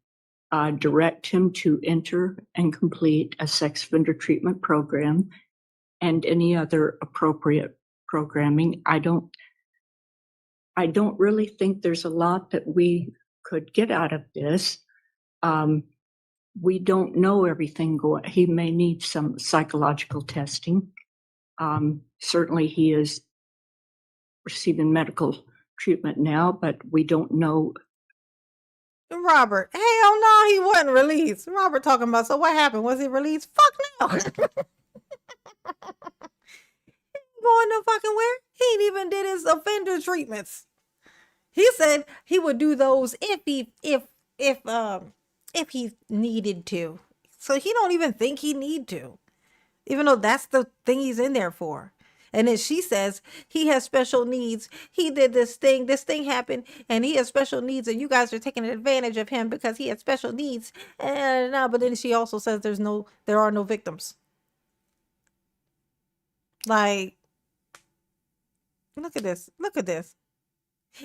direct him to enter and complete a sex offender treatment program and any other appropriate programming. I don't really think there's a lot that we could get out of this. We don't know everything going. He may need some psychological testing. Certainly he is receiving treatment now, but we don't know.
Robert, hell no, he wasn't released. Robert talking about, so what happened? Was he released? Fuck no. He ain't going no fucking where. He ain't even did his offender treatments. He said he would do those if he needed to. So he don't even think he need to, even though that's the thing he's in there for. And then she says he has special needs. He did this thing happened, and he has special needs, and you guys are taking advantage of him because he has special needs. But then she also says there are no victims. Like, look at this.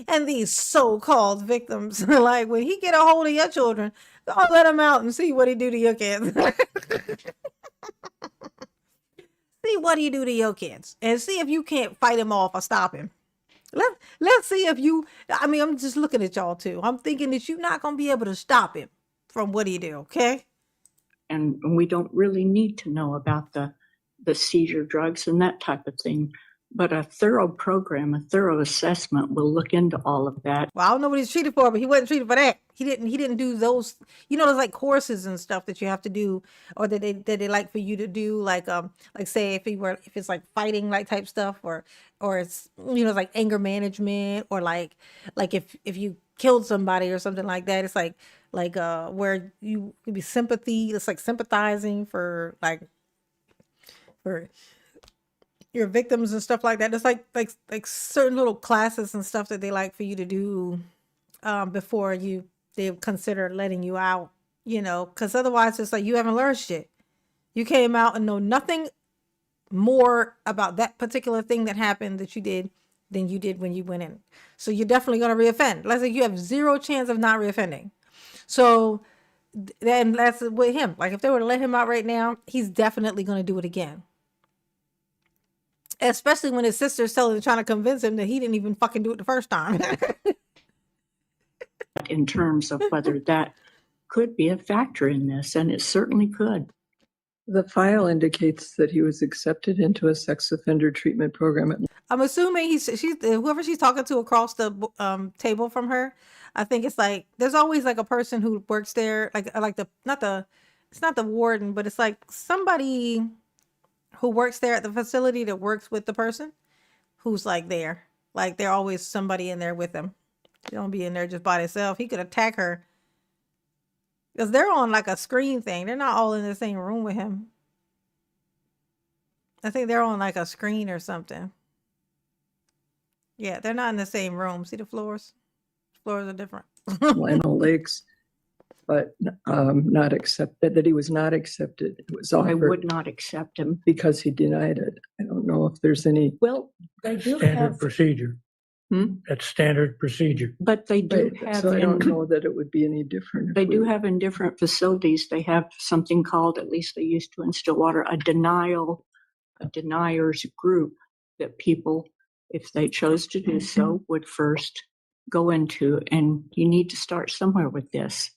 And these so-called victims, like when he get a hold of your children, don't let him out and see what he do to your kids. See what he do to your kids, and see if you can't fight him off or stop him. Let's see if you. I mean, I'm just looking at y'all too. I'm thinking that you're not gonna be able to stop him from what he do. Okay.
And we don't really need to know about the seizure drugs and that type of thing. But a thorough program, a thorough assessment will look into all of that.
Well, I don't know what he's treated for, but he wasn't treated for that. He didn't do those, there's like courses and stuff that you have to do, or that they like for you to do, like say if it's like fighting like type stuff, or it's it's like anger management, or like if you killed somebody or something like that. It's like where you could be sympathy. It's like sympathizing for your victims and stuff like that. It's like certain little classes and stuff that they like for you to do before they consider letting you out, because otherwise it's like you haven't learned shit. You came out and know nothing more about that particular thing that happened that you did than you did when you went in. So you're definitely going to reoffend. Let's say you have zero chance of not reoffending. So then that's with him. Like if they were to let him out right now, he's definitely going to do it again. Especially when his sister's trying to convince him that he didn't even fucking do it the first time.
In terms of whether that could be a factor in this, and it certainly could.
The file indicates that he was accepted into a sex offender treatment program.
I'm assuming whoever she's talking to across the table from her. I think it's like there's always like a person who works there, it's not the warden, but it's like somebody who works there at the facility that works with the person who's like there. Like they're always somebody in there with them. They don't be in there just by themselves. He could attack her. Because they're on like a screen thing. They're not all in the same room with him. I think they're on like a screen or something. Yeah, they're not in the same room. See the floors? Floors are different.
Lino Lakes, but not accepted, that he was not accepted. It was offered.
I would not accept him.
Because he denied it. I don't know if there's any.
Well, they do
standard
have
procedure. That's standard procedure.
But they do have.
So I don't know that it would be any different.
They do have in different facilities. They have something called, at least they used to in Stillwater, a deniers group that people, if they chose to do so, would first go into. And you need to start somewhere with this.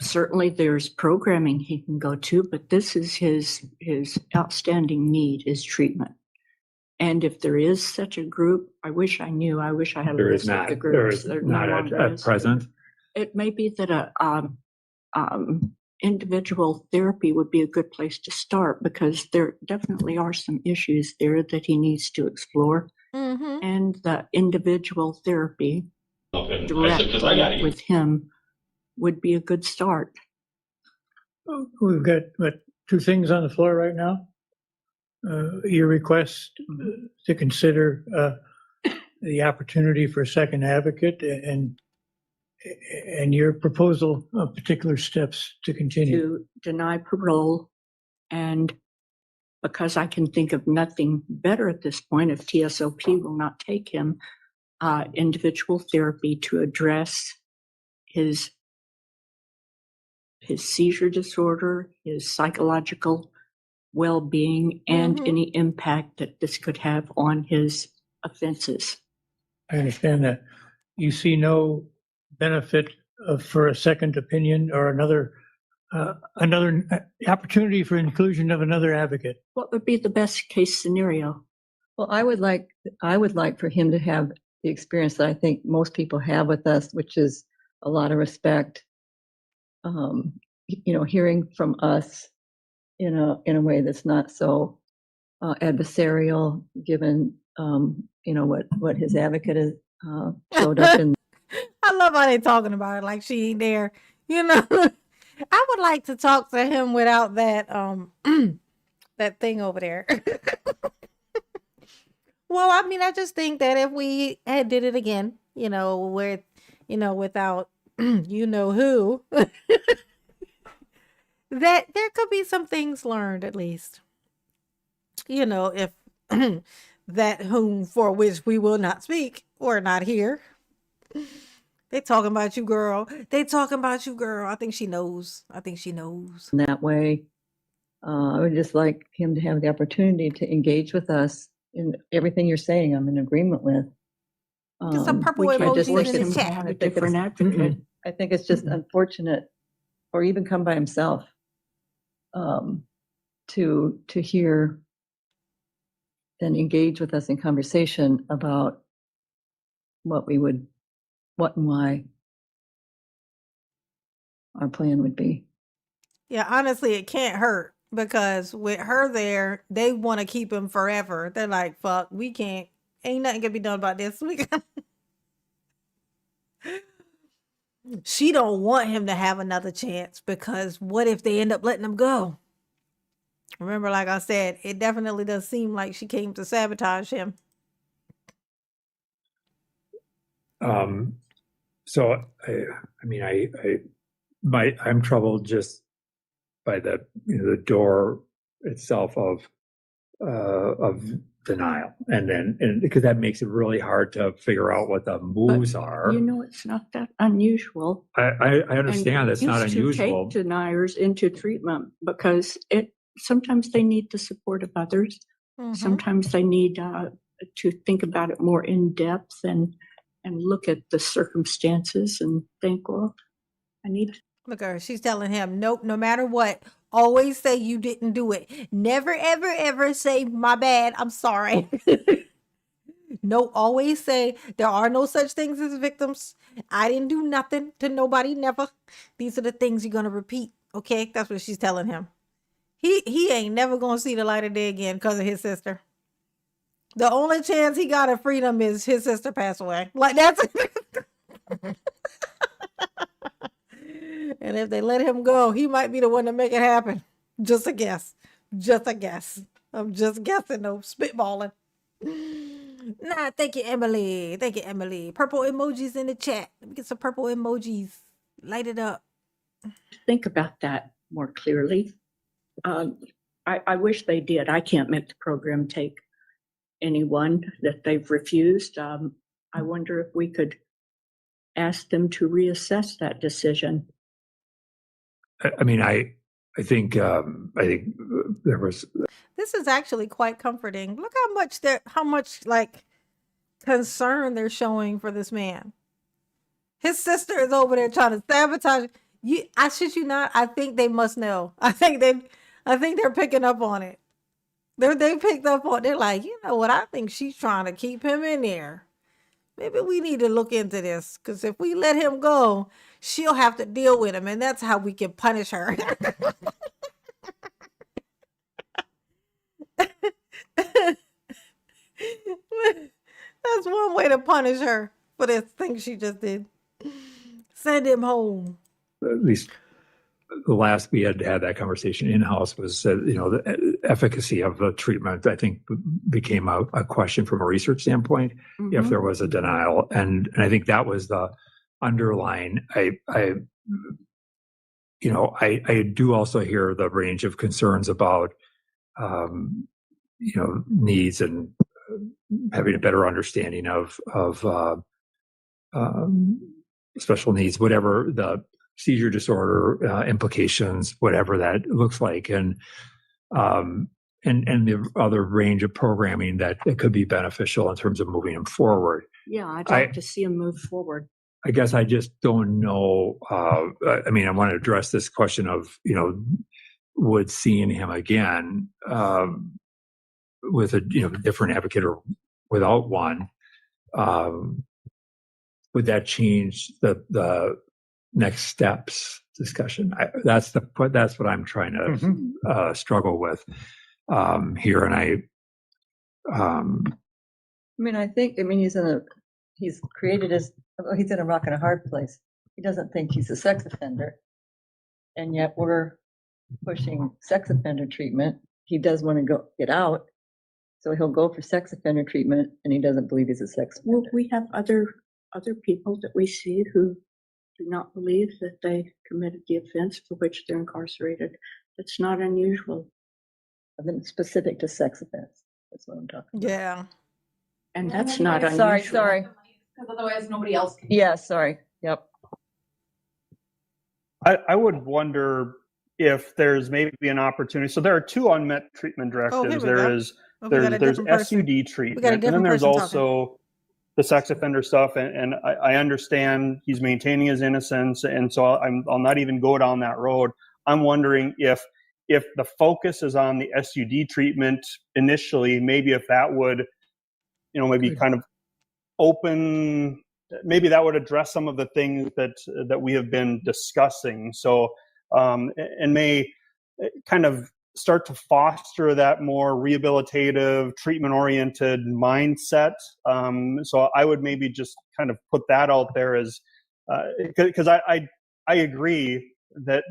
Certainly there's programming he can go to, but this is his outstanding need is treatment. And if there is such a group, I wish I knew. I wish I had a list of the groups.
There is not at present.
It may be that individual therapy would be a good place to start, because there definitely are some issues there that he needs to explore.
Mm-hmm.
And the individual therapy directly with him would be a good start.
We've got, two things on the floor right now. Your request to consider the opportunity for a second advocate and your proposal of particular steps to continue.
To deny parole, and because I can think of nothing better at this point, if TSOP will not take him, individual therapy to address his seizure disorder, his psychological well-being, and any impact that this could have on his offenses.
I understand that. You see no benefit for a second opinion or another opportunity for inclusion of another advocate.
What would be the best case scenario?
Well, I would like for him to have the experience that I think most people have with us, which is a lot of respect. Hearing from us in a way that's not so adversarial, given what his advocate has showed up in.
I love how they talking about it like she ain't there. I would like to talk to him without that that thing over there. Well, I mean, I just think that if we had did it again, without who, that there could be some things learned at least. If that whom for which we will not speak or not hear. They talking about you, girl. They talking about you, girl. I think she knows.
In that way, I would just like him to have the opportunity to engage with us in everything you're saying. I'm in agreement with.
Get some purple emojis in the chat.
A different advocate.
I think it's just unfortunate, or even come by himself, to hear and engage with us in conversation about what and why our plan would be.
Yeah, honestly, it can't hurt because with her there, they want to keep him forever. They're like, fuck, we can't. Ain't nothing can be done about this. She don't want him to have another chance because what if they end up letting him go? Remember, like I said, it definitely does seem like she came to sabotage him.
So I'm troubled just by the door itself of denial, and because that makes it really hard to figure out what the moves are.
It's not that unusual.
I understand that's not unusual.
To take deniers into treatment because sometimes they need the support of others. Sometimes they need to think about it more in depth and look at the circumstances and think, well, I need.
Look at her. She's telling him, nope, no matter what, always say you didn't do it. Never, ever, ever say, my bad, I'm sorry. No, always say there are no such things as victims. I didn't do nothing to nobody, never. These are the things you're going to repeat. Okay, that's what she's telling him. He ain't never going to see the light of day again because of his sister. The only chance he got of freedom is his sister passed away. Like that's and if they let him go, he might be the one to make it happen. Just a guess. I'm just guessing though, spitballing. Nah, thank you, Emily. Purple emojis in the chat. Let me get some purple emojis. Light it up.
Think about that more clearly. I wish they did. I can't make the program take anyone that they've refused. I wonder if we could ask them to reassess that decision.
I think there was.
This is actually quite comforting. Look how much like concern they're showing for this man. His sister is over there trying to sabotage you. I shit you not. I think they must know. I think they're picking up on it. They picked up on. They're like, you know what? I think she's trying to keep him in there. Maybe we need to look into this because if we let him go, she'll have to deal with him, and that's how we can punish her. That's one way to punish her for this thing she just did. Send him home.
At least the last we had that conversation in-house was, the efficacy of the treatment, I think, became a question from a research standpoint, if there was a denial. And I think that was the underlying. I do also hear the range of concerns about, needs and having a better understanding of special needs, whatever the seizure disorder implications, whatever that looks like, and the other range of programming that it could be beneficial in terms of moving them forward.
Yeah, I'd like to see him move forward.
I guess I just don't know. I want to address this question of, would seeing him again with a different advocate or without one, would that change the next steps discussion? That's what I'm trying to struggle with here, and
he's created he's in a rock and a hard place. He doesn't think he's a sex offender, and yet we're pushing sex offender treatment. He does want to get out, so he'll go for sex offender treatment, and he doesn't believe he's a sex offender.
Well, we have other people that we see who do not believe that they committed the offense for which they're incarcerated. It's not unusual.
I've been specific to sex offense. That's what I'm talking about.
Yeah.
And that's not unusual.
Sorry.
Because otherwise nobody else can.
Yeah, sorry. Yep.
I would wonder if there's maybe an opportunity. So there are two unmet treatment directives. There's SUD treatment, and then there's also the sex offender stuff. And I understand he's maintaining his innocence, and so I'll not even go down that road. I'm wondering if the focus is on the SUD treatment initially, maybe if that would, maybe kind of open, maybe that would address some of the things that we have been discussing. So, and may kind of start to foster that more rehabilitative, treatment-oriented mindset. So I would maybe just kind of put that out there as, because I agree that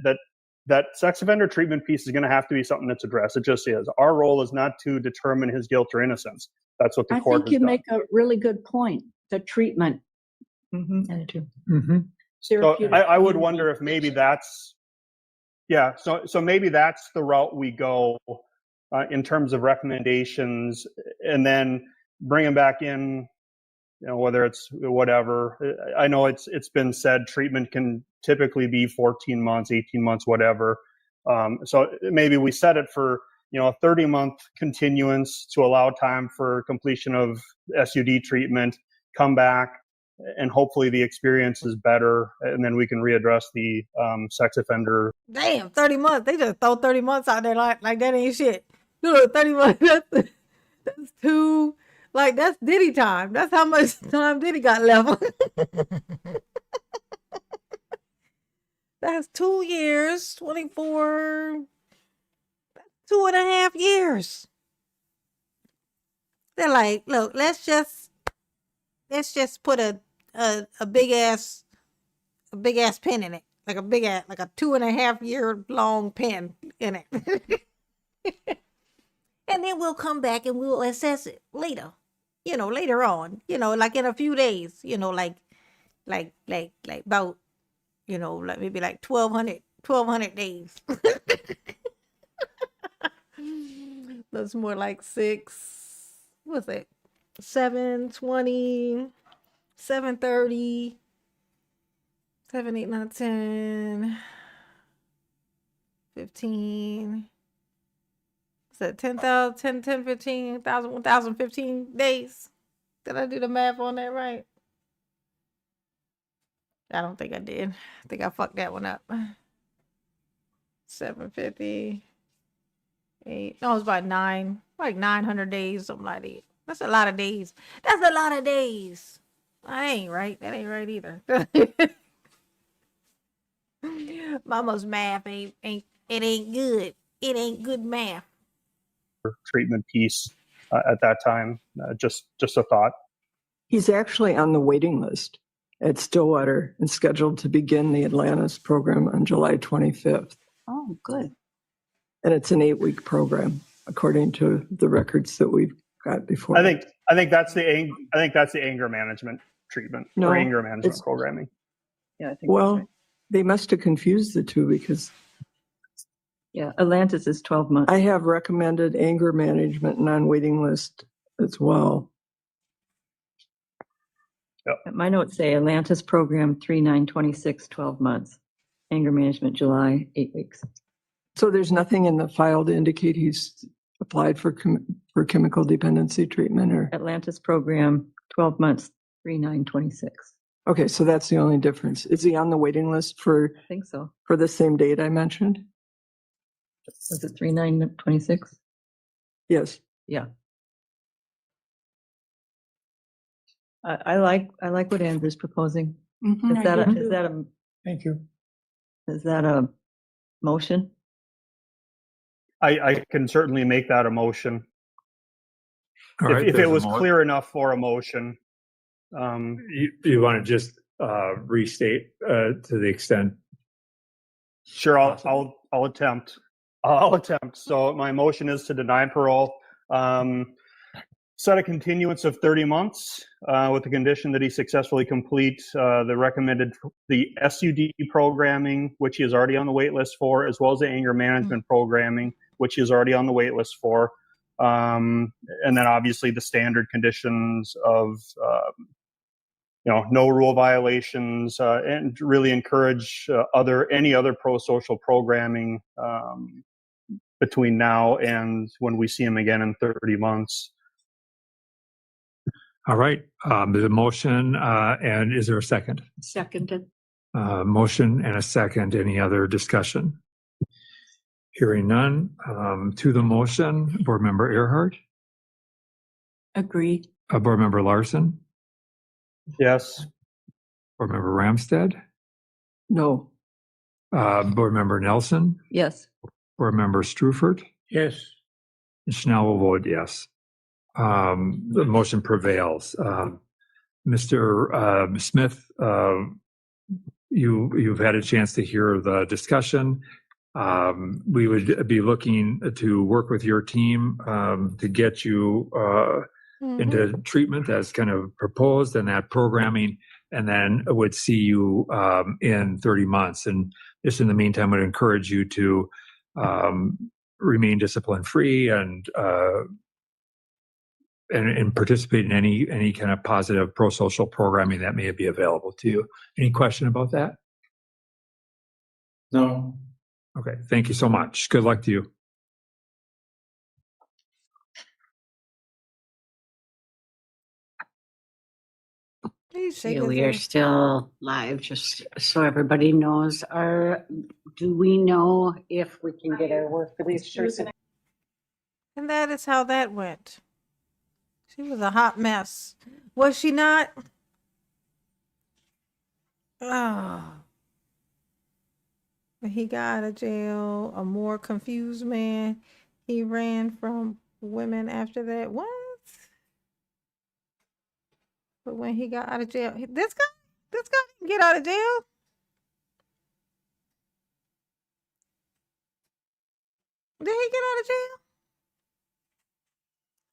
sex offender treatment piece is going to have to be something that's addressed. It just is. Our role is not to determine his guilt or innocence. That's what the court has done.
I think you make a really good point. The treatment.
I do.
So I would wonder if maybe that's, so maybe that's the route we go in terms of recommendations, and then bring him back in, whether it's whatever. I know it's been said treatment can typically be 14 months, 18 months, whatever. So maybe we set it for, a 30-month continuance to allow time for completion of SUD treatment, come back, and hopefully the experience is better, and then we can readdress the sex offender.
Damn, 30 months. They just throw 30 months out there like that ain't shit. 30 months, that's too, that's Diddy time. That's how much time Diddy got left. That's 2 years, 24, 2.5 years. They're like, look, let's just put a big ass pen in it, like a 2.5 year long pen in it. And then we'll come back and we'll assess it later, later on, like in a few days, like about, maybe like 1,200 days. That's more like 720, 730, 7, 8, 9, 10, 15. Is that 10,000, 10, 15,000, 1,015 days? Did I do the math on that right? I don't think I did. I think I fucked that one up. 750. 8. No, it's about 900 days, something like that. That's a lot of days. That's a lot of days. That ain't right. That ain't right either. Mama's math ain't good. It ain't good math.
Treatment piece at that time. Just a thought.
He's actually on the waiting list. at Stillwater and scheduled to begin the Atlantis program on July 25th.
Oh, good.
And it's an 8-week program, according to the records that we've got before.
I think that's the anger management treatment or anger management programming.
Yeah, I think
Well,
that's right.
they must have confused the two because
Yeah, Atlantis is 12 months.
I have recommended anger management and on waiting list as well.
My notes say Atlantis program 3/9/26, 12 months. Anger management July, 8 weeks.
So there's nothing in the file to indicate he's applied for chemical dependency treatment or?
Atlantis program 12 months, 3/9/26.
Okay, so that's the only difference. Is he on the waiting list for?
I think so.
For the same date I mentioned?
Was it 3/9/26?
Yes.
Yeah. I like what Andrew's proposing.
Mhm,
Is that
I
a,
do
is
too.
that a,
Thank you.
is that a motion?
I can certainly make that a motion.
All right,
If it
there's a
was
mo-
clear enough for a motion.
You want to just restate to the extent?
Sure, I'll attempt. I'll attempt. So my motion is to deny parole. Set a continuance of 30 months with the condition that he successfully complete the SUD programming, which he is already on the wait list for, as well as the anger management programming, which he is already on the wait list for. And then obviously the standard conditions of no rule violations, and really encourage any other pro-social programming between now and when we see him again in 30 months.
All right, there's a motion, and is there a second?
Seconded.
Motion and a second. Any other discussion? Hearing none. To the motion, Board Member Earhart,
Agree.
Board Member Larson,
Yes.
Board Member Ramstead,
No.
Board Member Nelson,
Yes.
Board Member Strufert,
Yes.
and Schnell will vote yes. The motion prevails. Mr. Smith, you've had a chance to hear the discussion. We would be looking to work with your team to get you into treatment as kind of proposed and that programming, and then would see you in 30 months. And just in the meantime, would encourage you to remain discipline free and participate in any kind of positive pro-social programming that may be available to you. Any question about that?
No.
Okay, thank you so much. Good luck to you.
We are still live, just so everybody knows. Do we know if we can get our work release person?
And that is how that went. She was a hot mess. Was she not? Oh. But he got out of jail. A more confused man. He ran from women after that. What? But when he got out of jail, this guy didn't get out of jail. Did he get out of jail?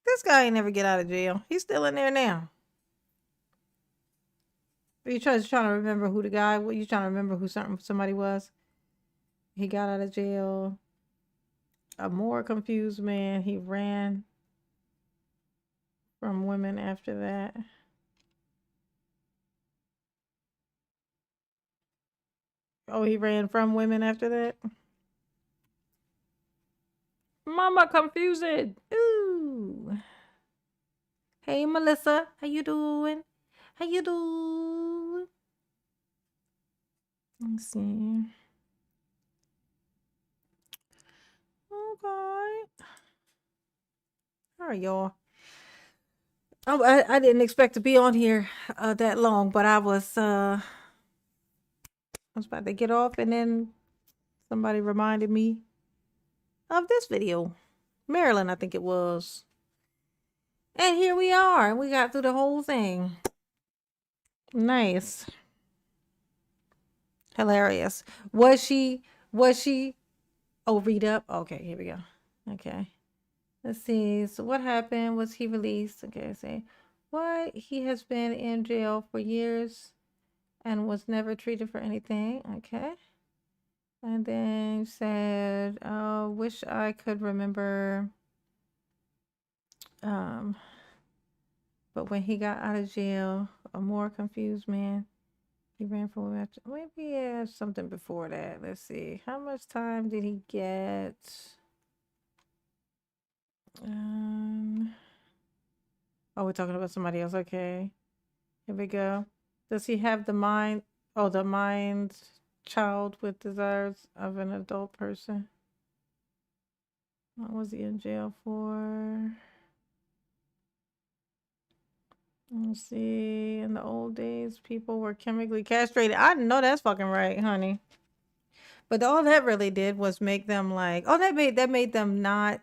This guy ain't never get out of jail. He's still in there now. Are you trying to remember who the guy? What you trying to remember who somebody was? He got out of jail. A more confused man. He ran from women after that. Oh, he ran from women after that? Mama confused. Ooh. Hey, Melissa. How you doing? How you doing? Let's see. Okay. All right, y'all. I didn't expect to be on here that long, but I was about to get off, and then somebody reminded me of this video. Maryland, I think it was. And here we are. We got through the whole thing. Nice. Hilarious. Was she, oh, read up? Okay, here we go. Okay. Let's see. So what happened? Was he released? Okay, say what? He has been in jail for years and was never treated for anything. Okay. And then said, oh, wish I could remember. But when he got out of jail, a more confused man, he ran for maybe he had something before that. Let's see. How much time did he get? Oh, we're talking about somebody else. Okay. Here we go. Does he have the mind? Oh, the mind child with desires of an adult person. What was he in jail for? Let's see. In the old days, people were chemically castrated. I know that's fucking right, honey. But all that really did was make them like, oh, that made them not.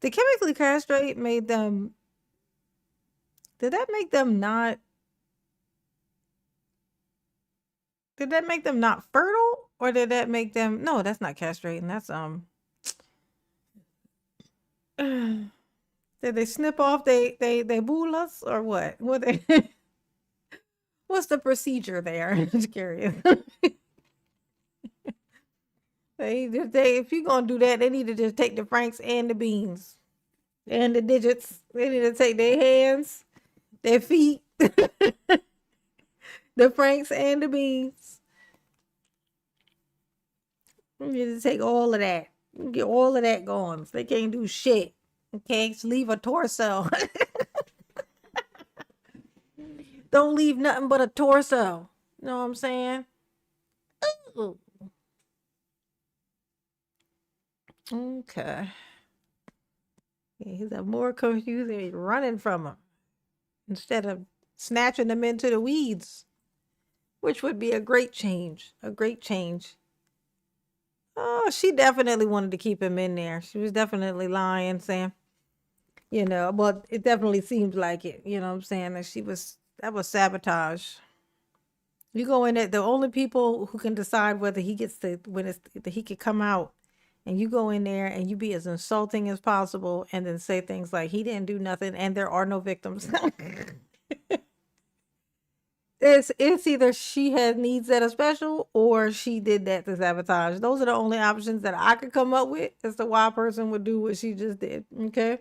The chemically castrate made them. Did that make them not? Did that make them not fertile, or did that make them? No, that's not castrating. That's Did they snip off they bulas or what? What they? What's the procedure there? I'm just curious. If you're gonna do that, they need to just take the franks and the beans and the digits. They need to take their hands, their feet, the franks and the beans. You need to take all of that. Get all of that going. So they can't do shit. Okay, just leave a torso. Don't leave nothing but a torso. You know what I'm saying? Ooh. Okay. Yeah, he's a more confused. He's running from him instead of snatching them into the weeds, which would be a great change. A great change. Oh, she definitely wanted to keep him in there. She was definitely lying, saying, well, it definitely seems like it. You know what I'm saying? That was sabotage. You go in there, the only people who can decide whether he gets he could come out, and you go in there and you be as insulting as possible and then say things like he didn't do nothing and there are no victims. It's either she had needs that are special or she did that to sabotage. Those are the only options that I could come up with as to why a person would do what she just did. Okay.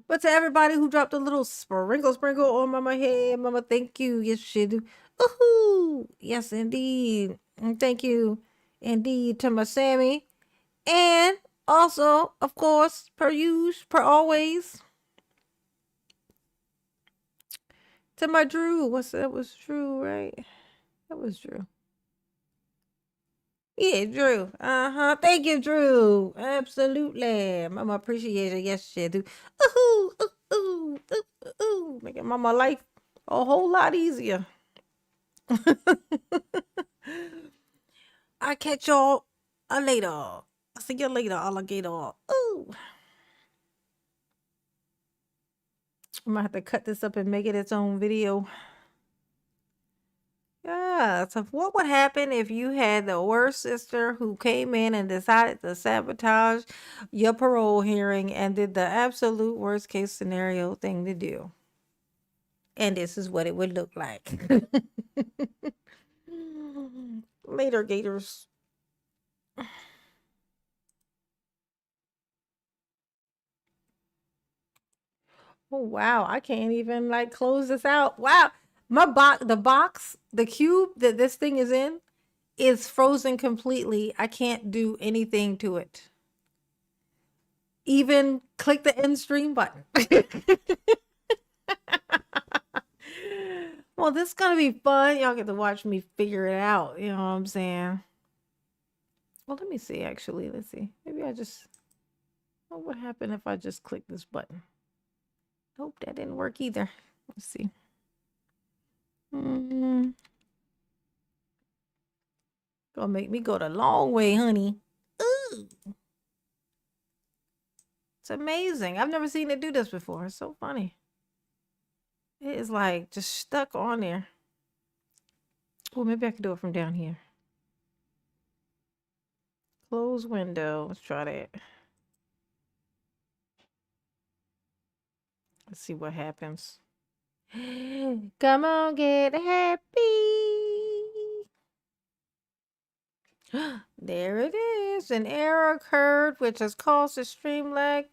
But to everybody who dropped a little sprinkle on mama head, mama, thank you. Yes, you do. Ooh, yes, indeed. And thank you indeed to my Sammy. And also, of course, per always, to my Drew. That was Drew, right? That was Drew. Yeah, Drew. Thank you, Drew. Absolutely. Mama appreciate it. Yes, you do. Ooh, ooh, ooh, ooh, ooh. Making mama life a whole lot easier. I catch y'all later. I'll see you later, alligator. Ooh. I'm gonna have to cut this up and make it its own video. Yeah, so what would happen if you had the worst sister who came in and decided to sabotage your parole hearing and did the absolute worst case scenario thing to do? And this is what it would look like. Later, Gators. Oh, wow. I can't even close this out. Wow. The cube that this thing is in is frozen completely. I can't do anything to it. Even click the end stream button. Well, this is gonna be fun. Y'all get to watch me figure it out. You know what I'm saying? Well, let me see, actually. Let's see. Maybe what would happen if I just click this button? Nope, that didn't work either. Let's see. Gonna make me go the long way, honey. Ooh. It's amazing. I've never seen it do this before. It's so funny. It is just stuck on there. Oh, maybe I can do it from down here. Close window. Let's try that. Let's see what happens. Come on, get happy. There it is. An error occurred which has caused a stream lag